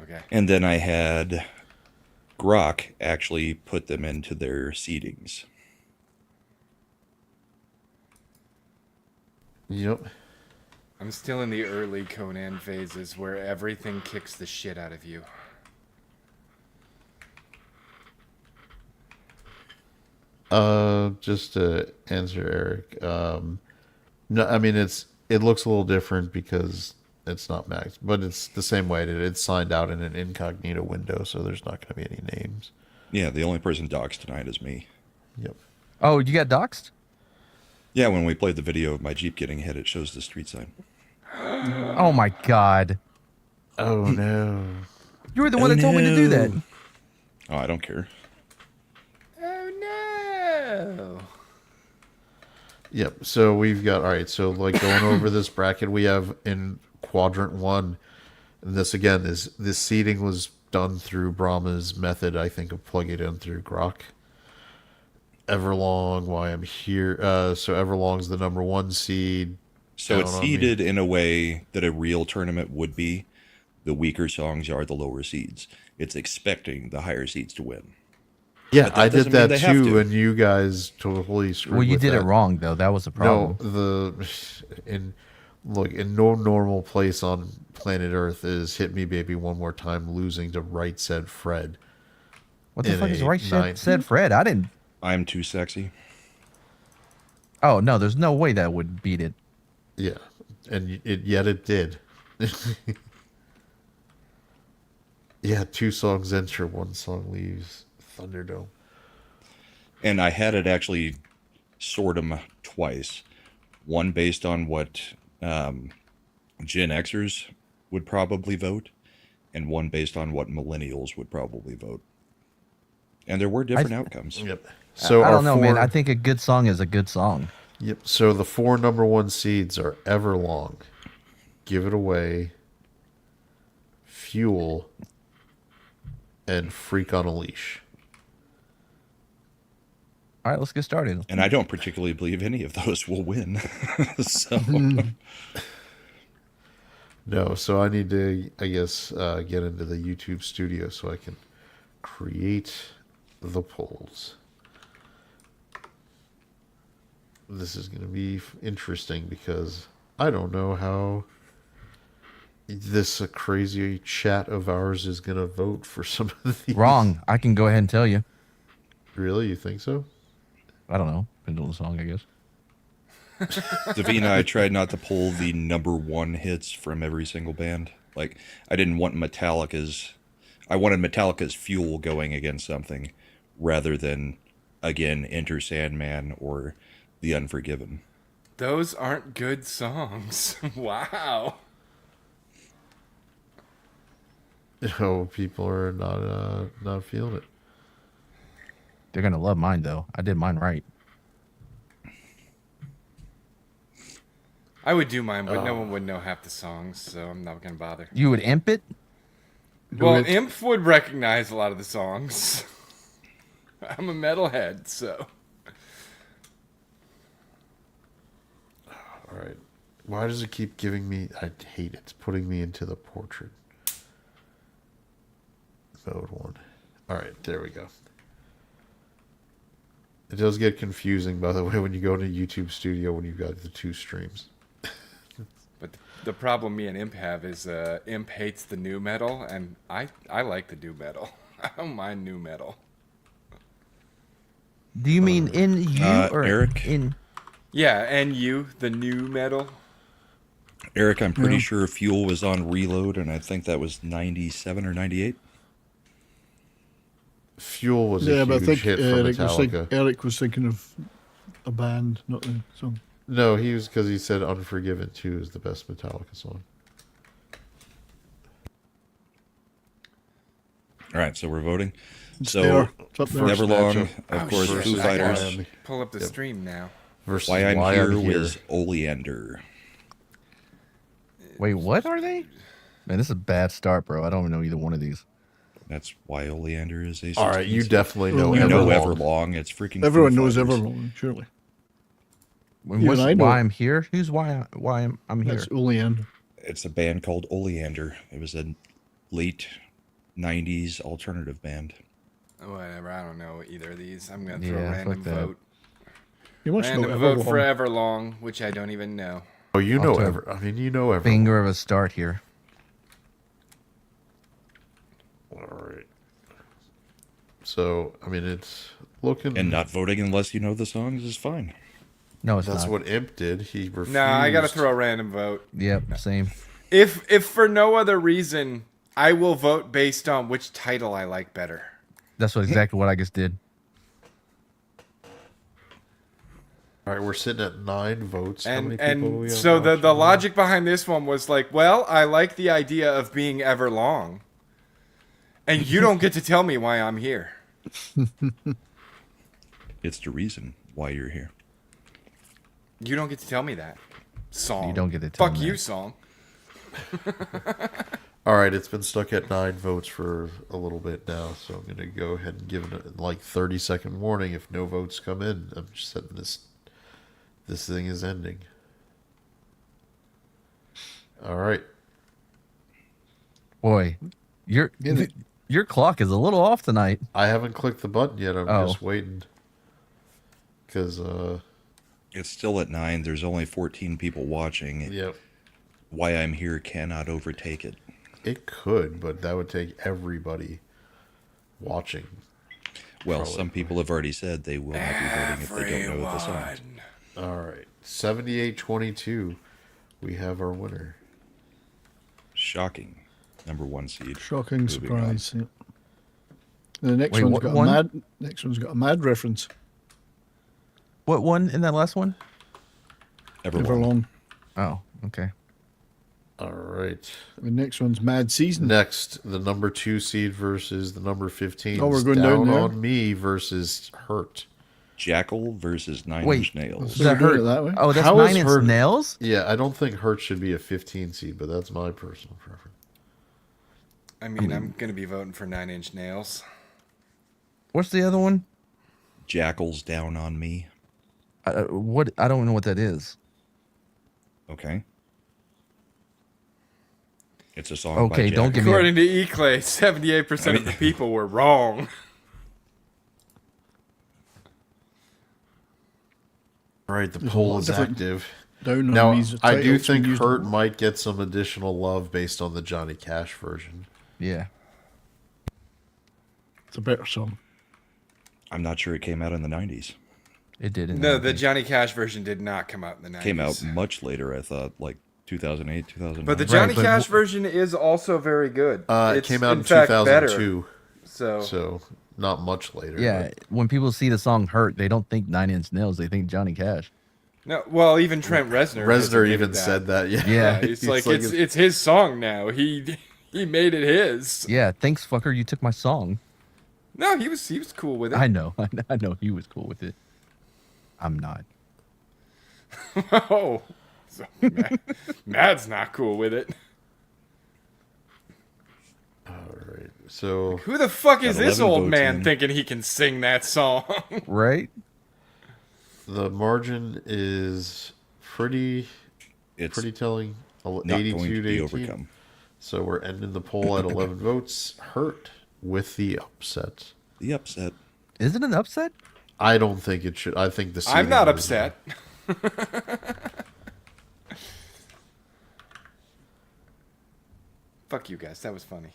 Okay. and then I had Grok actually put them into their seedings. Yep. I'm still in the early Conan phases where everything kicks the shit out of you. Just to answer Eric, no, I mean it looks a little different because it's not max, but it's the same way it's signed out in an incognito window, so there's not going to be any names. Yeah, the only person doxed tonight is me. Yep. Oh, you got doxxed? Yeah, when we played the video of my Jeep getting hit, it shows the street sign. Oh my God! Oh no. You were the one that told me to do that. Oh, I don't care. Oh no! Yep. So we've got, all right. So like going over this bracket, we have in quadrant 1. And this again is this seeding was done through Brahma's method, I think, of plugging it in through Grok. Everlong, why I'm here. So Everlong's the number 1 seed. So it's down on me. seeded in a way that a real tournament would be. The weaker songs are the lower seeds. It's expecting the higher seeds to win. Yeah, But that I did doesn't mean that they have too, to. and you guys totally screwed Well, you with did that. it wrong though. That was the problem. No, in no normal place on planet Earth is "Hit Me, Baby, One More Time" losing to Right Said Fred. What the in fuck is a right nine- said Fred? I didn't. I'm too sexy. Oh no, there's no way that would beat it. Yeah, and yet it did. Yeah, 2 songs enter, 1 song leaves. Thunderdome. And I had it actually sort them twice. One based on what Gen Xers would probably vote, and one based on what millennials would probably vote. And there were different outcomes. Yep. So I our don't know, man. 4 I think a good song is a good song. Yep. So the 4 number 1 seeds are Everlong, Give It Away, Fuel, and Freak on a Leash. All right, let's get started. And I don't particularly believe any of those will win. So No, so I need to, I guess, get into the YouTube studio so I can create the polls. This is going to be interesting because I don't know how this crazy chat of ours is going to vote for some of these. Wrong. I can go ahead and tell you. Really? You think so? I don't know. Depends on the song, I guess. Davina, I tried not to pull the number 1 hits from every single band. Like, I didn't want Metallica's... I wanted Metallica's Fuel going against something rather than, again, Enter Sandman or The Unforgiven. Those aren't good songs. Wow. No, people are not feeling it. They're gonna love mine though. I did mine right. I would do mine, but no one would know half the songs, so I'm not gonna bother. You would imp it? Well, it. Imp would recognize a lot of the songs. I'm a metalhead, so. All right. Why does it keep giving me... I hate it. It's putting me into the portrait. Mode 1. All right, there we go. It does get confusing, by the way, when you go to YouTube Studio when you've got the 2 streams. But the problem me and Imp have is Imp hates the new metal, and I like the new metal. I don't mind new metal. Do you mean in you or Eric? in? Yeah, and you, the new metal. Eric, I'm pretty sure Fuel was on Reload, and I think that was 97 or 98. Fuel was Yeah, a but I huge think hit for Metallica. Eric was thinking of a band, not the song. No, he was because he said Unforgiven 2 is the best Metallica song. All right, so we're voting. So, there. It's up there. First Everlong, matchup. of course, shit. Foo I Fighters. gotta pull up the stream now. Versus Why I'm Here was Oleander. Wait, what are they? Man, this is a bad start, bro. I don't even know either one of these. That's why Oleander is a... All right, you definitely know You know Everlong. Everlong. It's freaking Everyone Foo knows Fighters. Everlong, surely. When, Even what's I know why it. I'm here? Who's why I'm here? That's Oleander. It's a band called Oleander. It was a late 90s alternative band. Whatever, I don't know either of these. I'm gonna throw Yeah, a random fuck that. vote. You must know Random vote for Everlong. Everlong, which I don't even know. Oh, you know I'll I mean, you know Everlong. Finger of a start here. All right. So, I mean, it's looking... And not voting unless you know the songs is fine. No, it's That's not. what Imp did. He refused. Nah, I gotta throw a random vote. Yep, same. If for no other reason, I will vote based on which title I like better. That's exactly what I just did. All right, we're sitting at 9 votes. How many And people do we have so the watching? logic behind this one was like, well, I like the idea of being Everlong, and you don't get to tell me why I'm here. It's the reason why you're here. You don't get to tell me that. Song. You don't get to tell Fuck me you, that. song. All right, it's been stuck at 9 votes for a little bit now, so I'm going to go ahead and give it a 30-second warning. If no votes come in, I'm just setting this thing is ending. All right. Boy, your clock is a little off tonight. I haven't clicked the button yet. I'm just waiting. Because It's still at 9. There's only 14 people watching. Yep. Why I'm here cannot overtake it. It could, but that would take everybody watching. Well, some people have already said they will not be voting if they don't know the song. All right. 78-22. We have our winner. Shocking. Number 1 seed. Shocking Moving on. surprise. Yeah. The next Wait, one's what got one? a mad. Next one's got a mad reference. What one in that last one? Everlong. Oh, okay. All right. The next one's Mad Season. Next, the number 2 seed versus the number 15. Oh, we're going down there? on Me versus Hurt. Jackal versus Nine Wait. Inch Nails. So we're doing it that way? Oh, that's How is 9 Inch Hurt- Nails? Yeah, I don't think Hurt should be a 15 seed, but that's my personal preference. I mean, I'm gonna be voting for 9 Inch Nails. What's the other one? Jackal's Down on Me. What? I don't know what that is. Okay. It's a song Okay, by don't Jackal. give me. According to Eclay, 78% of the people were wrong. All right, the There's a poll lot is different- active. Down on Now, Me's a I title do that's been think used Hurt a lot. might get some additional love based on the Johnny Cash version. Yeah. It's a better song. I'm not sure it came out in the 90s. It did. in No, the the Johnny Cash version did not come out in the 90s. Came out much later, I thought, like 2008, 2009. But the Johnny but Cash version is also very good. It It's, came out in fact, better. 2002, So, so not much later. Yeah, when people see the song "Hurt," they don't think Nine Inch Nails. They think Johnny Cash. no, well, even Trent Reznor. but has Reznor admitted even that. said that. Yeah, Yeah. It's like it's his song now. He made it his. Yeah, thanks, fucker. You took my song. No, he was cool with it. I know. I know he was cool with it. I'm not. Oh, so Mad's not cool with it. All right, so Who the fuck is Got this 11 old votes man in. thinking he can sing that song? Right? the margin is pretty It's telling. not 82 going to to be 18. overcome. So we're ending the poll at 11 votes. Hurt with the upset. The upset. Is it an upset? I don't think it should. I think the. I'm not seeding is- upset. Fuck you guys. That was funny.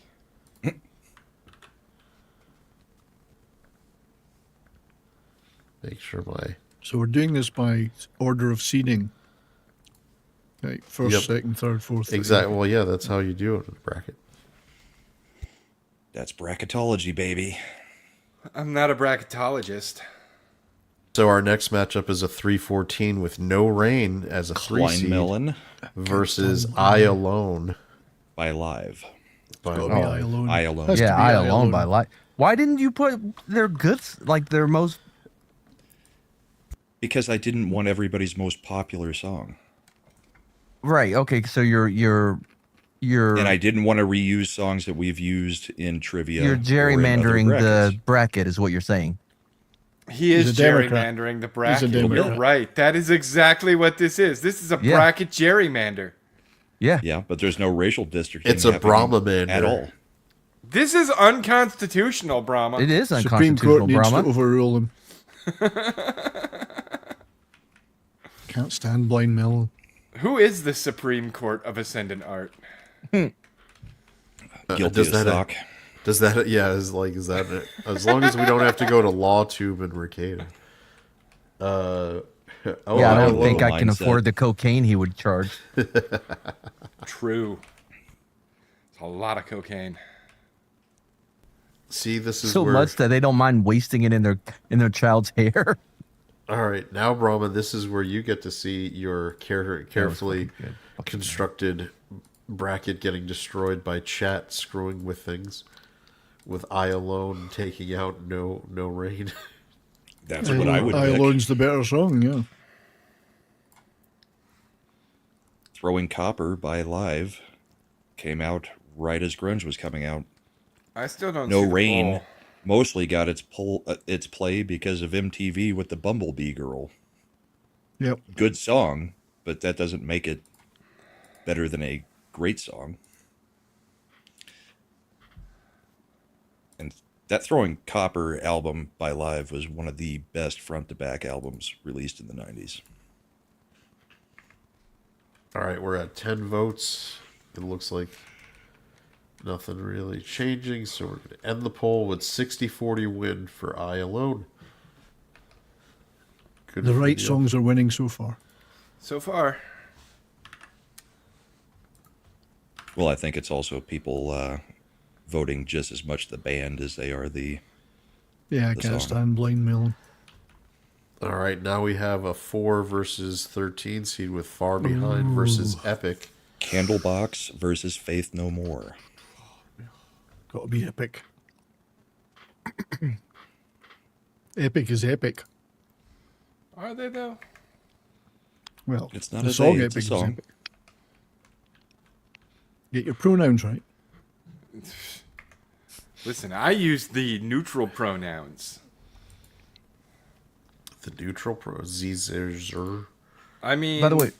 Make sure my. So we're doing this by order of seeding. Right, first, Yep. second, third, fourth. fifth. Exactly. Well, yeah, that's how you do it in the bracket. That's bracketology, baby. I'm not a bracketologist. So our next matchup is a 3-14 with No Rain as a 3 seed Kleinmelon versus I Alone. by Live. By Gotta be I Alone. I Alone. Has to Yeah, be I Alone by Light. Why didn't you put their good, like their most? Because I didn't want everybody's most popular song. Right. Okay. So you're And I didn't want to reuse songs that we've used in trivia. you're or in other gerrymandering brackets. the bracket, is what you're saying. He is He's a Democrat. gerrymandering the He's a bracket. Democrat. You're right. That is exactly what this is. This is a Yeah. bracket gerrymander. Yeah. Yeah, but there's no racial districting. It's a happening Brahma man at all. This is unconstitutional, Brahma. It is Supreme unconstitutional, Court needs Brahma. to overrule him. Can't stand blind melon. Who is the Supreme Court of Ascendant Art? Guilty does as that- stock. Does that? Yeah, is that? As long as we don't have to go to LawTube and Mercator. Oh, Yeah, I I don't love think the I can mindset. afford the cocaine he would charge. True. It's a lot of cocaine. See, this is So where. much that they don't mind wasting it in their child's hair. All right, now Brahma, this is where you get to see your carefully fucking good. constructed bracket getting destroyed by chat screwing with things, with I Alone taking out No Rain. That's what I would I pick. Alone's the better song, yeah. Throwing Copper by Live came out right as grunge was coming out. I still don't No see the Rain pull. mostly got its play because of MTV with the Bumblebee Girl. Yep. Good song, but that doesn't make it better than a great song. And that Throwing Copper album by Live was one of the best front-to-back albums released in the 90s. All right, we're at 10 votes. It looks like nothing really changing, so we're going to end the poll with 60-40 win for I Alone. Good The for right the- songs are winning so far. So far. Well, I think it's also people voting just as much the band as they are the... Yeah, I The can't song. stand Blind Melon. All right, now we have a 4 versus 13 seed with Far Behind versus Epic. Candlebox versus Faith No More. Gotta be Epic. Epic is epic. Are they though? Well, It's not the a song they, it's a Epic is song. epic. Get your pronouns right. Listen, I use the neutral pronouns. The neutral pro Zer. I mean, By the way,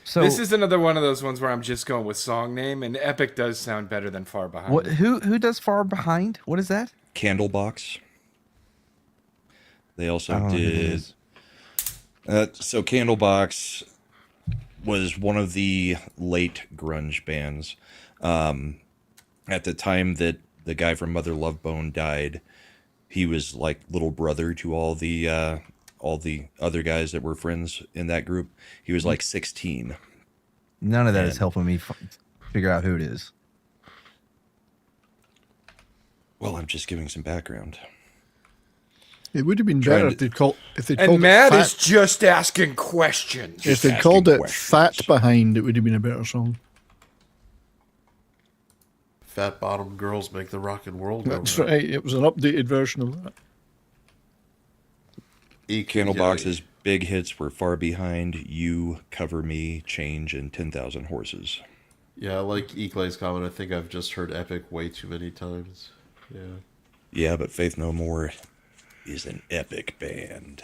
so this is another one of those ones where I'm just going with song name, and Epic does sound better than Far Behind. what? Who does Far Behind? What is that? Candlebox. They also I don't know who it did... is. So Candlebox was one of the late grunge bands. At the time that the guy from Mother Love Bone died, he was like little brother to all the other guys that were friends in that group. He was like 16. None of that is And- helping me figure out who it is. Well, I'm just giving some background. It would have been Trying better to- if they'd called And it Matt fat, is just asking questions. if they'd asking called it questions. Fat Behind, it would have been a better song. Fat bottom girls make the rockin' world go That's round. right. It was an updated version of that. Candlebox's big hits were Far Behind, You, Cover Me, Change, and 10,000 Horses. Yeah, I like Eclay's comment. I think I've just heard Epic way too many times. Yeah. Yeah, but Faith No More is an epic band.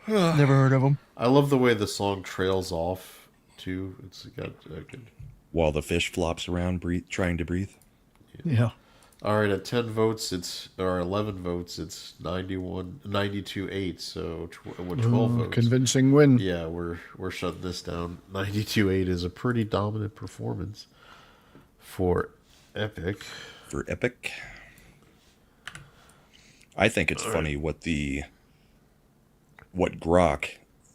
Never heard of them. I love the way the song trails off, too. It's got a good... While the fish flops around, trying to breathe. Yeah. All right, at 10 votes, or 11 votes, it's 92-8, so with 12 votes. Convincing win. Yeah, we're shutting this down. 92-8 is a pretty dominant performance for Epic. For epic. I think it's funny what Grok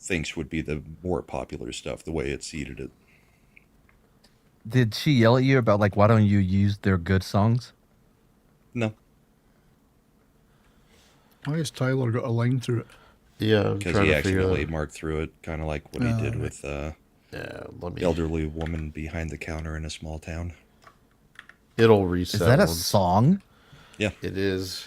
thinks would be the more popular stuff, the way it seeded it. Did she yell at you about like why don't you use their good songs? No, Why has Tyler got a line through it? Yeah, I'm because trying he to figure accidentally out. marked through it, kind of like what he did with Yeah, let me. elderly woman behind the counter in a small town. It'll reset. Is that a once- song? Yeah, It is.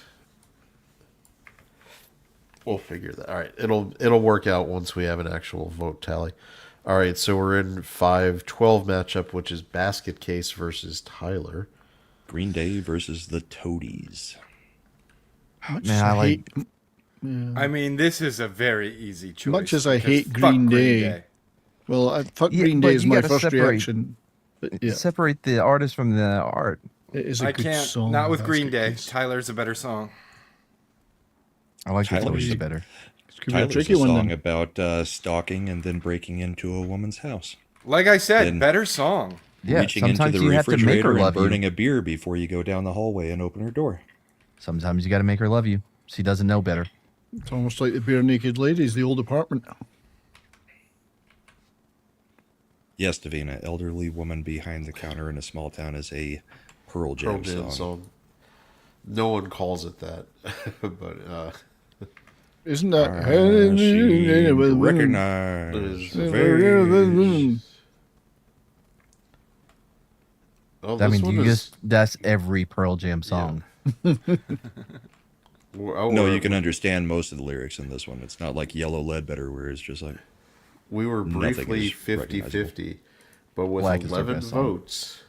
We'll figure that. All right, it'll work out once we have an actual vote tally. All right, so we're in 5-12 matchup, which is Basket Case versus Tyler. Green Day versus the Toadies. Much Man, as I I like- hate, I mean, this is a very easy choice. Much as I because hate fuck Green Day. well, fuck Yeah, Green but Day is you my gotta first separate- reaction. But yeah, Separate the artist from the art. it is a I good can't. song. Not with Green Basket Day. Case. Tyler's a better song. I like the Tyler's Toadies a- better. This could be a Tyler's tricky a one song then. about stalking and then breaking into a woman's house. Like I said, Then- better song. Yeah, Reaching into sometimes the you have to make her refrigerator and love burning you. a beer before you go down the hallway and open her door. Sometimes you got to make her love you. She doesn't know better. It's almost like the Bare Naked Ladies, the old apartment. Yes, Davina, elderly woman behind the counter in a small town is a Pearl Jam, Pearl Jam song. No one calls it that, but Isn't that? She Well, recognized it is the very. face. Oh, I this mean, one you is- just that's every Pearl Jam song. oh, No, we're- you can understand most of the lyrics in this one. It's not like Yellow Ledbetter, where it's just like, We were Nothing briefly is recognizable. 50-50, but with Black is their 11 best song. votes,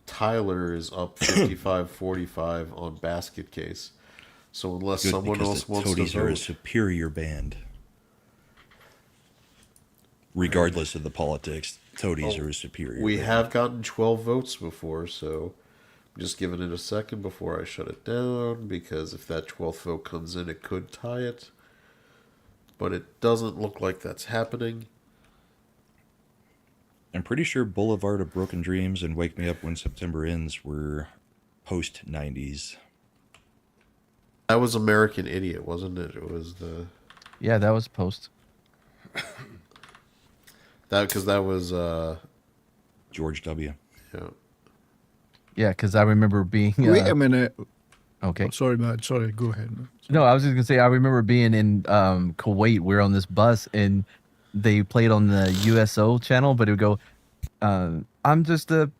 Tyler is up 55-45 on Basket Case. So unless Good, someone because else the wants to Toadies are a vote, superior band. Regardless of the politics, Toadies are a superior we band. have gotten 12 votes before, so I'm just giving it a second before I shut it down, because if that 12th vote comes in, it could tie it. But it doesn't look like that's happening. I'm pretty sure Boulevard of Broken Dreams and Wake Me Up When September Ends were post-90s. That was American Idiot, wasn't it? It was the... Yeah, that was post. Because that was... George W. Yeah. Yeah, because I remember being. Wait a minute. Okay. Oh, sorry, man. Sorry, go ahead. Man. No, I was just gonna say I remember being in Kuwait. We were on this bus and they played on the USO channel, but it would go, "I'm just a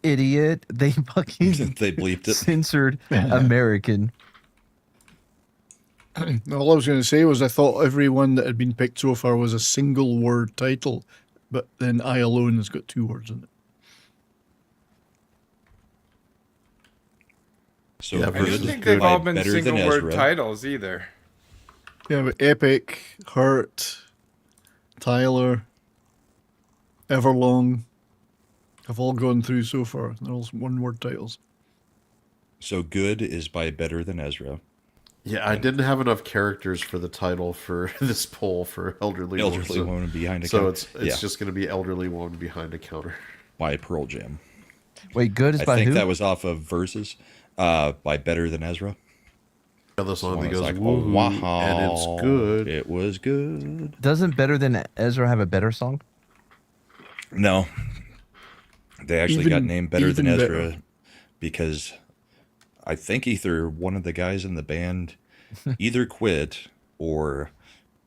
idiot." They fucking They bleeped it. censored American. All I was going to say was I thought everyone that had been picked so far was a single word title, but then I Alone has got 2 words in it. So Yeah, I good, don't think good they've all been better than single word Ezra. titles either. Yeah, but Epic, Hurt, Tyler, Everlong have all gone through so far. They're all 1-word titles. So good is by better than Ezra. Yeah, I didn't have enough characters for the title for this poll for Elderly Elderly Woman. Woman Behind a So Counter. it's just going to be Elderly Woman Behind a Counter. By Pearl Jam. Wait, good is I by think who? that was off of Versus by Better Than Ezra. The other song One that was goes, like, woohoo, wow, and it's good. It was good. Doesn't Better Than Ezra have a better song? No. They actually got named Better Than even Ezra better. because I think either one of the guys in the band either quit or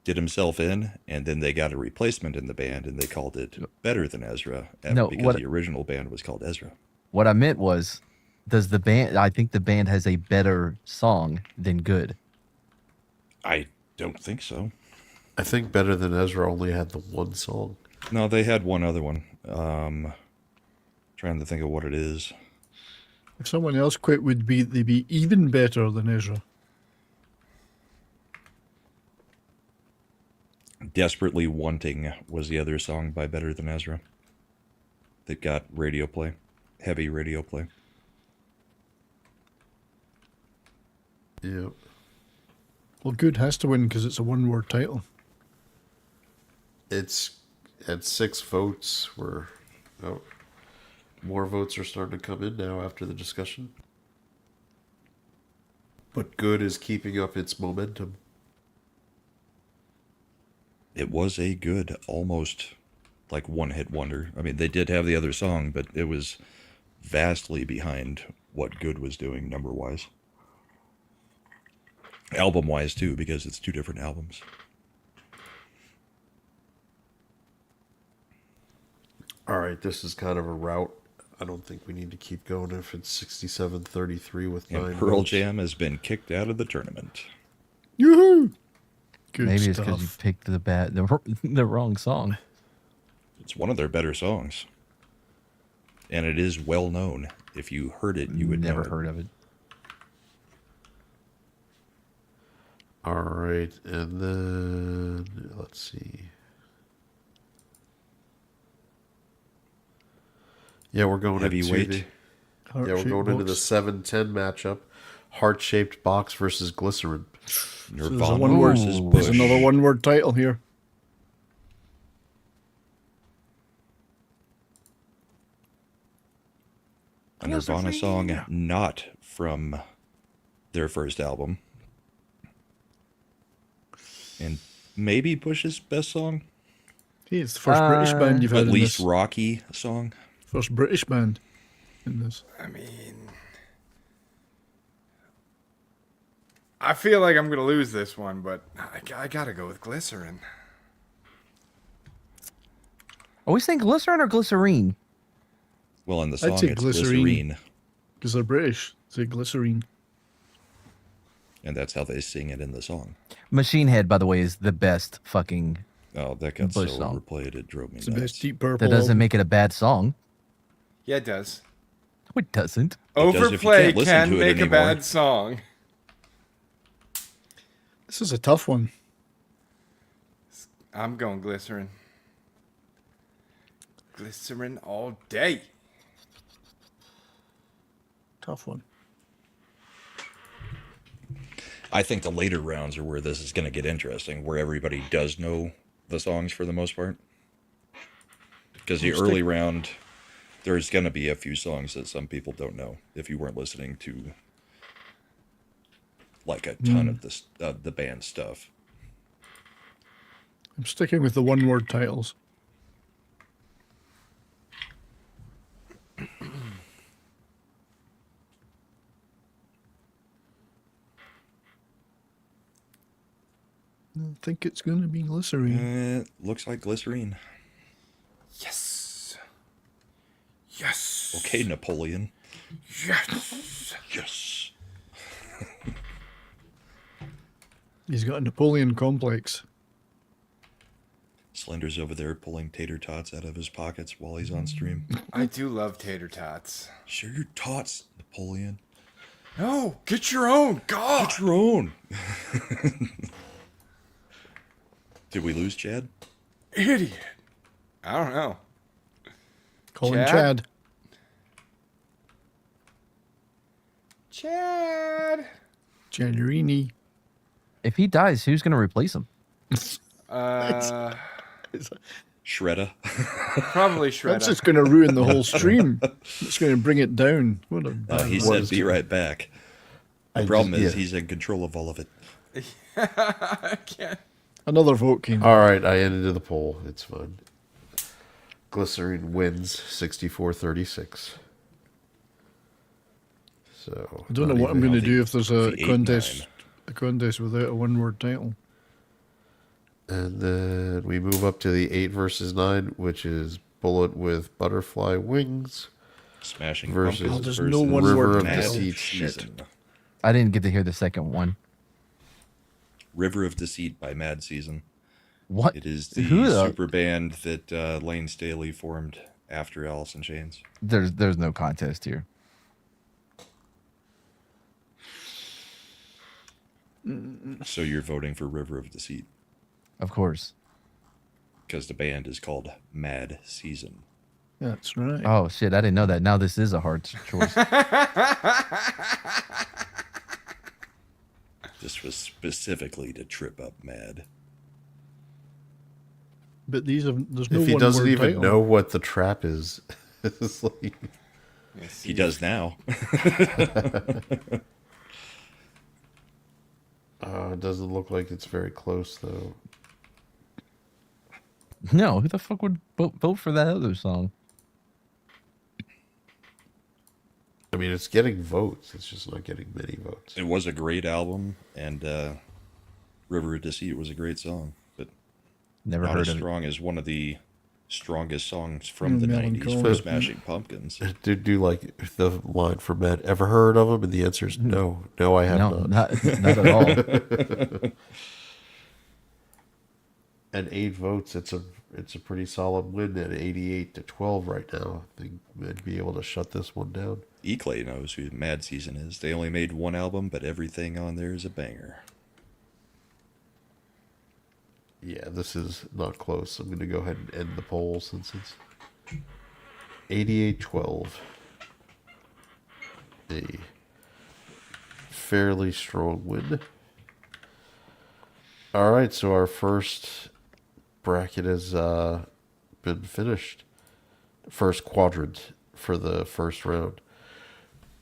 did himself in, and then they got a replacement in the band, and they called it Better Than Ezra No, because what- the original band was called Ezra. What I meant was, does the band? I think the band has a better song than good. I don't think so. I think Better Than Ezra only had the one song. No, they had one other one. Trying to think of what it is. If someone else quit, they'd be even better than Ezra. Desperately Wanting was the other song by Better Than Ezra that got radio play, heavy radio play. Yep. Well, good has to win because it's a 1-word title. It's at 6 votes. More votes are starting to come in now after the discussion. But good is keeping up its momentum. It was a good, almost like one-hit wonder. I mean, they did have the other song, but it was vastly behind what Good was doing number-wise. Album-wise, too, because it's 2 different albums. All right, this is kind of a route. I don't think we need to keep going if it's 67-33 with 9 And Pearl votes. Jam has been kicked out of the tournament. Yoo-hoo! Good Maybe it's stuff. because you picked the wrong song. It's one of their better songs. And it is well known. If you heard it, you would Never know it. heard of it. All right, and then let's see. Yeah, we're going into Heavyweight. the, Heart yeah, we're shaped going into the box. 7-10 matchup. Heart-shaped box versus glycerin. So there's a Nirvana 1-word. versus Ooh. There's Bush. another 1-word title here. A Nirvana song not from their first album. And maybe Bush's best song. Hey, it's the first British band you've had At in least this. rocky song. First British band in this. I mean, I feel like I'm gonna lose this one, but I gotta go with Glycerin. Are we saying glycerin or glycerine? Well, in the I'd song say it's Glycerine. glycerine. Because they're British. Say glycerine. And that's how they sing it in the song. Machine Head, by the way, is the best fucking. Oh, that got Bush so song. overplayed it drove me It's the nuts. best Deep Purple. That doesn't album. make it a bad song. Yeah, it does. it doesn't. does if you Overplay can't listen can to it make a anymore. bad song. This is a tough one. I'm going glycerin. Glycerin all day. Tough one. I think the later rounds are where this is going to get interesting, where everybody does know the songs for the most part. Because the early round, there's going to be a few songs that some people don't know if you weren't listening to like a ton of the band stuff. I'm sticking with the one-word titles. I think it's going to be glycerine. Looks like glycerine. Yes. Yes. Okay, Napoleon. Yes. Yes. He's got a Napoleon complex. Slender's over there pulling tater tots out of his pockets while he's on stream. I do love tater tots. Share your tots, Napoleon. No, get your own. God. Get your own. Did we lose Chad? Idiot. I don't know. Call him Chad? Chad. Chad. Januarini. If he dies, who's going to replace him? Shredder. Probably That's Shredder. just going to ruin the whole stream. It's going to bring it down. What a bad He word. said, "Be right back." The problem is he's in control of all of it. I can't. Another vote came. All right, I ended the poll. It's fine. Glycerin wins 64-36. So I don't know not what I'm even- going to do if there's a the 8-9. contest without a one-word title. And then we move up to the 8 versus 9, which is Bullet with Butterfly Wings. Smashing Versus- Pumpkins Oh, there's versus no one River word of Mad title. Deceit. Season. I didn't get to hear the second one. River of Deceit by Mad Season. What? It is the Who the- super band that Lane Staley formed after Alice in Chains. There's no contest here. So you're voting for River of Deceit Of course. because the band is called Mad Season. That's right. Oh shit! I didn't know that. Now this is a hard choice. This was specifically to trip up Mad. But these have there's no If he one doesn't word even title. know what the trap is, it's like, He does now. it doesn't look like it's very close, though. No, who the fuck would vote for that other song? I mean, it's getting votes. It's just not getting many votes. It was a great album, and River of Deceit was a great song, but Never not heard as of it. strong as one of the strongest songs from the Melancholy. 90s from Smashing Pumpkins. Do like the line for Matt, ever heard of him? And the answer is no. No, I have No, not. not at all. And 8 votes, it's a pretty solid win at 88-12 right now. I think they'd be able to shut this one down. E-Clay knows who Mad Season is. They only made one album, but everything on there is a banger. Yeah, this is not close. I'm going to go ahead and end the poll since it's 88-12. A fairly strong win. All right, so our first bracket has been finished. First quadrant for the first round.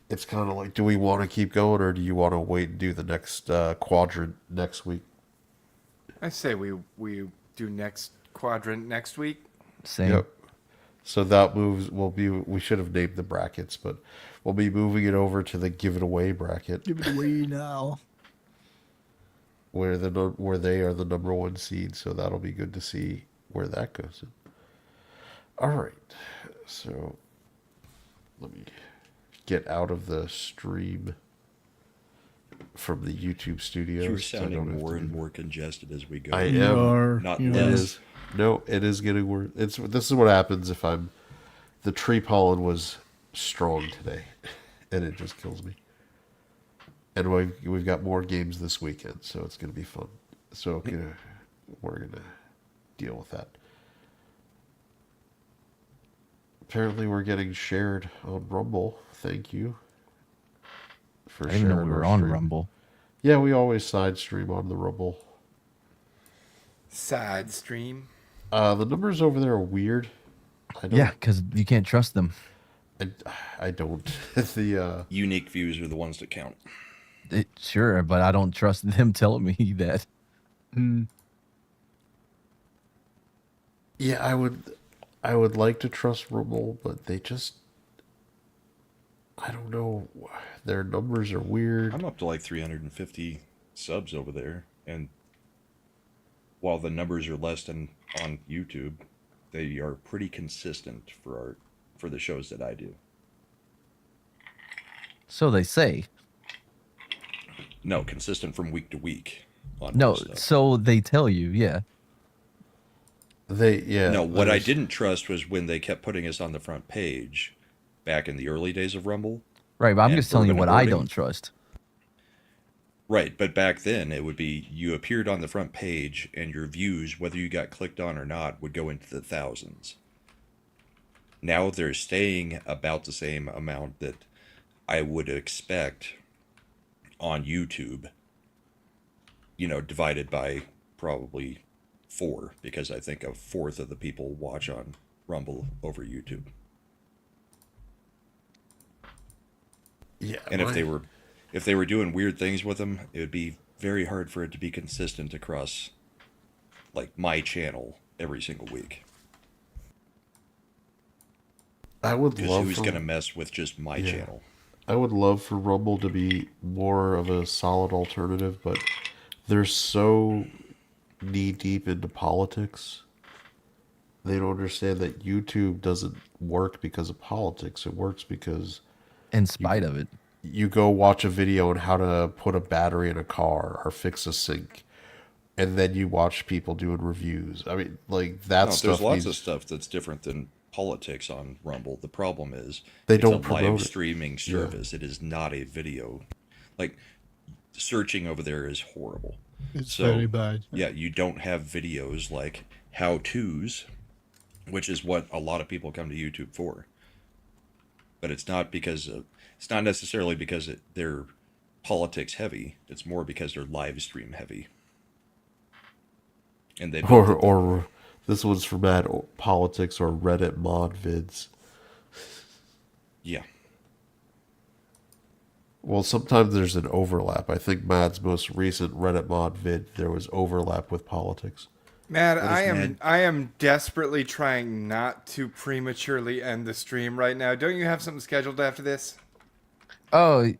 It's kind of like, do we want to keep going or do you want to wait and do the next quadrant next week? I say we do next quadrant next week. Same. Yep. So that moves we should have named the brackets, but we'll be moving it over to the give it away bracket Give it away now. where they are the number 1 seed. So that'll be good to see where that goes. All right. So let me get out of the stream from the YouTube studios. You're so I don't sounding have more to and do- more congested as we go. I You am are. not you It less. are. is. No, it is getting worse. This is what happens if I'm. The tree pollen was strong today, and it just kills me. And we've got more games this weekend, so it's going to be fun. So we're going to deal with that. Apparently, we're getting shared on Rumble. Thank you for I didn't know we were on Rumble. Yeah, we always side stream on the Rumble. Side stream. The numbers over there are weird. Yeah, because you can't trust them. I don't. The unique views are the ones that count. Sure, but I don't trust them telling me that. Yeah, I would like to trust Rumble, but they just, I don't know. Their numbers are weird. I'm up to like 350 subs over there, and while the numbers are less than on YouTube, they are pretty consistent for the shows that I do. So they say. No, consistent from week to week. No, so they tell you, yeah. No, what I didn't trust was when they kept putting us on the front page back in the early days of Rumble. Right, but I'm just telling you what I don't trust. Right, but back then it would be you appeared on the front page and your views, whether you got clicked on or not, would go into the thousands. Now they're staying about the same amount that I would expect on YouTube, divided by probably 4, because I think 1/4 of the people watch on Rumble over YouTube. Yeah, and if they were doing weird things with them, it would be very hard for it to be consistent across, like, my channel every single week. I would love who's gonna mess with just my channel. I would love for Rumble to be more of a solid alternative, but they're so knee deep into politics. They don't understand that YouTube doesn't work because of politics. It works because, in spite of it, you go watch a video on how to put a battery in a car or fix a sink, and then you watch people doing reviews. I mean, like that stuff. There's lots of stuff that's different than politics on Rumble. The problem is they it's don't a promote live it. streaming service. It is not a video. Like, searching over there is horrible. It's very bad. Yeah, you don't have videos like how-tos, which is what a lot of people come to YouTube for. But it's not necessarily because they're politics heavy. It's more because they're live stream heavy. And they or this one's for Mad Politics or Reddit mod vids. Yeah. Well, sometimes there's an overlap. I think Mad's most recent Reddit mod vid, there was overlap with politics. Matt, I am desperately trying not to prematurely end the stream right now. Don't you have something scheduled after this? Oh,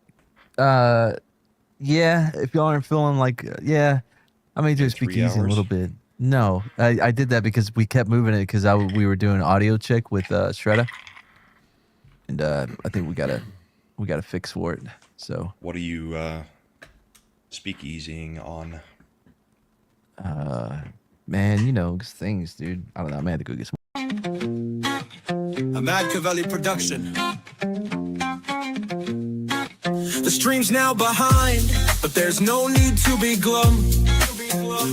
yeah. If y'all aren't feeling like, I may do a speakeasy in a little bit. No, I did that because we kept moving it because we were doing an audio check with Shredder, and I think we gotta fix for it. So what are you speakeasying on? Man, things, dude. I don't know. I may have to go get some. A Mad Cavelli production. The stream's now behind, but there's no need to be glum.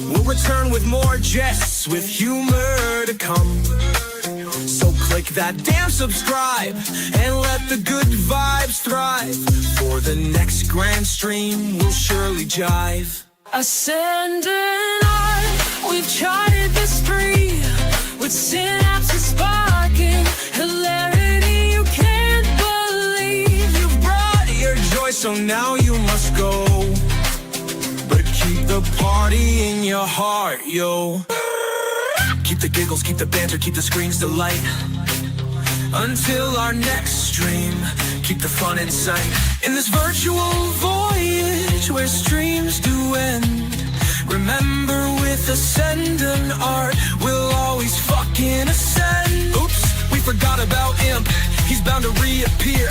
We'll return with more jests, with humor to come. So click that damn subscribe and let the good vibes thrive. For the next grand stream, we'll surely jive. Ascend and I, we've charted the spree with synapses sparking, hilarity you can't believe. You brought your joy, so now you must go. But keep the party in your heart, yo. Keep the giggles, keep the banter, keep the screens delight. Until our next stream, keep the fun in sight. In this virtual voyage where streams do end, remember with Ascend and Art, we'll always fucking ascend. Oops, we forgot about Imp, he's bound to reappear.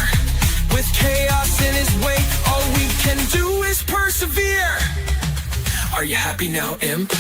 With chaos in his wake, all we can do is persevere. Are you happy now, Imp?